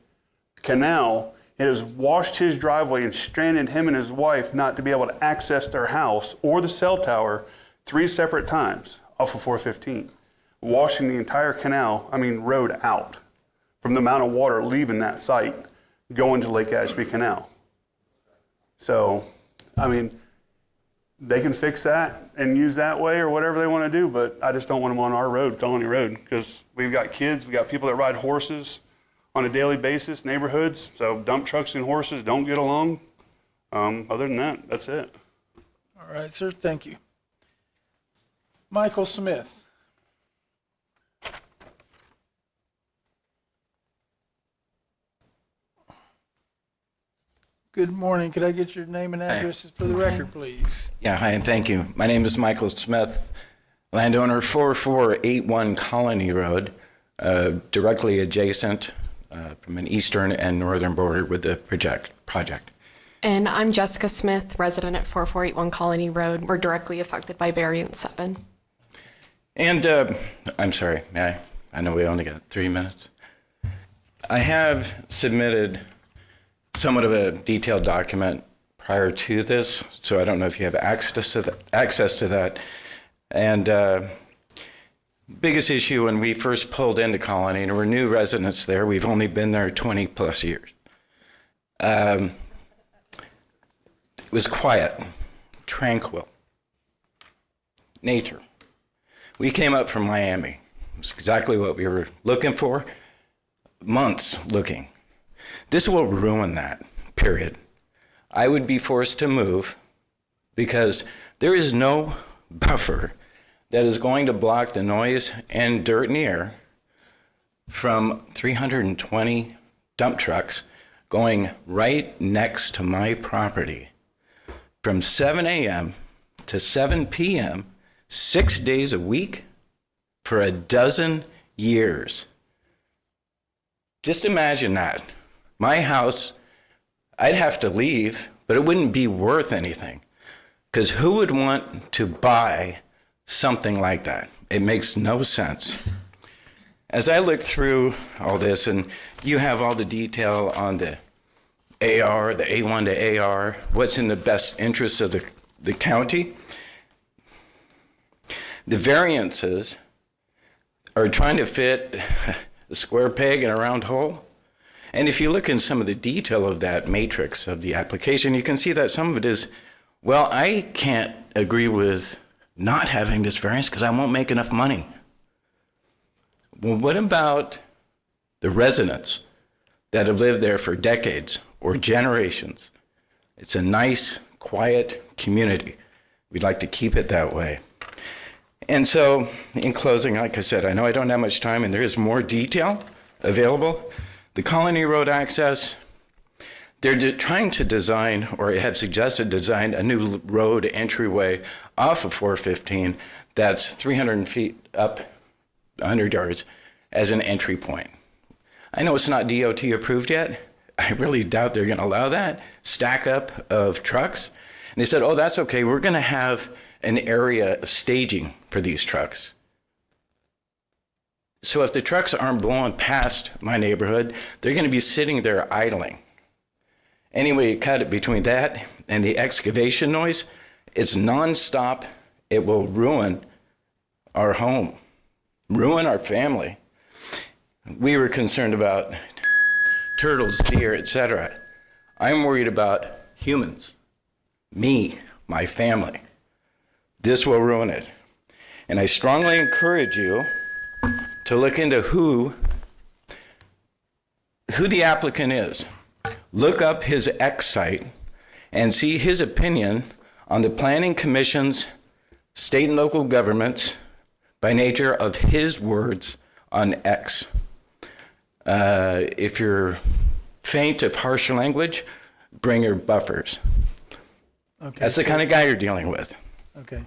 Canal. It has washed his driveway and stranded him and his wife not to be able to access their house or the cell tower 3 separate times off of 415, washing the entire road out from the amount of water leaving that site going to Lake Ashby Canal. So, they can fix that and use that way or whatever they want to do, but I just don't want them on our road, Colony Road, because we've got kids, we got people that ride horses on a daily basis, neighborhoods, so dump trucks and horses don't get along. Other than that, that's it. All right, sir, thank you. Michael Smith. Good morning. Could I get your name and addresses for the record, please? Yeah, hi, and thank you. My name is Michael Smith, landowner 4481 Colony Road, directly adjacent from an eastern and northern border with the project. And I'm Jessica Smith, resident at 4481 Colony Road. We're directly affected by Variant 7. And I'm sorry, may I know we only got 3 minutes. I have submitted somewhat of a detailed document prior to this, so I don't know if you have access to that. And biggest issue when we first pulled into Colony, and we're new residents there, we've only been there 20 plus years. It was quiet, tranquil, nature. We came up from Miami. It was exactly what we were looking for, months looking. This will ruin that, period. I would be forced to move because there is no buffer that is going to block the noise and dirt in the air from 320 dump trucks going right next to my property from 7 a.m. to 7 p.m., 6 days a week for a dozen years. Just imagine that. My house, I'd have to leave, but it wouldn't be worth anything. Because who would want to buy something like that? It makes no sense. As I look through all this, and you have all the detail on the AR, the A1 to AR, what's in the best interest of the county, the variances are trying to fit a square peg in a round hole. And if you look in some of the detail of that matrix of the application, you can see that some of it is Well, I can't agree with not having this variance because I won't make enough money. Well, what about the residents that have lived there for decades or generations? It's a nice, quiet community. We'd like to keep it that way. And so, in closing, like I said, I know I don't have much time and there is more detail available. The Colony Road access, they're trying to design, or have suggested design, a new road entryway off of 415 that's 300 feet up, 100 yards, as an entry point. I know it's not DOT approved yet. I really doubt they're going to allow that stack up of trucks. And they said, oh, that's okay. We're going to have an area of staging for these trucks. So if the trucks aren't blowing past my neighborhood, they're going to be sitting there idling. Anyway, you cut it between that and the excavation noise, it's nonstop. It will ruin our home, ruin our family. We were concerned about turtles, deer, etc. I'm worried about humans, me, my family. This will ruin it. And I strongly encourage you to look into who the applicant is. Look up his X site and see his opinion on the Planning Commission's, state and local governments, by nature of his words on X. If you're faint of harsh language, bring your buffers. Okay, That's the kind of guy you're dealing with. Okay.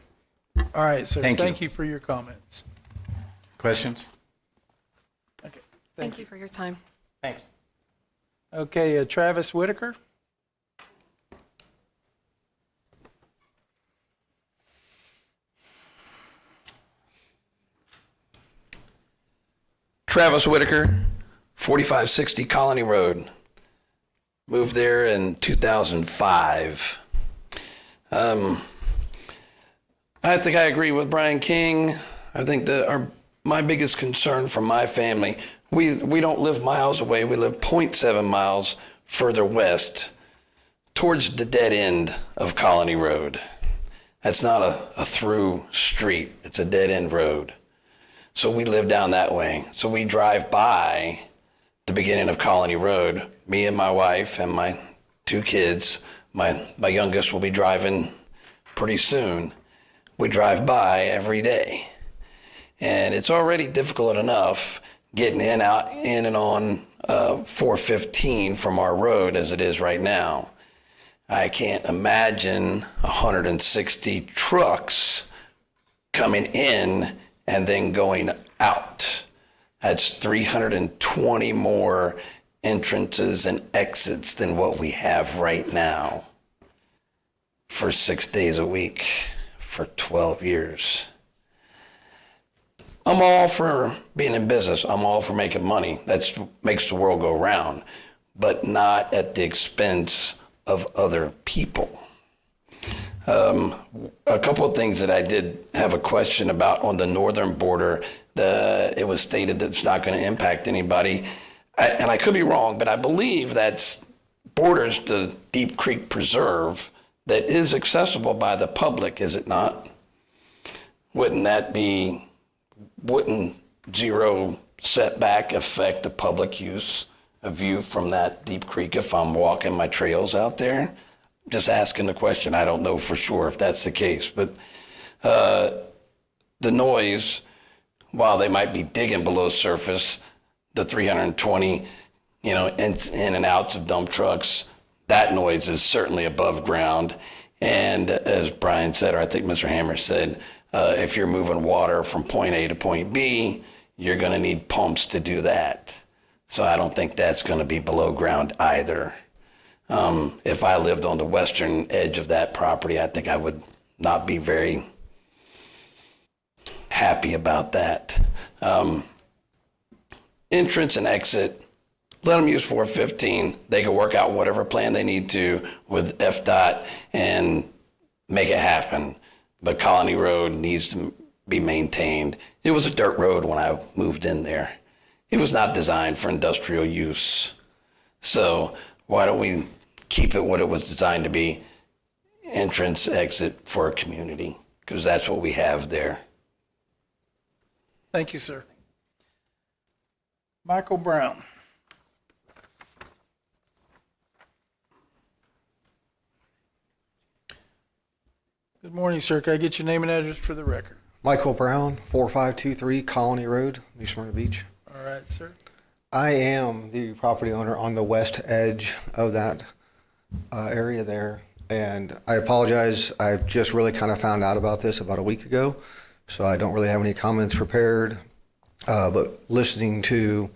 All right, sir. Thank you. You for your comments. Questions? Okay. Thank you for your time. Thanks. Okay, Travis Whitaker. Travis Whitaker, 4560 Colony Road. Moved there in 2005. I think I agree with Brian King. I think that my biggest concern from my family, we don't live miles away. We live 0.7 miles further west towards the dead end of Colony Road. That's not a through street. It's a dead end road. So we live down that way. So we drive by the beginning of Colony Road, me and my wife and my 2 kids. My youngest will be driving pretty soon. We drive by every day. And it's already difficult enough getting in and on 415 from our road as it is right now. I can't imagine 160 trucks coming in and then going out. That's 320 more entrances and exits than what we have right now for 6 days a week for 12 years. I'm all for being in business. I'm all for making money. That makes the world go round, but not at the expense of other people. A couple of things that I did have a question about on the northern border. It was stated that it's not going to impact anybody. And I could be wrong, but I believe that borders the Deep Creek Preserve that is accessible by the public, is it not? Wouldn't zero setback affect the public use of view from that Deep Creek if I'm walking my trails out there? Just asking the question. I don't know for sure if that's the case, but the noise, while they might be digging below surface, the 320, in and outs of dump trucks, that noise is certainly above ground. And as Brian said, or I think Mr. Hammer said, if you're moving water from point A to point B, you're going to need pumps to do that. So I don't think that's going to be below ground either. If I lived on the western edge of that property, I think I would not be very happy about that. Entrance and exit, let them use 415. They can work out whatever plan they need to with FDOT and make it happen. But Colony Road needs to be maintained. It was a dirt road when I moved in there. It was not designed for industrial use. So why don't we keep it what it was designed to be? entrance exit for a community, because that's what we have there. Thank you, sir. Michael Brown. Good morning, sir. Can I get your name and address for the record? Michael Brown, 4523 Colony Road, New Smyrna Beach. All right, sir. I am the property owner on the west edge of that area there. And I apologize. I just really kind of found out about this about a week ago, so I don't really have any comments prepared. But listening to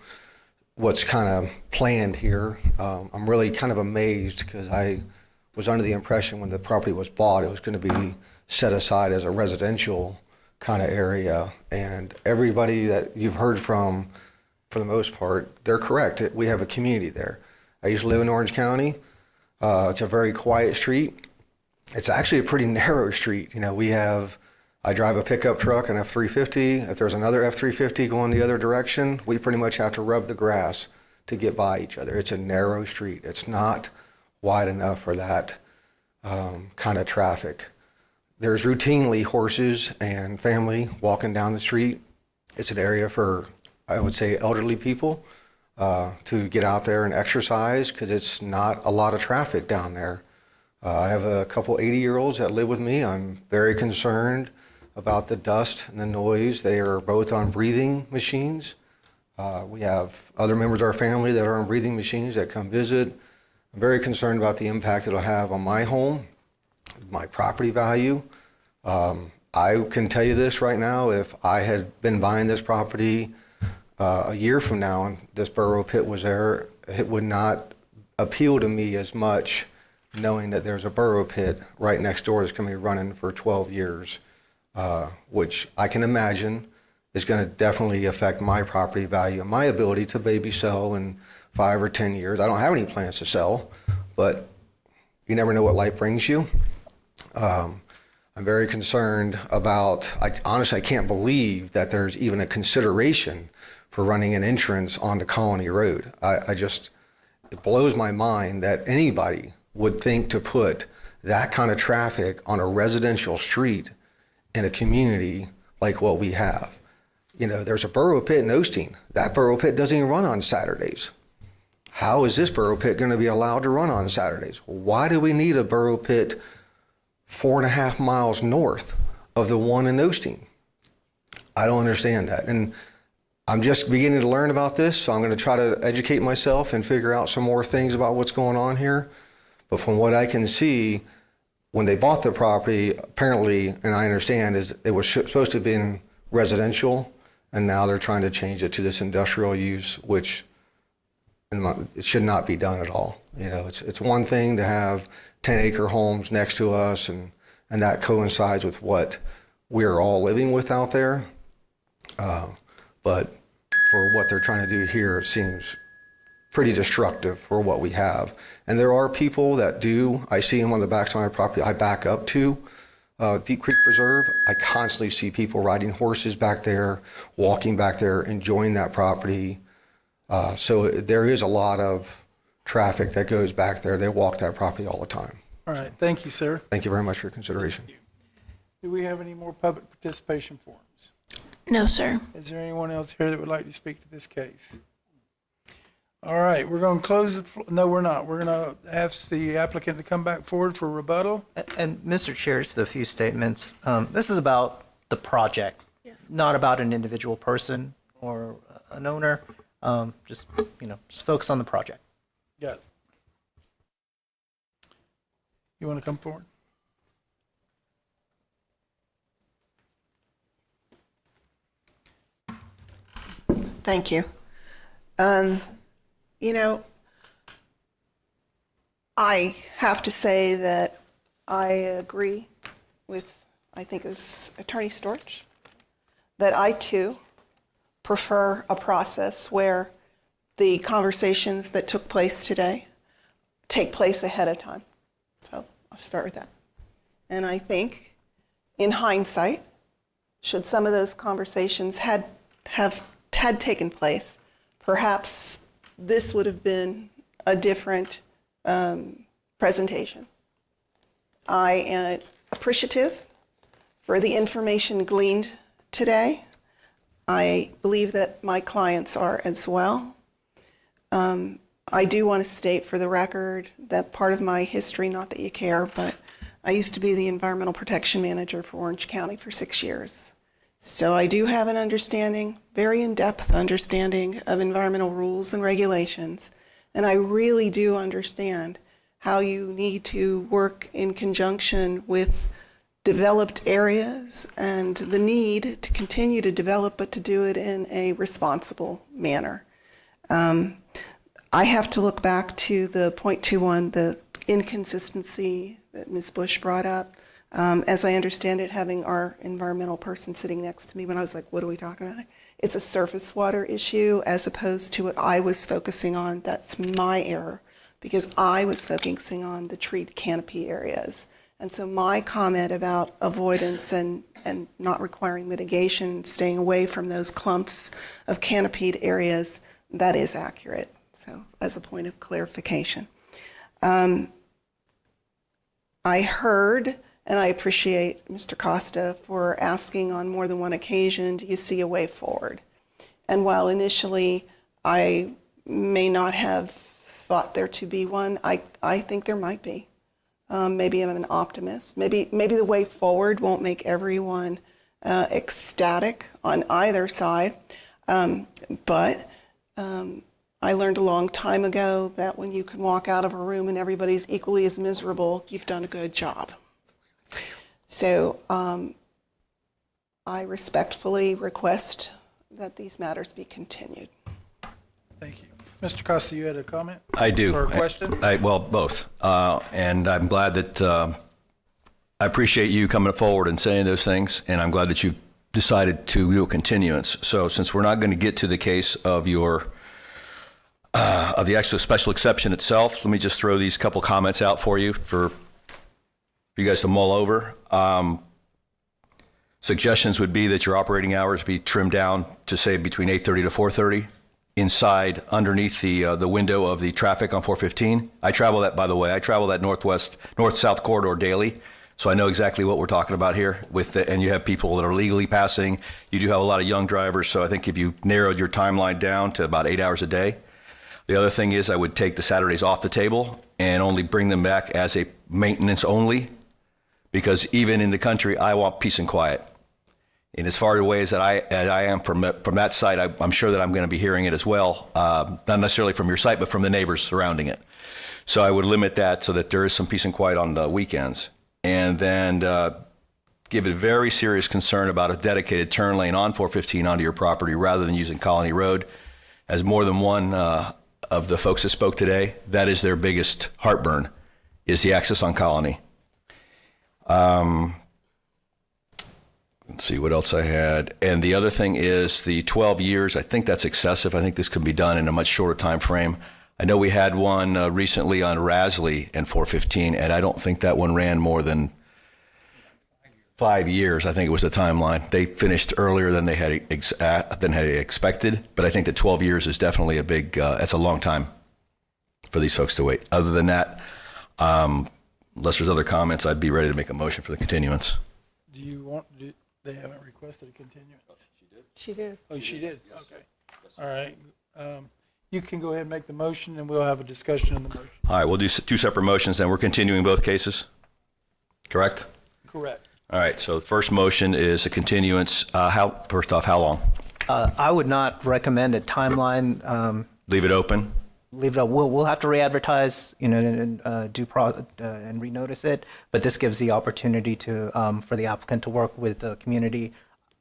what's kind of planned here, I'm really kind of amazed because I was under the impression when the property was bought, it was going to be set aside as a residential kind of area. And everybody that you've heard from, for the most part, they're correct. We have a community there. I used to live in Orange County. It's a very quiet street. It's actually a pretty narrow street. You know, I drive a pickup truck, an F-350. If there's another F-350 going the other direction, we pretty much have to rub the grass to get by each other. It's a narrow street. It's not wide enough for that kind of traffic. There's routinely horses and family walking down the street. It's an area for, I would say, elderly people to get out there and exercise because it's not a lot of traffic down there. I have a couple 80-year-olds that live with me. I'm very concerned about the dust and the noise. They are both on breathing machines. We have other members of our family that are on breathing machines that come visit. I'm very concerned about the impact it'll have on my home, my property value. I can tell you this right now, if I had been buying this property a year from now and this burrow pit was there, it would not appeal to me as much knowing that there's a burrow pit right next door that's going to be running for 12 years, which I can imagine is going to definitely affect my property value and my ability to maybe sell in 5 or 10 years. I don't have any plans to sell, but you never know what life brings you. I'm very concerned about, honestly, I can't believe that there's even a consideration for running an entrance onto Colony Road. It blows my mind that anybody would think to put that kind of traffic on a residential street in a community like what we have. You know, there's a burrow pit in Osteen. That burrow pit doesn't even run on Saturdays. How is this burrow pit going to be allowed to run on Saturdays? Why do we need a burrow pit 4.5 miles north of the one in Osteen? I don't understand that. And I'm just beginning to learn about this, so I'm going to try to educate myself and figure out some more things about what's going on here. But from what I can see, when they bought the property, apparently, and I understand, is it was supposed to have been residential, and now they're trying to change it to this industrial use, which it should not be done at all. You know, it's one thing to have 10-acre homes next to us, and that coincides with what we're all living with out there. But for what they're trying to do here, it seems pretty destructive for what we have. And there are people that do, I see them on the backside of my property. I back up to Deep Creek Preserve. I constantly see people riding horses back there, walking back there, enjoying that property. So there is a lot of traffic that goes back there. They walk that property all the time. All right. Thank you, sir. Thank you very much for your consideration. Do we have any more public participation forums? No, sir. Is there anyone else here that would like to speak to this case? All right, we're going to close the, no, we're not. We're going to ask the applicant to come back forward for rebuttal. And Mr. Chair, just a few statements. This is about the project, not about an individual person or an owner. Just focus on the project. Got it. You want to come forward? Thank you. I have to say that I agree with, I think it was Attorney Storch, that I too prefer a process where the conversations that took place today take place ahead of time. So I'll start with that. And I think, in hindsight, should some of those conversations have taken place, perhaps this would have been a different presentation. I am appreciative for the information gleaned today. I believe that my clients are as well. I do want to state for the record that part of my history, not that you care, but I used to be the Environmental Protection Manager for Orange County for 6 years. So I do have an understanding, very in-depth understanding of environmental rules and regulations. And I really do understand how you need to work in conjunction with developed areas and the need to continue to develop, but to do it in a responsible manner. I have to look back to the .21, the inconsistency that Ms. Bush brought up. As I understand it, having our environmental person sitting next to me when I was like, what are we talking about? It's a surface water issue as opposed to what I was focusing on. That's my error because I was focusing on the tree canopy areas. And so my comment about avoidance and not requiring mitigation, staying away from those clumps of canopied areas, that is accurate. So as a point of clarification. I heard, and I appreciate Mr. Costa for asking on more than one occasion, do you see a way forward? And while initially I may not have thought there to be one, I think there might be. Maybe I'm an optimist. Maybe the way forward won't make everyone ecstatic on either side. But I learned a long time ago that when you can walk out of a room and everybody's equally as miserable, you've done a good job. So I respectfully request that these matters be continued. Thank you. Mr. Costa, you had a comment? I do. Or a question? Well, both. And I'm glad that I appreciate you coming forward and saying those things, and I'm glad that you decided to do a continuance. So since we're not going to get to the case of your of the actual special exception itself, let me just throw these couple comments out for you for you guys to mull over. Suggestions would be that your operating hours be trimmed down to say between 8:30 to 4:30 inside underneath the window of the traffic on 415. I travel that, by the way. I travel that north-south corridor daily, so I know exactly what we're talking about here. And you have people that are legally passing. You do have a lot of young drivers, so I think if you narrowed your timeline down to about 8 hours a day. The other thing is I would take the Saturdays off the table and only bring them back as a maintenance only, because even in the country, I want peace and quiet. And as far away as I am from that site, I'm sure that I'm going to be hearing it as well, not necessarily from your site, but from the neighbors surrounding it. So I would limit that so that there is some peace and quiet on the weekends. And then give it very serious concern about a dedicated turn lane on 415 onto your property rather than using Colony Road. As more than one of the folks that spoke today, that is their biggest heartburn, is the access on Colony. Let's see what else I had. And the other thing is the 12 years. I think that's excessive. I think this could be done in a much shorter time frame. I know we had one recently on Rasley and 415, and I don't think that one ran more than 5 years. I think it was the timeline. They finished earlier than they had expected, but I think that 12 years is definitely a big, that's a long time for these folks to wait. Other than that, unless there's other comments, I'd be ready to make a motion for the continuance. Do you want, they haven't requested a continuance? She did. Oh, she did? Okay. All right. You can go ahead and make the motion, and we'll have a discussion on the motion. All right, we'll do two separate motions, and we're continuing both cases, correct? Correct. All right, so the first motion is a continuance. First off, how long? I would not recommend a timeline. Leave it open? Leave it up. We'll have to re-advertise, and and renotice it. But this gives the opportunity to for the applicant to work with the community,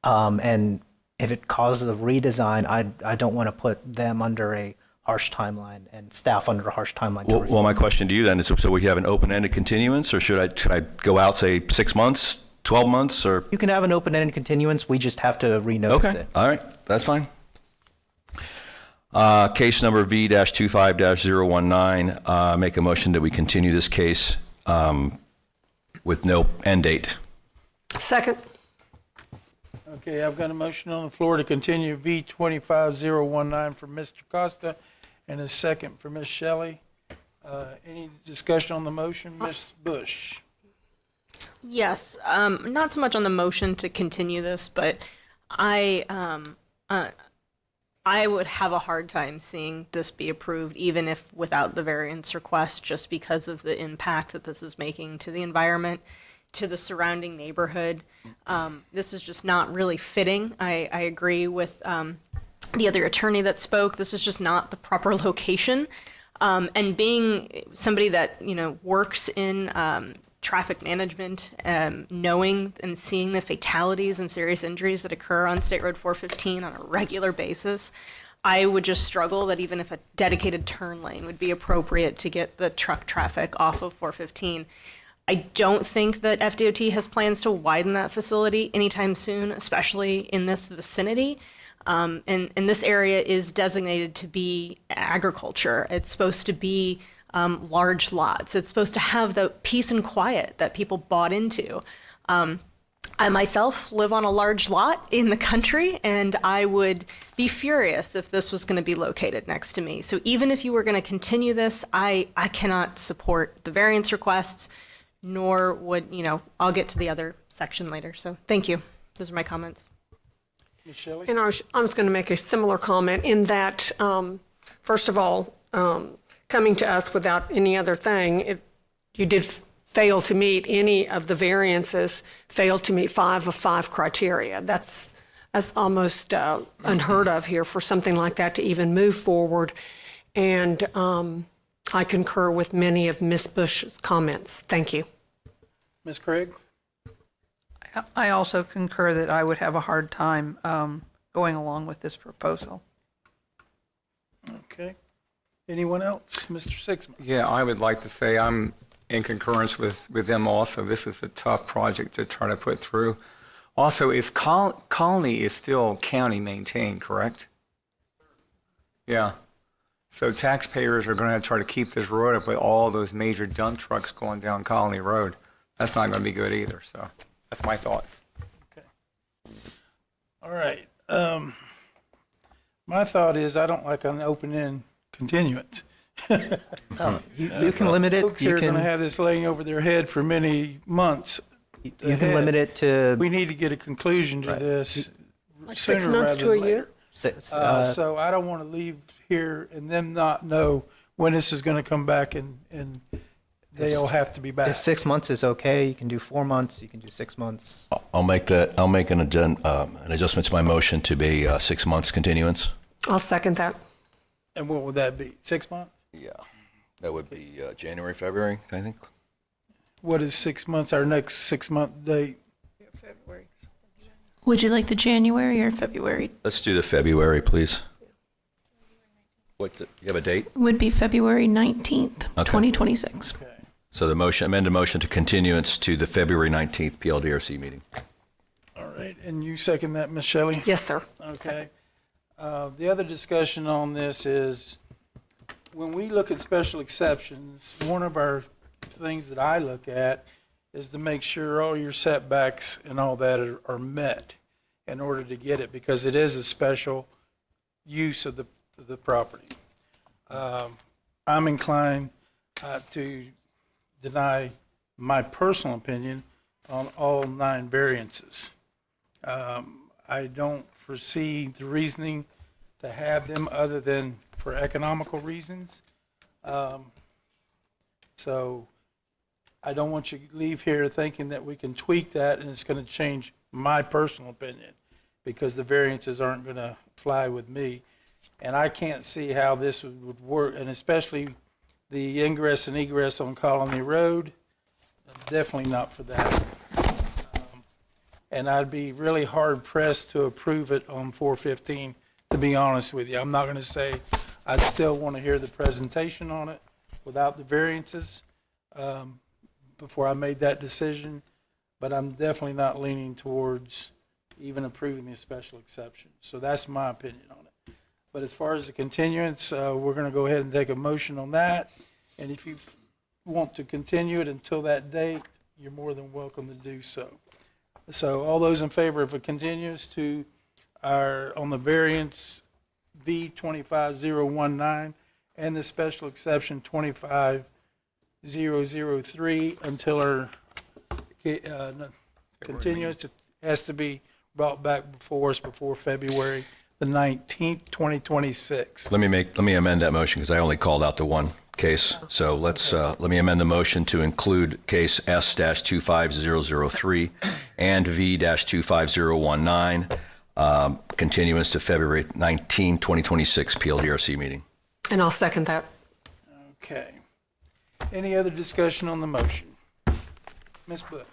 and if it causes a redesign, I don't want to put them under a harsh timeline and staff under a harsh timeline. Well, my question to you then is: so we have an open-ended continuance, or should I go out, say 6 months, 12 months, or? You can have an open-ended continuance. We just have to renotice it. Okay. All right. That's fine. Case number V-25-019, make a motion that we continue this case with no end date. Second. Okay, I've got a motion on the floor to continue V-25-019 from Mr. Costa and a second for Ms. Shelley. Any discussion on the motion? Ms. Bush? Yes, not so much on the motion to continue this, but I would have a hard time seeing this be approved, even if without the variance request, just because of the impact that this is making to the environment, to the surrounding neighborhood. This is just not really fitting. I agree with the other attorney that spoke. This is just not the proper location. And being somebody that, works in traffic management, knowing and seeing the fatalities and serious injuries that occur on State Road 415 on a regular basis, I would just struggle that even if a dedicated turn lane would be appropriate to get the truck traffic off of 415. I don't think that FDOT has plans to widen that facility anytime soon, especially in this vicinity. And this area is designated to be agriculture. It's supposed to be large lots. It's supposed to have the peace and quiet that people bought into. I myself live on a large lot in the country, and I would be furious if this was going to be located next to me. So even if you were going to continue this, I cannot support the variance requests, nor would, I'll get to the other section later. So thank you. Those are my comments. Ms. Shelley? And I was going to make a similar comment in that, first of all, coming to us without any other thing, you did fail to meet any of the variances, failed to meet 5 of 5 criteria. That's almost unheard of here for something like that to even move forward. And I concur with many of Ms. Bush's comments. Thank you. Ms. Craig? I also concur that I would have a hard time going along with this proposal. Okay. Anyone else? Mr. Sixman? Yeah, I would like to say I'm in concurrence with them also. This is a tough project to try to put through. Also, Colony is still county maintained, correct? Yeah. So taxpayers are going to try to keep this road up with all those major dump trucks going down Colony Road. That's not going to be good either. So that's my thoughts. Okay. All right. My thought is I don't like an open-end continuance. You can limit it. Folks You are going to can, have this laying over their head for many months. you can limit it to We need to get a conclusion to this Like sooner 6 months rather to a than later. year? So I don't want to leave here and them not know when this is going to come back and they'll have to be back. if 6 months is okay, you can do 4 months, you can do 6 months. I'll make an adjustment to my motion to be 6 months continuance. I'll second that. And what would that be? 6 months? Yeah, that would be January, February, I think. What is 6 months, our next 6 month date? Would you like the January or February? Let's do the February, please. You have a date? Would be February 19th, Okay. 2026. So the amended motion to continuance to the February 19th PLDRC meeting. All right, and you second that, Ms. Shelley? Yes, sir. Okay. The other discussion on this is when we look at special exceptions, one of our things that I look at is to make sure all your setbacks and all that are met in order to get it, because it is a special use of the property. I'm inclined to deny my personal opinion on all 9 variances. I don't foresee the reasoning to have them other than for economical reasons. So I don't want you to leave here thinking that we can tweak that and it's going to change my personal opinion, because the variances aren't going to fly with me. And I can't see how this would work, and especially the ingress and egress on Colony Road, definitely not for that. And I'd be really hard pressed to approve it on 415, to be honest with you. I'm not going to say I'd still want to hear the presentation on it without the variances before I made that decision, but I'm definitely not leaning towards even approving the special exception. So that's my opinion on it. But as far as the continuance, we're going to go ahead and take a motion on that. And if you want to continue it until that date, you're more than welcome to do so. So all those in favor of a continuance to on the variance V25019 and the special exception 25003 until our continuance. It has to be brought back before us before February the 19th, 2026. Let me amend that motion because I only called out the one case. So let me amend the motion to include case S-25003 and V-25019, continuance to February 19, 2026 PLDRC meeting. And I'll second that. Okay. Any other discussion on the motion? Ms. Bush?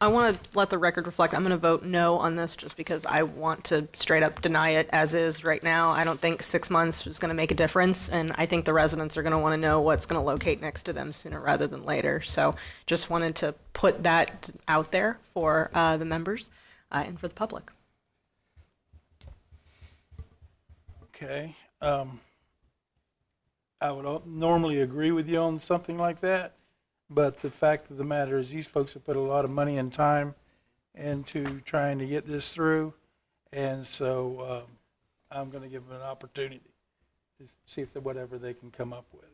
I want to let the record reflect, I'm going to vote no on this just because I want to straight up deny it as is right now. I don't think 6 months is going to make a difference, and I think the residents are going to want to know what's going to locate next to them sooner rather than later. So just wanted to put that out there for the members and for the public. Okay. I would normally agree with you on something like that. But the fact of the matter is these folks have put a lot of money and time into trying to get this through. And so I'm going to give them an opportunity to see if whatever they can come up with.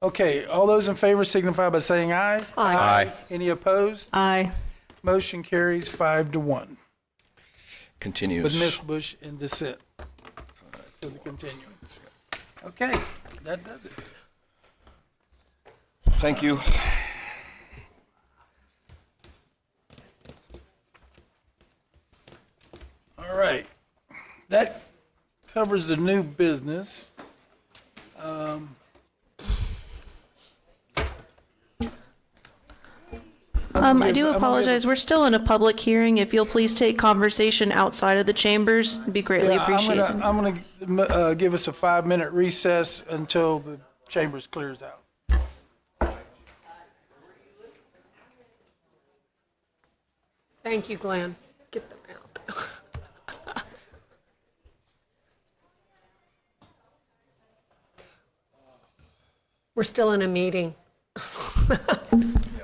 Okay, all those in favor signify by saying aye. Aye. Aye. Any opposed? Aye. Motion carries 5-1. Continues. With Ms. Bush in dissent to the continuance. Okay, that does it. Thank you. All right. That covers the new business. I do apologize. We're still in a public hearing. If you'll please take conversation outside of the chambers, it'd be greatly appreciated. I'm gonna give us a 5-minute recess until the chambers clears out. Thank you, Glenn. Get them out. We're still in a meeting.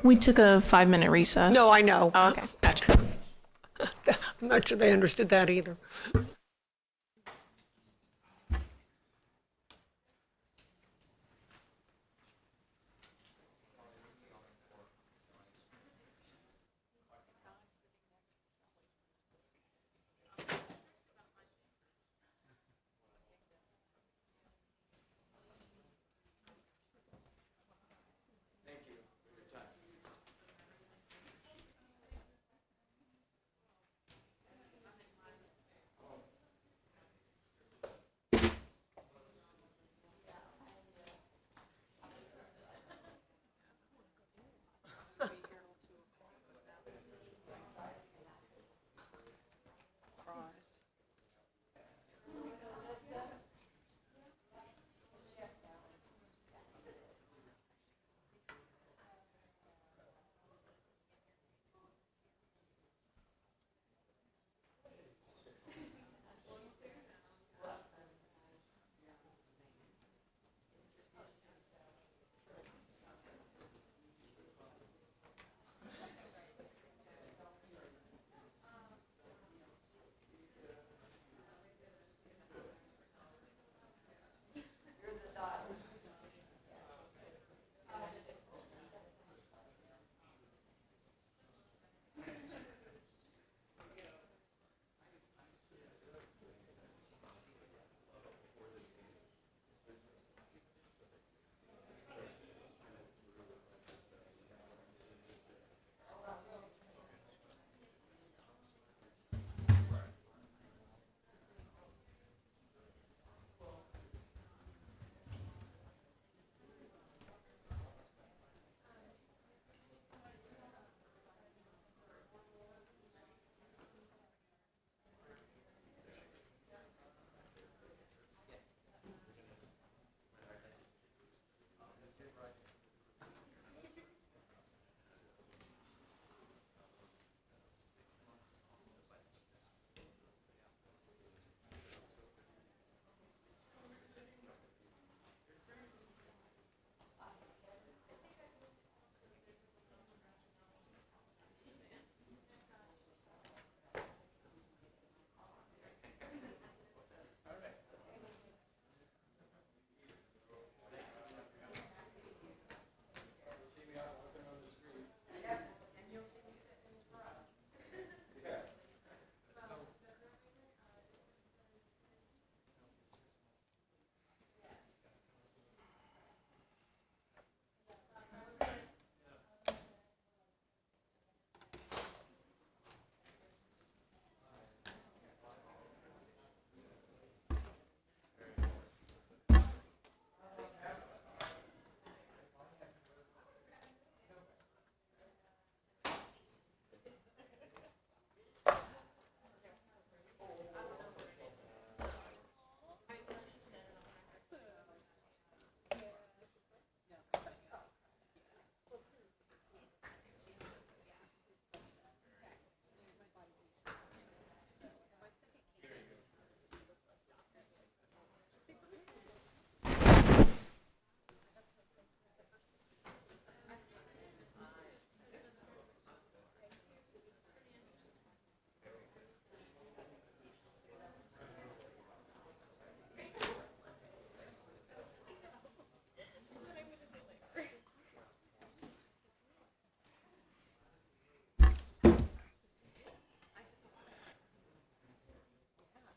We took a 5-minute recess. No, I know. Oh, okay. Gotcha. I'm not sure they understood that either.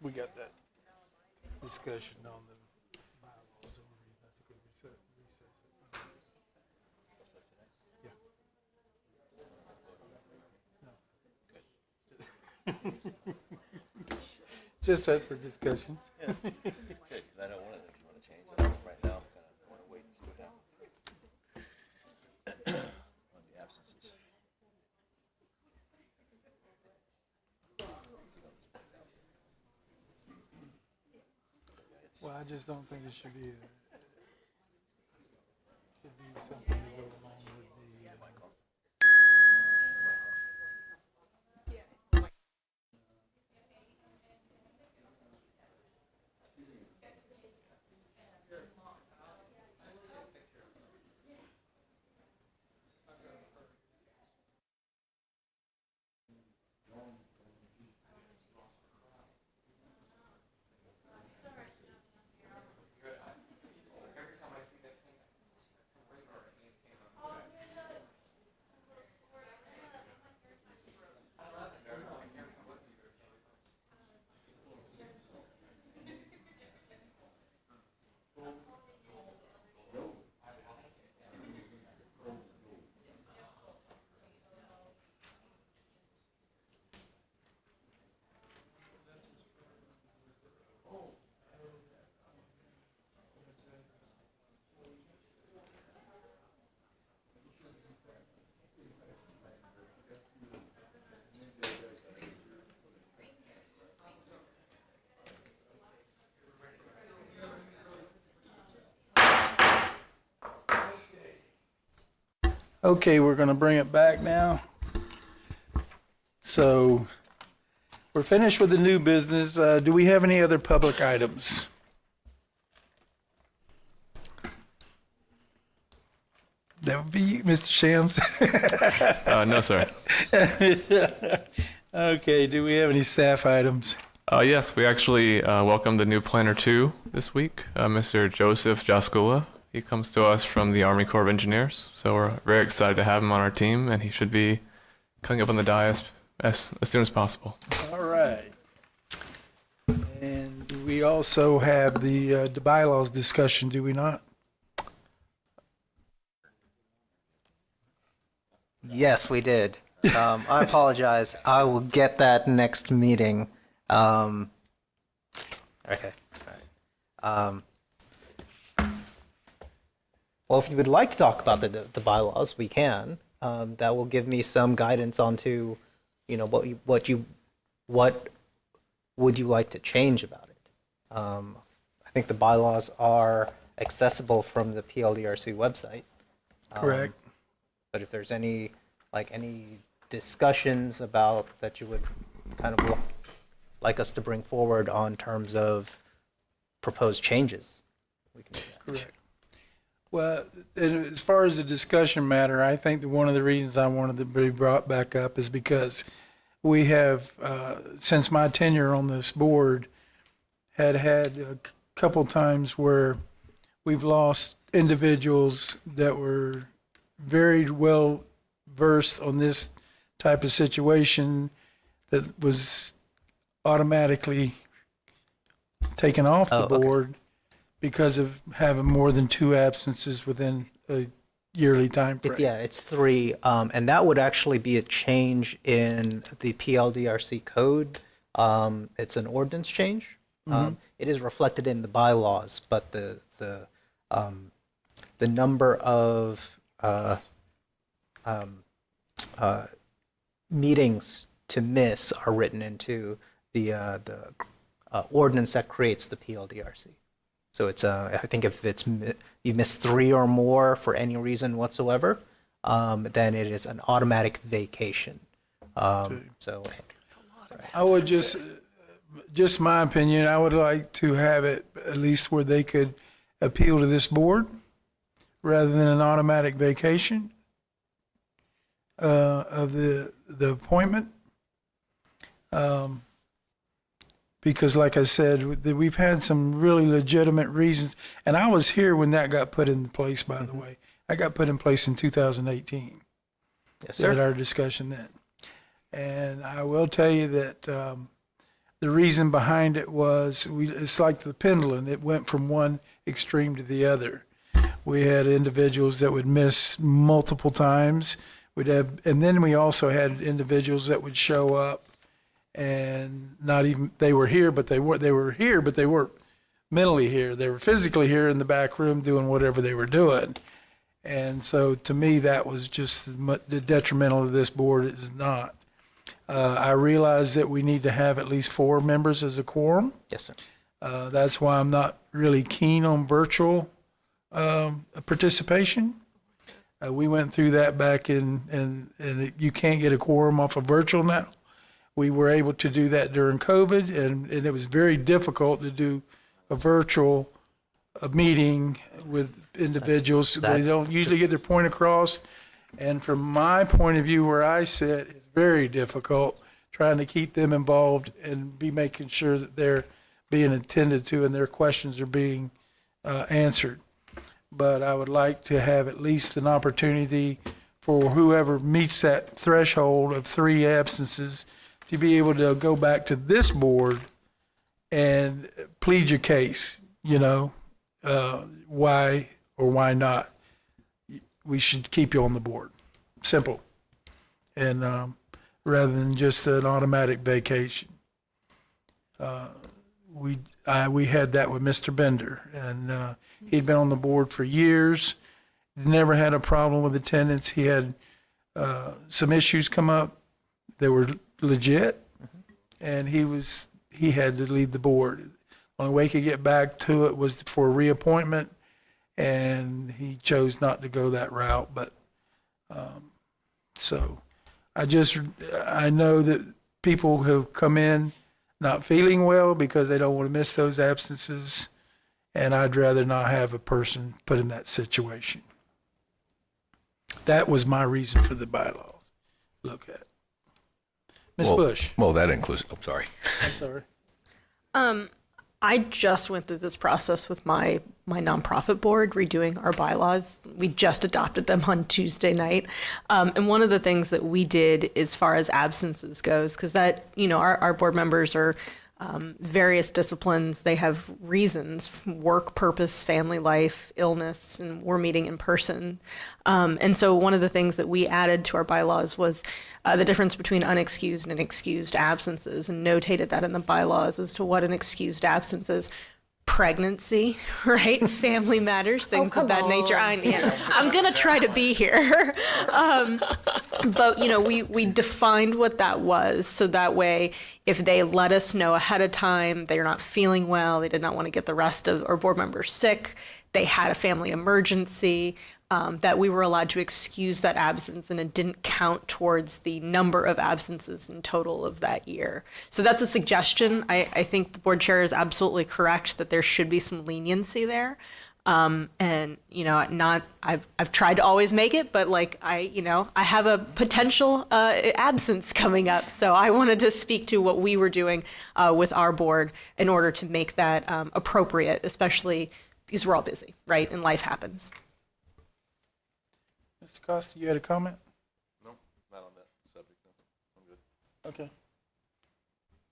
we got that discussion on the bylaws. I think we just that for discussion. I don't want to change it right now. I want to wait and see what happens. On the absences. Well, I just don't think it should be something to go along with the. Okay, we're going to bring it back now. So we're finished with the new business. Do we have any other public items? That would be Mr. Shams. No, sir. Okay, do we have any staff items? Yes, we actually welcomed the new Planner 2 this week, Mr. Joseph Jaskula. He comes to us from the Army Corps of Engineers, so we're very excited to have him on our team, and he should be coming up on the dais as soon as possible. All right. And we also have the bylaws discussion, do we not? Yes, we did. I apologize. I will get that next meeting. Okay. All right. Well, if you would like to talk about the bylaws, we can. That will give me some guidance onto, what would you like to change about it. I think the bylaws are accessible from the PLDRC website. Correct. But if there's any discussions about that you would kind of like us to bring forward on terms of proposed changes, we can do that. Correct. Well, as far as the discussion matter, I think that one of the reasons I wanted to be brought back up is because we have, since my tenure on this board, had a couple times where we've lost individuals that were very well versed on this type of situation that was automatically taken off the board because of having more than 2 absences within a yearly time frame. It's 3, and that would actually be a change in the PLDRC code. It's an ordinance change. It is reflected in the bylaws, but the number of meetings to miss are written into the ordinance that creates the PLDRC. So it's I think if you miss 3 or more for any reason whatsoever, then it is an automatic vacation. So I would just my opinion, I would like to have it at least where they could appeal to this board rather than an automatic vacation of the appointment. Because like I said, we've had some really legitimate reasons. And I was here when that got put in place, by the way. I got put in place in 2018. Yes, We sir. had our discussion then. And I will tell you that The reason behind it was it's like the pendulum. It went from one extreme to the other. We had individuals that would miss multiple times. And then we also had individuals that would show up and not even, they were here, but they weren't mentally here. They were physically here in the back room doing whatever they were doing. And so to me, that was just the detrimental of this board is not. I realize that we need to have at least 4 members as a quorum. Yes, sir. That's why I'm not really keen on virtual participation. We went through that back and you can't get a quorum off of virtual now. We were able to do that during COVID, and it was very difficult to do a virtual meeting with individuals. They don't usually get their point across. And from my point of view, where I sit, it's very difficult trying to keep them involved and be making sure that they're being attended to and their questions are being answered. But I would like to have at least an opportunity for whoever meets that threshold of 3 absences to be able to go back to this board and plead your case, why or why not we should keep you on the board. Simple. And rather than just an automatic vacation. We had that with Mr. Bender, and he'd been on the board for years, never had a problem with attendance. He had some issues come up that were legit, and he had to leave the board. The only way he could get back to it was for reappointment, and he chose not to go that route. But so I know that people have come in not feeling well because they don't want to miss those absences, and I'd rather not have a person put in that situation. That was my reason for the bylaws. Look at Ms. Bush. Well, that includes. Oh, sorry. I'm sorry. I just went through this process with my nonprofit board, redoing our bylaws. We just adopted them on Tuesday night. And one of the things that we did as far as absences goes, because our board members are various disciplines. They have reasons, work, purpose, family life, illness, and we're meeting in person. And so one of the things that we added to our bylaws was the difference between unexcused and excused absences, and notated that in the bylaws as to what an excused absence is. Pregnancy, right? Family matters, things of that nature. I'm going to try to be here. But, we defined what that was. So that way, if they let us know ahead of time, they're not feeling well, they did not want to get the rest of our board members sick, they had a family emergency, that we were allowed to excuse that absence, and it didn't count towards the number of absences in total of that year. So that's a suggestion. I think the board chair is absolutely correct that there should be some leniency there. And I've tried to always make it, but I have a potential absence coming up. So I wanted to speak to what we were doing with our board in order to make that appropriate, especially because we're all busy, right? And life happens. Mr. Costa, you had a comment? No, not on that subject. No. I'm good. Okay.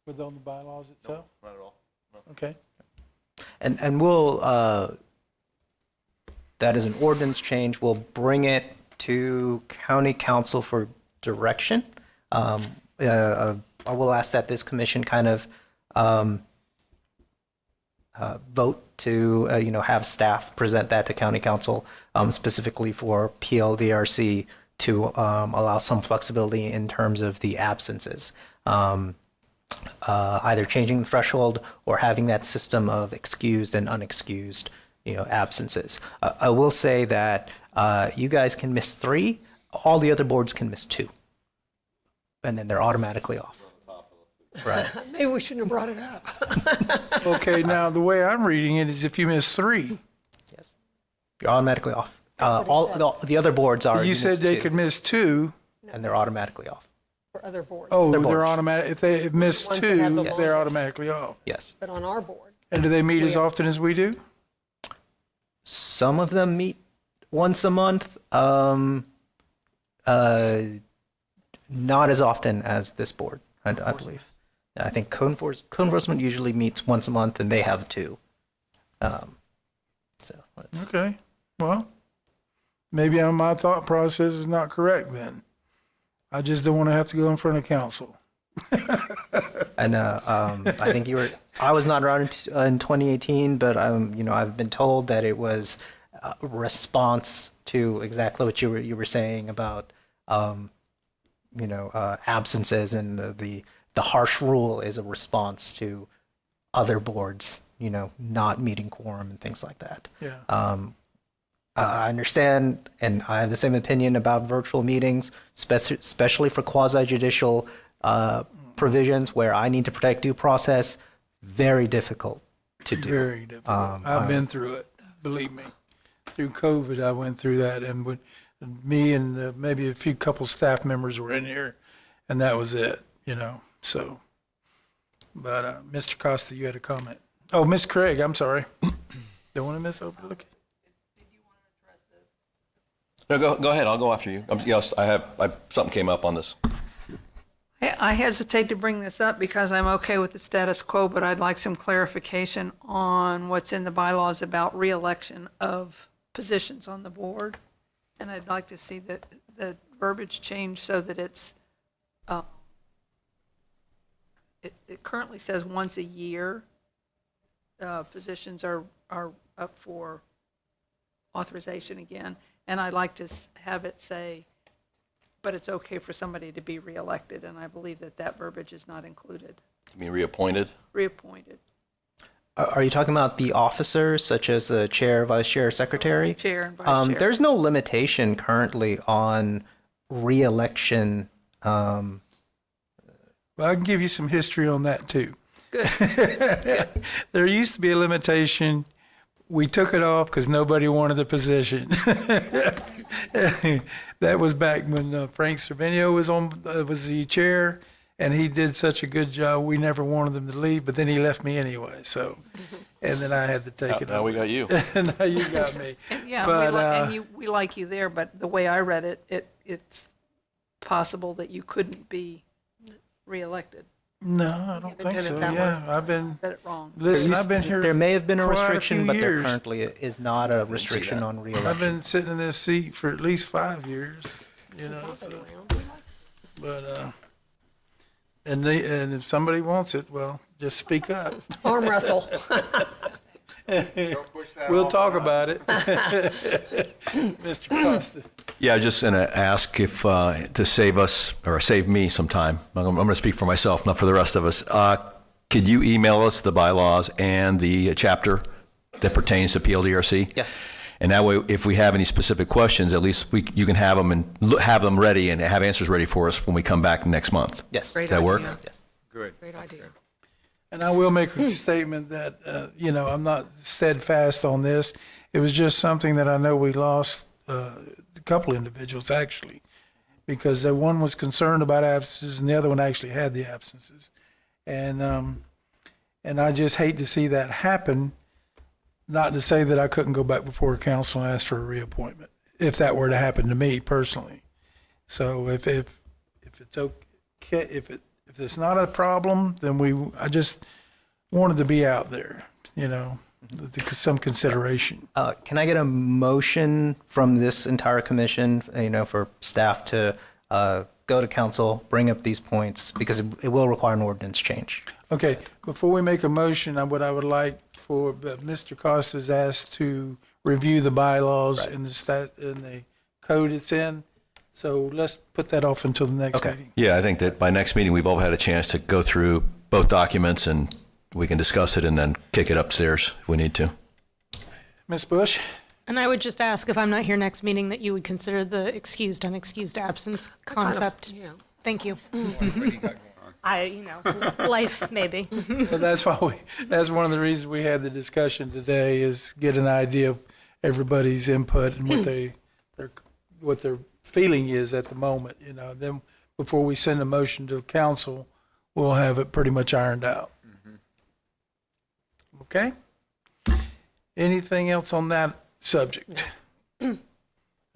With on the bylaws itself? No, not at all. No. Okay. And we'll, that is an ordinance change. We'll bring it to county council for direction. I will ask that this commission kind of vote to, have staff present that to county council, specifically for PLDRC to allow some flexibility in terms of the absences. Either changing the threshold or having that system of excused and unexcused, absences. I will say that you guys can miss 3, all the other boards can miss 2, and then they're automatically off. Right. Maybe we shouldn't have brought it up. Okay, now the way I'm reading it is if you miss 3. Yes. You're automatically off. All the other boards are. You said they could miss 2. And they're automatically off. For other boards. Oh, They're they're boards. automatic. If they miss Ones 2, that have the they're longest. automatically off. Yes. But on our board. And do they meet as often as we do? Some of them meet once a month. Not as often as this board, I believe. I think code enforcement usually meets once a month, and they have two. So let's. Okay, well, maybe my thought process is not correct then. I just don't want to have to go in front of council. And I think I was not around in 2018, but I've been told that it was a response to exactly what you were saying about absences, and the harsh rule is a response to other boards not meeting quorum and things like that. Yeah. I understand, and I have the same opinion about virtual meetings, especially for quasi-judicial provisions where I need to protect due process. Very difficult to do. Very difficult. I've been through it, believe me. Through COVID, I went through that, and with me and maybe a few couple staff members were in here, and that was it, so. But Mr. Costa, you had a comment. Oh, Miss Craig, I'm sorry. Don't want to miss overlook it. No, go ahead. I'll go after you. Yes, something came up on this. I hesitate to bring this up because I'm okay with the status quo, but I'd like some clarification on what's in the bylaws about reelection of positions on the board. And I'd like to see the verbiage change so that it's, it currently says once a year, positions are up for authorization again. And I'd like to have it say, but it's okay for somebody to be reelected, and I believe that verbiage is not included. You mean reappointed? Reappointed. Are you talking about the officers, such as the chair, vice chair, secretary? Chair and vice chair. There's no limitation currently on reelection. Well, I can give you some history on that too. Good. There used to be a limitation. We took it off because nobody wanted the position. That was back when Frank Cervenio was the chair, and he did such a good job. We never wanted him to leave, but then he left me anyway. So, and then I had to take it. Now we got you. Now you got me. Yeah, but, we like you there, but the way I read it, it's possible that you couldn't be reelected. No, I don't think so. Yeah, I've been. Said it wrong. Listen, I've been here. There may have been a quite restriction, few but there years. currently is not a restriction on reelection. I've been sitting in this seat for at least 5 years, So, but and if somebody wants it, well, just speak up. Arm wrestle. We'll talk about it, Mr. Costa. Yeah, I'm just going to ask if to save us or save me some time. I'm going to speak for myself, not for the rest of us. Could you email us the bylaws and the chapter that pertains to PLDRC? Yes. And that way, if we have any specific questions, at least you can have them and have them ready and have answers ready for us when we come back next month. Yes. Does that work? Yes. Great idea. And I will make a statement that, I'm not steadfast on this. It was just something that I know we lost a couple individuals, actually, because the one was concerned about absences and the other one actually had the absences. And I just hate to see that happen, not to say that I couldn't go back before council and ask for a reappointment, if that were to happen to me personally. So if it's okay, if it's not a problem, then I just wanted to be out there, some consideration. Can I get a motion from this entire commission, for staff to go to council, bring up these points, because it will require an ordinance change. Okay, before we make a motion, what I would like for Mr. Costa's asked to review the bylaws and the code it's in. So let's put that off until the next meeting. Yeah, I think that by next meeting, we've all had a chance to go through both documents and we can discuss it and then kick it upstairs if we need to. Ms. Bush? And I would just ask, if I'm not here next meeting, that you would consider the excused, unexcused absence concept. Thank you. Life maybe. So that's that's one of the reasons we had the discussion today, is get an idea of everybody's input and what their feeling is at the moment, then before we send a motion to council, we'll have it pretty much ironed out. Okay? Anything else on that subject?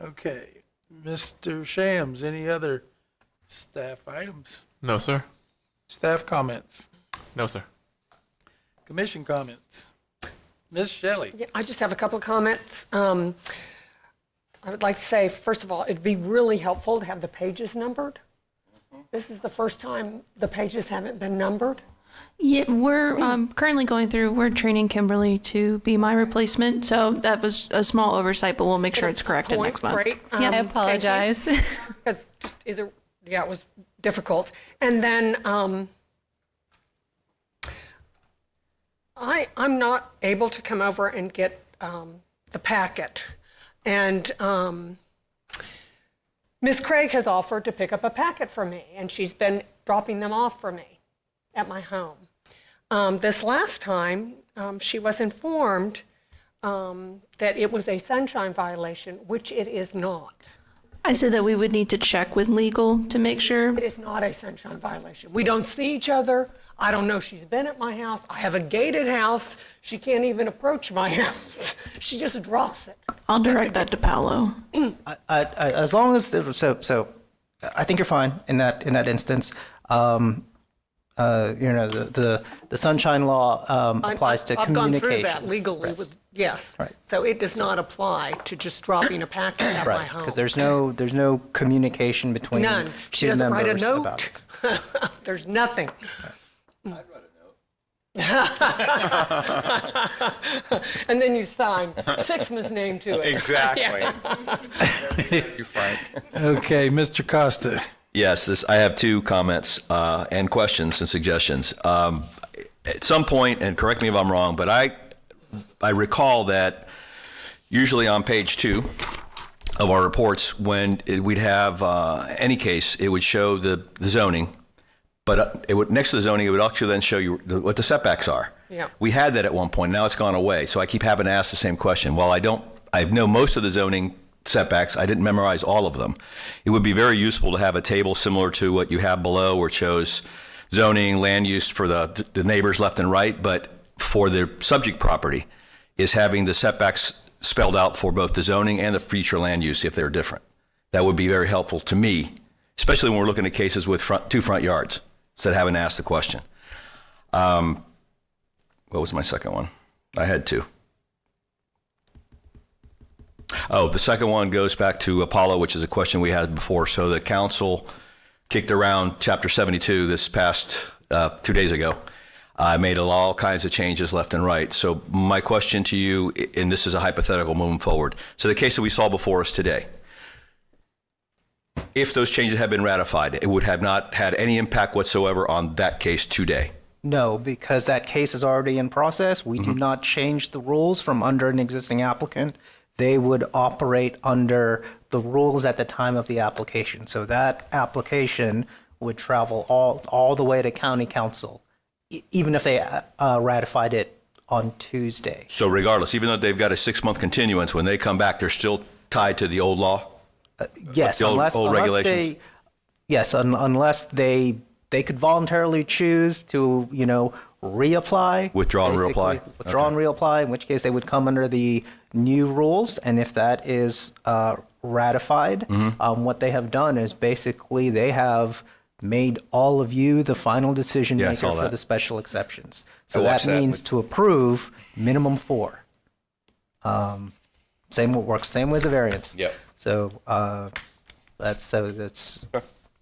Okay. Mr. Shams, any other staff items? No, sir. Staff comments? No, sir. Commission comments. Ms. Shelley. Yeah, I just have a couple of comments. I would like to say, first of all, it'd be really helpful to have the pages numbered. This is the first time the pages haven't been numbered. Yeah, we're currently going through, we're training Kimberly to be my replacement. So that was a small oversight, but we'll make sure it's corrected next month. Great. Yeah, I apologize. Because just either, yeah, it was difficult. And then I'm not able to come over and get the packet. And Ms. Craig has offered to pick up a packet for me, and she's been dropping them off for me at my home. This last time, she was informed that it was a sunshine violation, which it is not. I said that we would need to check with legal to make sure. It is not a sunshine violation. We don't see each other. I don't know she's been at my house. I have a gated house. She can't even approach my house. She just drops it. I'll direct that to Paolo. As long as so, I think you're fine in that instance. The sunshine law applies to I've communications. gone through that legally. Yes. Right. So it does not apply to just dropping a packet at my home. Because there's no communication between None. She two doesn't write a members about note. it. There's nothing. I'd write a note. And then you sign Sixman's name to it. Exactly. Yeah. You're fine. Okay, Mr. Costa. Yes, I have two comments and questions and suggestions. At some point, and correct me if I'm wrong, but I recall that usually on page 2 of our reports, when we'd have any case, it would show the zoning, but it would, next to the zoning, it would actually then show you what the setbacks are. Yeah. We had that at one point. Now it's gone away. So I keep having to ask the same question. While I know most of the zoning setbacks, I didn't memorize all of them. It would be very useful to have a table similar to what you have below, where it shows zoning, land use for the neighbors left and right, but for the subject property is having the setbacks spelled out for both the zoning and the future land use if they're different. That would be very helpful to me, especially when we're looking at cases with two front yards, instead of having to ask the question. What was my second one? I had two. Oh, the second one goes back to Apollo, which is a question we had before. So the council kicked around Chapter 72 this past 2 days ago. I made all kinds of changes left and right. So my question to you, and this is a hypothetical moving forward. So the case that we saw before us today, if those changes had been ratified, it would have not had any impact whatsoever on that case today. No, because that case is already in process. We do not change the rules from under an existing applicant. They would operate under the rules at the time of the application. So that application would travel all the way to county council, even if they ratified it on Tuesday. So regardless, even though they've got a 6-month continuance, when they come back, they're still tied to the old law? Yes, the old regulations? Unless they could voluntarily choose to, reapply. Withdraw and basically, reapply? Withdraw and reapply, in which case they would come under the new rules. And if that is ratified, what they have done is basically they have made all of you the final decision Yeah, I maker saw for that. the special exceptions. So I that watched that. means to approve, minimum 4. Same way as a variance. Yep. So that's.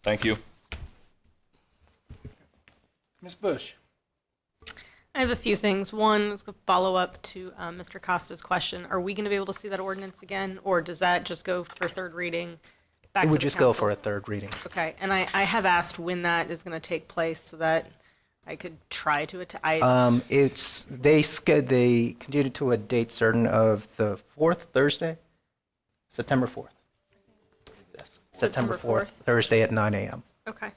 Thank you. Ms. Bush. I have a few things. One is a follow up to Mr. Costa's question. Are we going to be able to see that ordinance again, or does that just go for third reading? Back It to would the just go council? for a third reading. Okay, and I have asked when that is going to take place so that I could try to attend. They continued to a date certain of the 4th Thursday, September 4th. Yes, September 4th, Thursday at 9 a.m. Okay.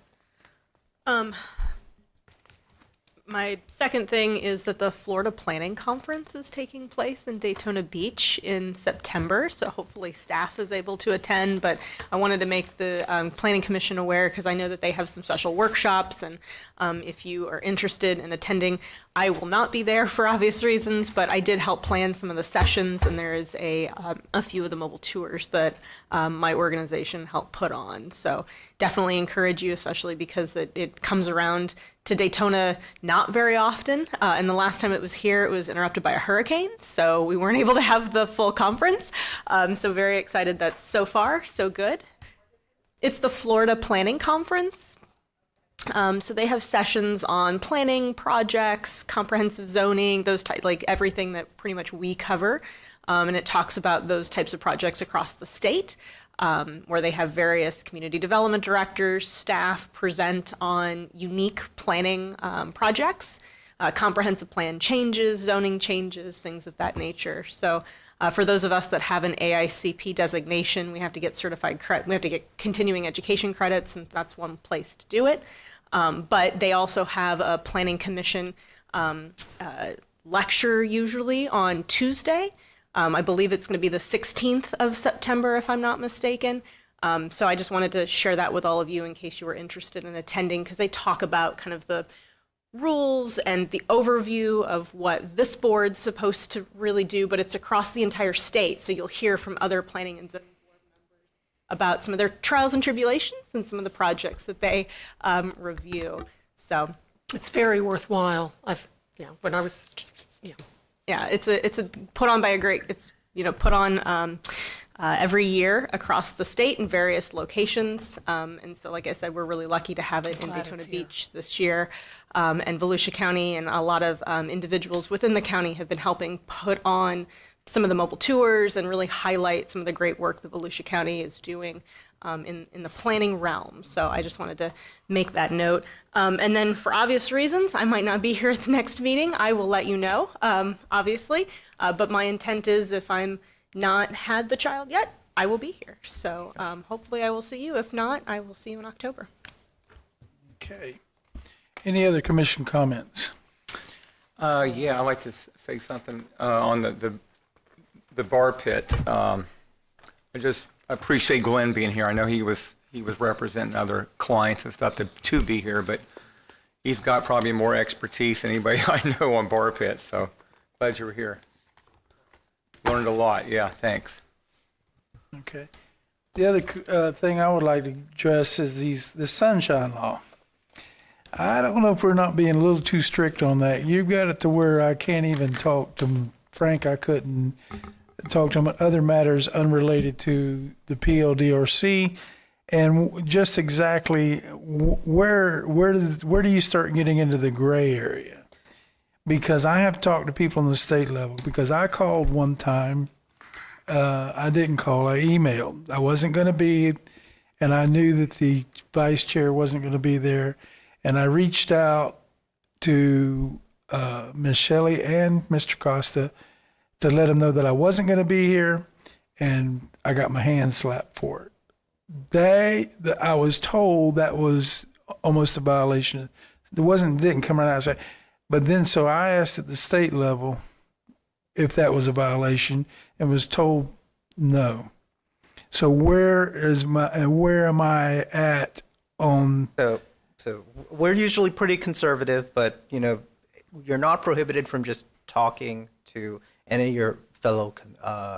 My second thing is that the Florida Planning Conference is taking place in Daytona Beach in September, so hopefully staff is able to attend, but I wanted to make the Planning Commission aware because I know that they have some special workshops, and if you are interested in attending, I will not be there for obvious reasons, but I did help plan some of the sessions, and there is a few of the mobile tours that my organization helped put on. So definitely encourage you, especially because it comes around to Daytona not not very often. And the last time it was here, it was interrupted by a hurricane, so we weren't able to have the full conference. So very excited that so far, so good. It's the Florida Planning Conference. So they have sessions on planning, projects, comprehensive zoning, those like everything that pretty much we cover. And it talks about those types of projects across the state, where they have various community development directors, staff present on unique planning projects, comprehensive plan changes, zoning changes, things of that nature. So for those of us that have an AICP designation, we have to get certified credit. We have to get continuing education credits, and that's one place to do it. But they also have a planning commission lecture usually on Tuesday. I believe it's going to be the 16th of September, if I'm not mistaken. So I just wanted to share that with all of you in case you were interested in attending, because they talk about kind of the rules and the overview of what this board's supposed to really do, but it's across the entire state. So you'll hear from other planning and zoning board members about some of their trials and tribulations and some of the projects that they review. So It's very worthwhile. When I was, yeah, it's a put on by a great, it's, put on every year across the state in various locations. And so, like I said, we're really lucky to have it in Daytona Beach this year. And Volusia County and a lot of individuals within the county have been helping put on some of the mobile tours and really highlight some of the great work that Volusia County is doing in the planning realm. So I just wanted to make that note. And then for obvious reasons, I might not be here at the next meeting. I will let you know, obviously. But my intent is, if I'm not had the child yet, I will be here. So hopefully I will see you. If not, I will see you in October. Okay. Any other commission comments? Yeah, I'd like to say something on the bar pit. I appreciate Glenn being here. I know he was representing other clients and stuff to be here, but he's got probably more expertise than anybody I know on bar pits. So glad you were here. Learned a lot. Yeah, thanks. Okay. The other thing I would like to address is the sunshine law. I don't know if we're not being a little too strict on that. You've got it to where I can't even talk to Frank. I couldn't talk to him on other matters unrelated to the PLDRC. And just exactly where do you start getting into the gray area? Because I have talked to people on the state level, because I called one time. I didn't call, I emailed. I wasn't going to be, and I knew that the vice chair wasn't going to be there. And I reached out to Ms. Shelley and Mr. Costa to let them know that I wasn't going to be here, and I got my hand slapped for it. I was told that was almost a violation. Didn't come right out. But then, so I asked at the state level if that was a violation, and was told no. So where am I at on? So we're usually pretty conservative, but you're not prohibited from just talking to any of your fellow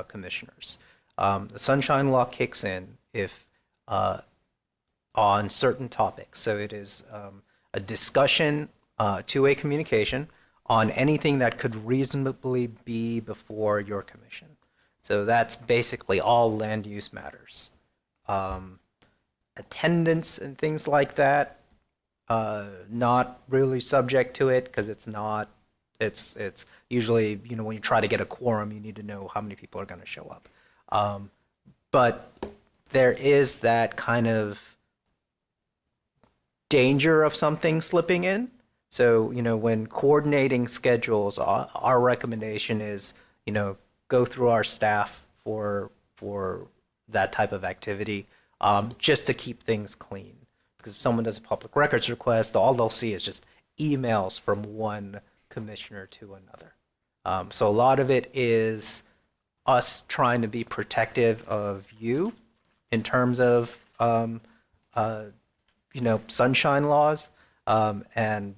commissioners. The sunshine law kicks in if on certain topics. So it is a discussion, two-way communication on anything that could reasonably be before your commission. So that's basically all land use matters. Attendance and things like that, not really subject to it, because it's usually, when you try to get a quorum, you need to know how many people are going to show up. But there is that kind of danger of something slipping in. So, when coordinating schedules, our recommendation is, go through our staff for that type of activity, just to keep things clean. Because if someone does a public records request, all they'll see is just emails from one commissioner to another. So a lot of it is us trying to be protective of you in terms of, sunshine laws. And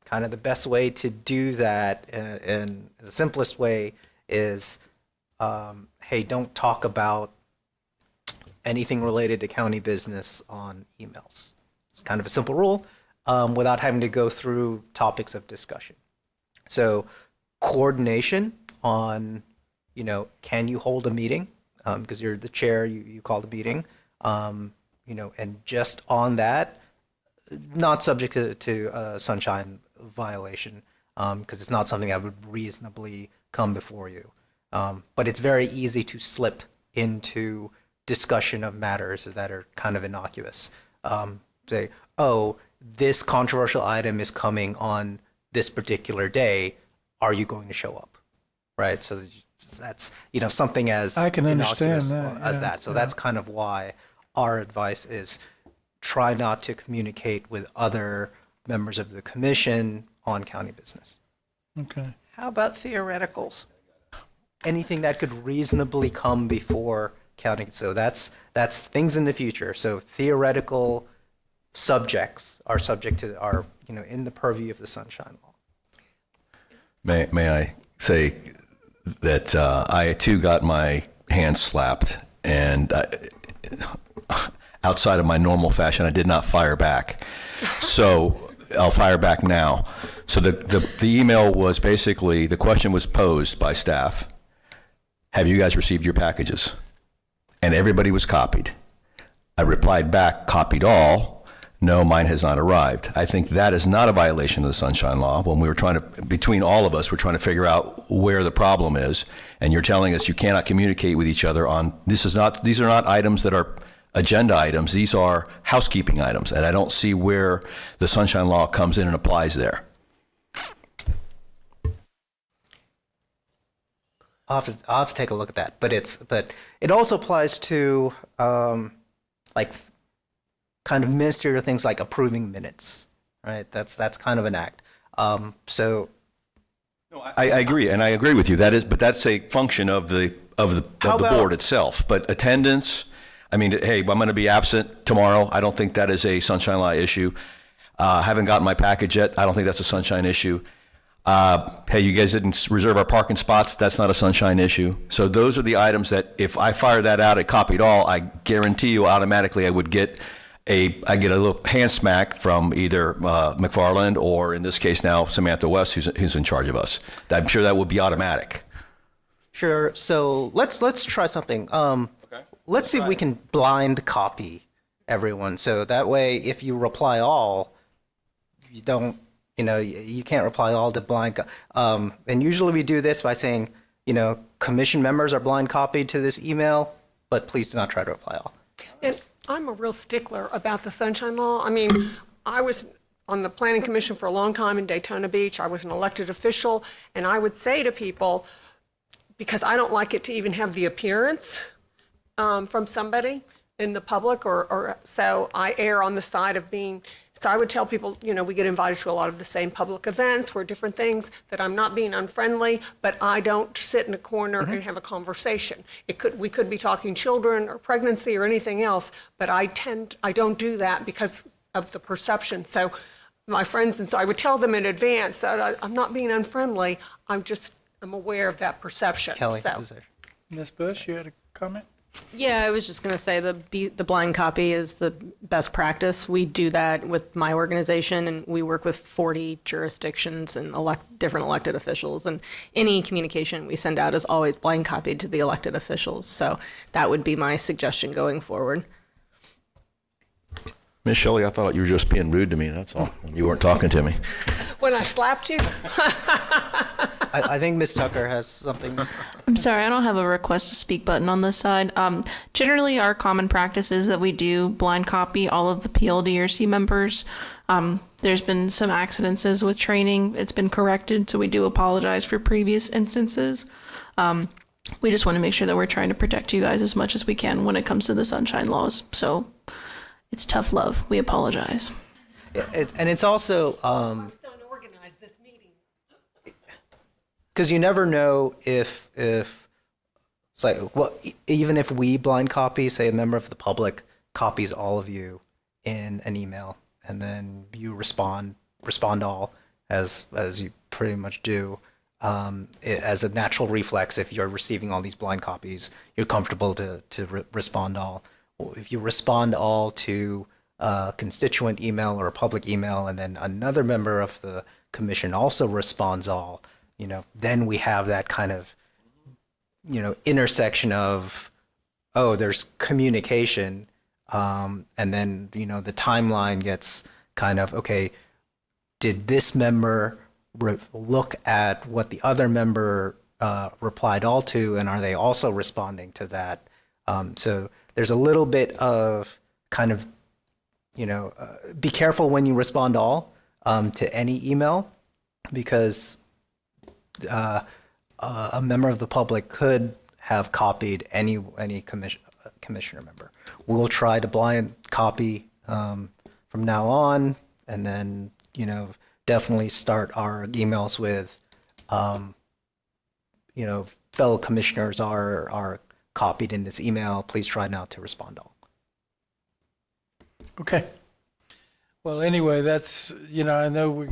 kind of the best way to do that, and the simplest way is, hey, don't talk about anything related to county business on emails. It's kind of a simple rule. without having to go through topics of discussion. So coordination on, can you hold a meeting? Because you're the chair, you call the meeting, and just on that, not subject to sunshine violation, because it's not something that would reasonably come before you. But it's very easy to slip into discussion of matters that are kind of innocuous. Say, oh, this controversial item is coming on this particular day. Are you going to show up? Right. So that's, something as I can understand innocuous that, as yeah, that. So yeah. that's kind of why our advice is try not to communicate with other members of the commission on county business. Okay. How about theoreticals? Anything that could reasonably come before county. So that's things in the future. So theoretical subjects are in the purview of the Sunshine Law. May I say that I too got my hands slapped, and outside of my normal fashion, I did not fire back. So I'll fire back now. So the email was basically, the question was posed by staff: have you guys received your packages? And everybody was copied. I replied back, copied all. No, mine has not arrived. I think that is not a violation of the Sunshine Law. When we were trying to, between all of us, we're trying to figure out where the problem is, and you're telling us you cannot communicate with each other on, these are not items that are agenda items, these are housekeeping items, and I don't see where the Sunshine Law comes in and applies there. I'll have to take a look at that, but it also applies to kind of ministerial things like approving minutes, right? That's kind of an act. So I agree, and I agree with you. But that's a function of the board itself. But attendance, I mean, hey, I'm going to be absent tomorrow. I don't think that is a Sunshine Law issue. Haven't gotten my package yet. I don't think that's a sunshine issue. Hey, you guys didn't reserve our parking spots. That's not a sunshine issue. So those are the items that if I fire that out at copied all, I guarantee you automatically I would get I get a little hand smack from either McFarland or, in this case now, Samantha West, who's in charge of us. I'm sure that would be automatic. Sure. So let's try something. Let's see if we can blind copy everyone. So that way, if you reply all, you don't, you can't reply all to blind. And usually we do this by saying, commission members are blind copied to this email, but please do not try to reply all. And I'm a real stickler about the Sunshine Law. I mean, I was on the Planning Commission for a long time in Daytona Beach. I was an elected official, and I would say to people, because I don't like it to even have the appearance from somebody in the public, or so I err on the side of being. So I would tell people, we get invited to a lot of the same public events for different things, that I'm not being unfriendly, but I don't sit in a corner and have a conversation. We could be talking children or pregnancy or anything else, but I don't do that because of the perception. So my friends, and so I would tell them in advance that I'm not being unfriendly. I'm aware of that perception. Kelly, So. is there? Ms. Bush, you had a comment? Yeah, I was just going to say the blind copy is the best practice. We do that with my organization, and we work with 40 jurisdictions and different elected officials. And any communication we send out is always blind copied to the elected officials. So that would be my suggestion going forward. Miss Shelley, I thought you were just being rude to me, that's all. You weren't talking to me. When I slapped you? I think Ms. Tucker has something. I'm sorry, I don't have a request to speak button on this side. Generally, our common practice is that we do blind copy all of the PLDRC members. There's been some accidents with training. It's been corrected, so we do apologize for previous instances. We just want to make sure that we're trying to protect you guys as much as we can when it comes to the sunshine laws. So it's tough love. We apologize. And it's also because you never know if it's like, well, even if we blind copy, say a member of the public copies all of you in an email, and then you respond all as you pretty much do. As a natural reflex, if you're receiving all these blind copies, you're comfortable to respond all. If you respond all to constituent email or a public email, and then another member of the commission also responds all, then we have that kind of, intersection of, oh, there's communication, and then, the timeline gets kind of, okay, did this member look at what the other member replied all to, and are they also responding to that? So there's a little bit of kind of, be careful when you respond all to any email, because a member of the public could have copied any commissioner member. We'll try to blind copy from now on, and then definitely start our emails with fellow commissioners are copied in this email. Please try not to respond all. Okay. Well, anyway, that's, I know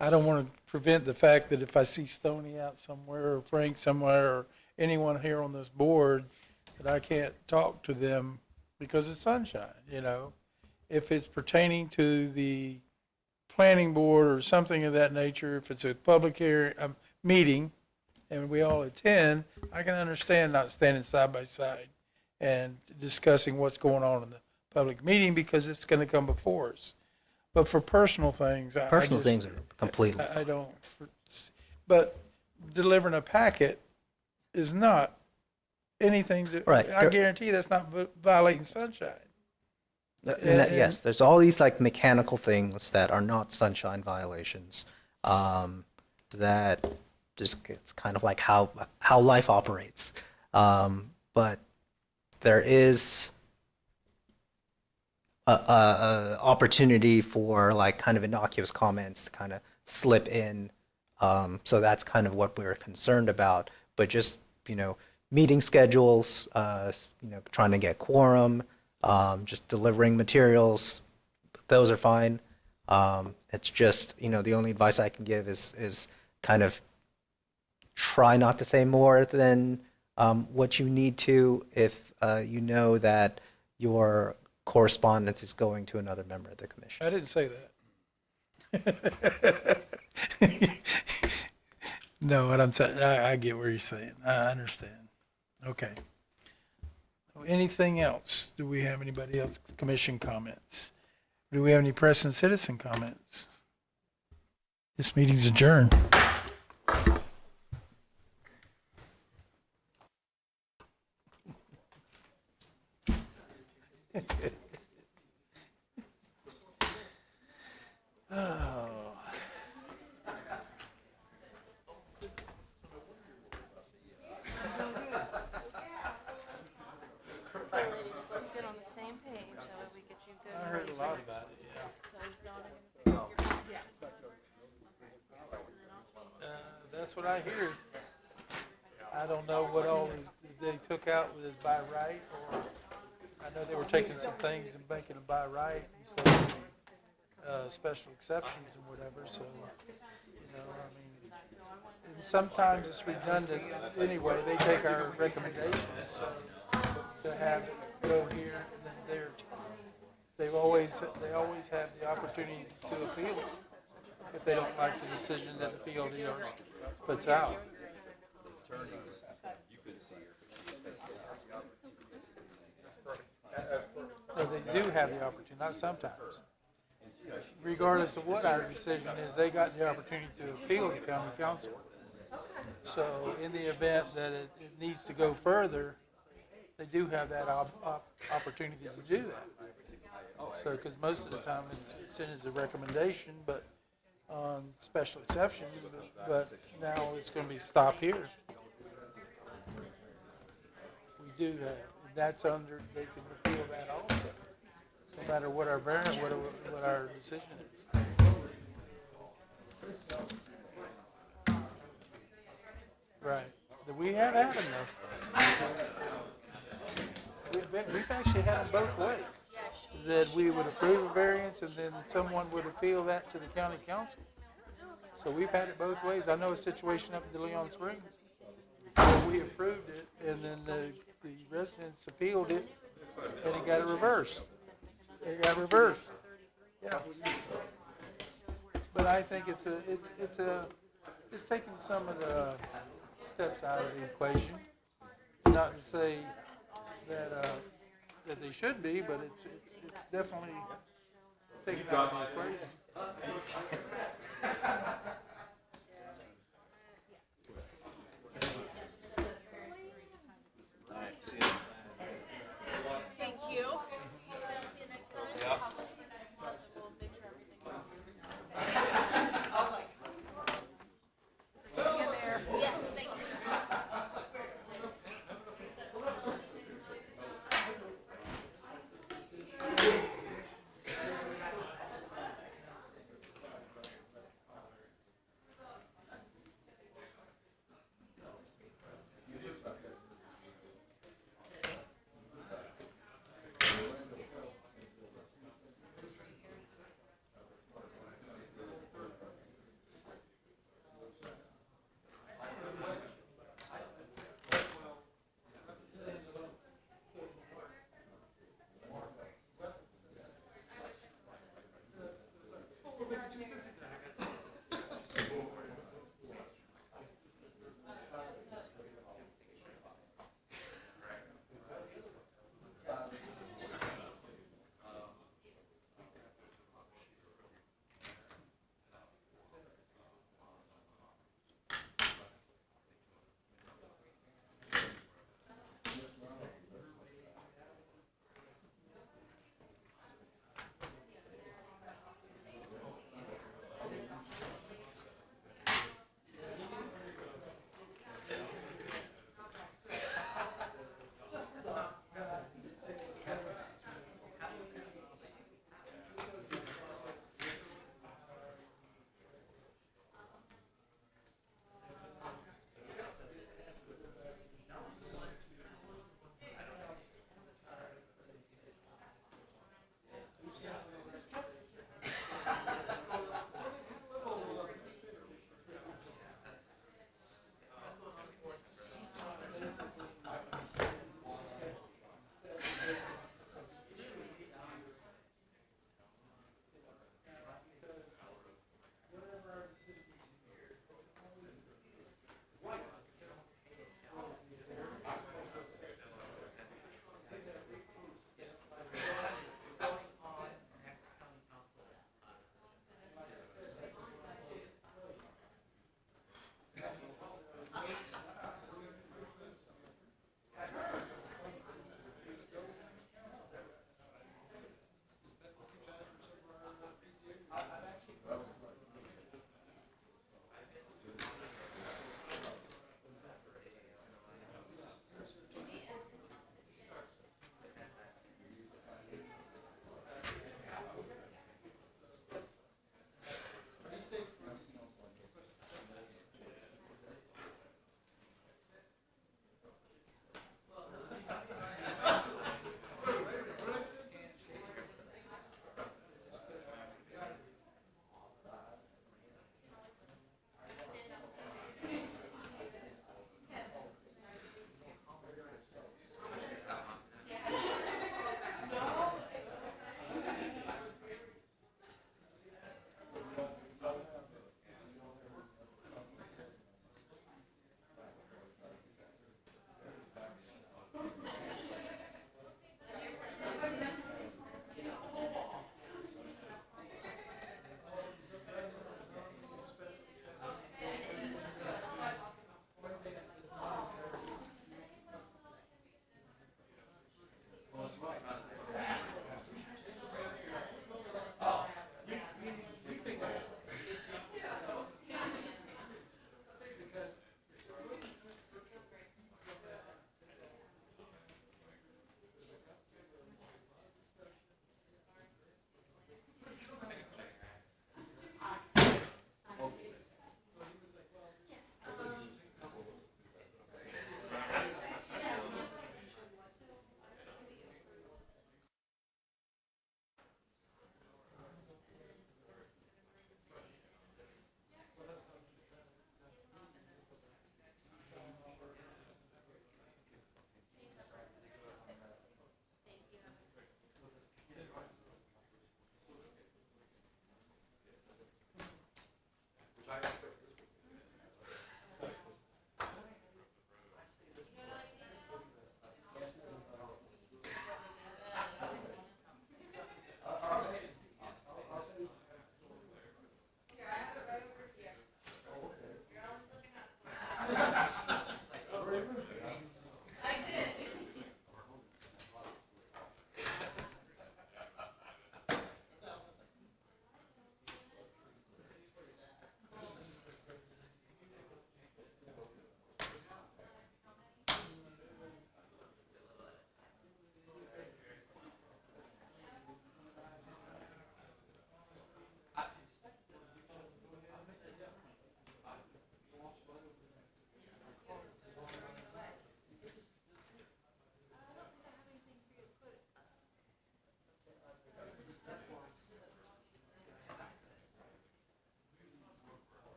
I don't want to prevent the fact that if I see Stoney out somewhere or Frank somewhere or anyone here on this board, that I can't talk to them because it's sunshine, If it's pertaining to the planning board or something of that nature, if it's a public meeting and we all attend, I can understand not standing side by side and discussing what's going on in the public meeting because it's going to come before us. But for personal things, things are completely I don't. But delivering a packet is not anything to. Right. I guarantee that's not violating sunshine. Yes, there's all these like mechanical things that are not sunshine violations. That just it's kind of like how life operates. But there is a opportunity for like kind of innocuous comments to kind of slip in. So that's kind of what we're concerned about. But just meeting schedules, trying to get quorum. Just delivering materials, those are fine. It's just, the only advice I can give is kind of try not to say more than what you need to if you know that your correspondence is going to another member of the commission. I didn't say that. No, what I'm saying, I get what you're saying. I understand. Okay. Anything else? Do we have anybody else? Commission comments? Do we have any press and citizen comments? This meeting's adjourned. Oh. Ladies, let's get on the same page so that we get you good. I heard a lot about it, yeah. That's what I hear. I don't know what all they took out with his by right, or I know they were taking some things and making them by right instead of special exceptions and whatever, so, and sometimes it's redundant anyway. They take our recommendations, so to have it go here and then there. They always have the opportunity to appeal it if they don't like the decision that the PLDRC puts out. No, they do have the opportunity, not sometimes. Regardless of what our decision is, they got the opportunity to appeal to county council. So in the event that it needs to go further, they do have that opportunity to do that. So, because most of the time it's sent as a recommendation, but on special exceptions, but now it's going to be stop here. We do that. That's under, they can appeal that also, no matter what our variant, what our decision is. Right. We have had them though. We've actually had them both ways. That we would approve a variance and then someone would appeal that to the county council. So we've had it both ways. I know a situation up in De Leon Springs where we approved it and then the residents appealed it and it got it reversed. It got reversed. Yeah. But I think it's taking some of the steps out of the equation. Not to say that that they should be, but it's definitely taking out of the equation. Thank you.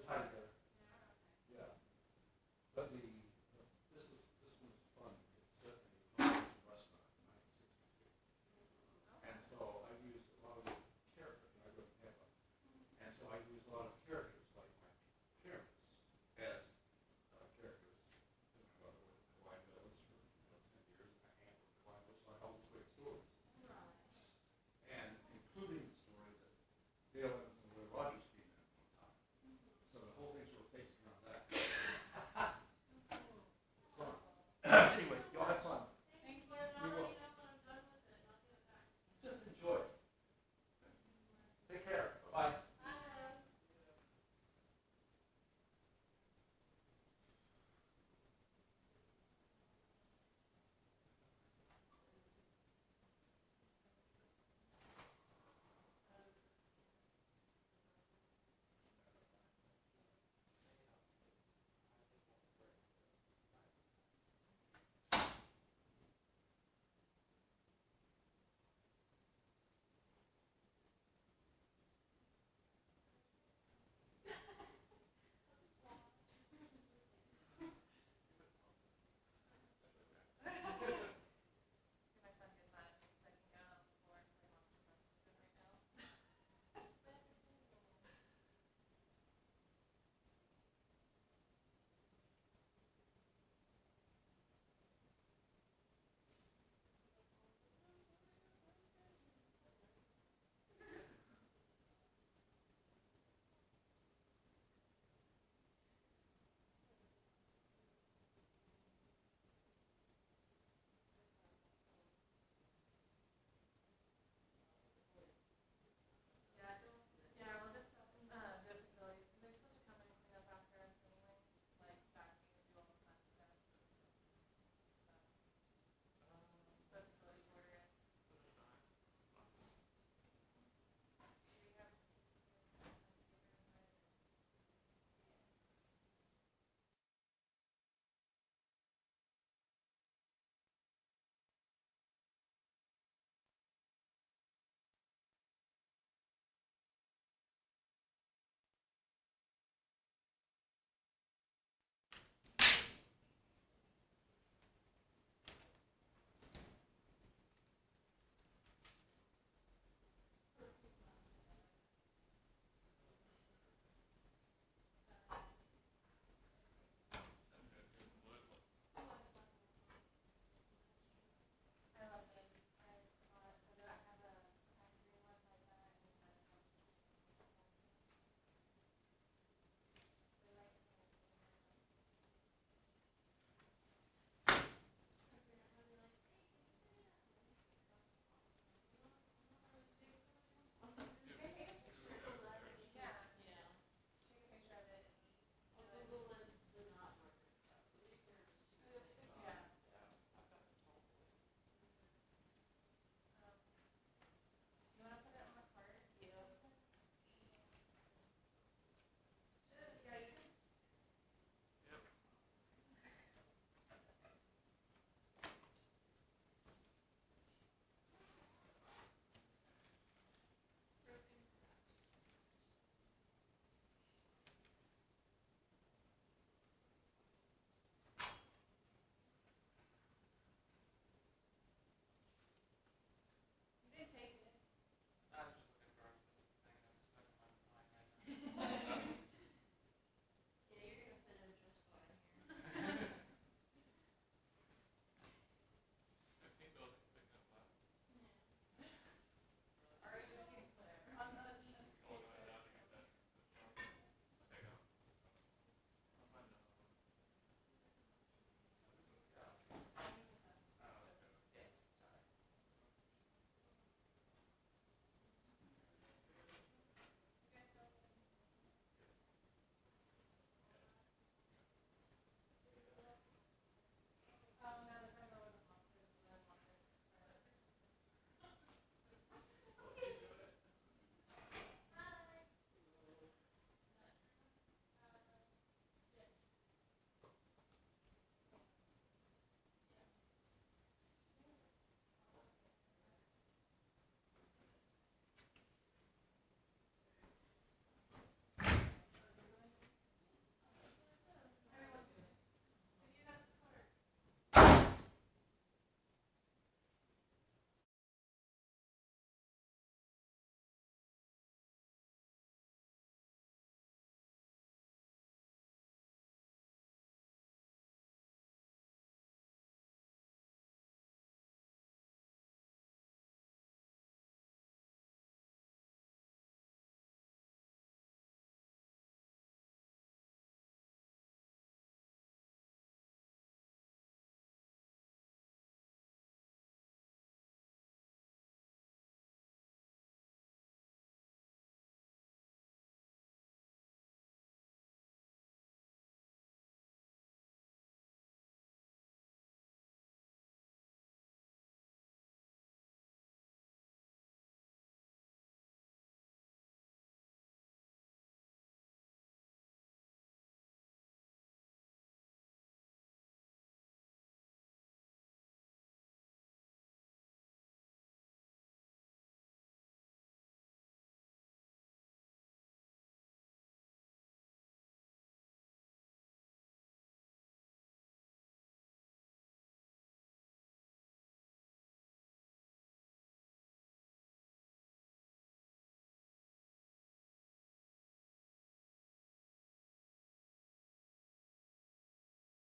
time to go.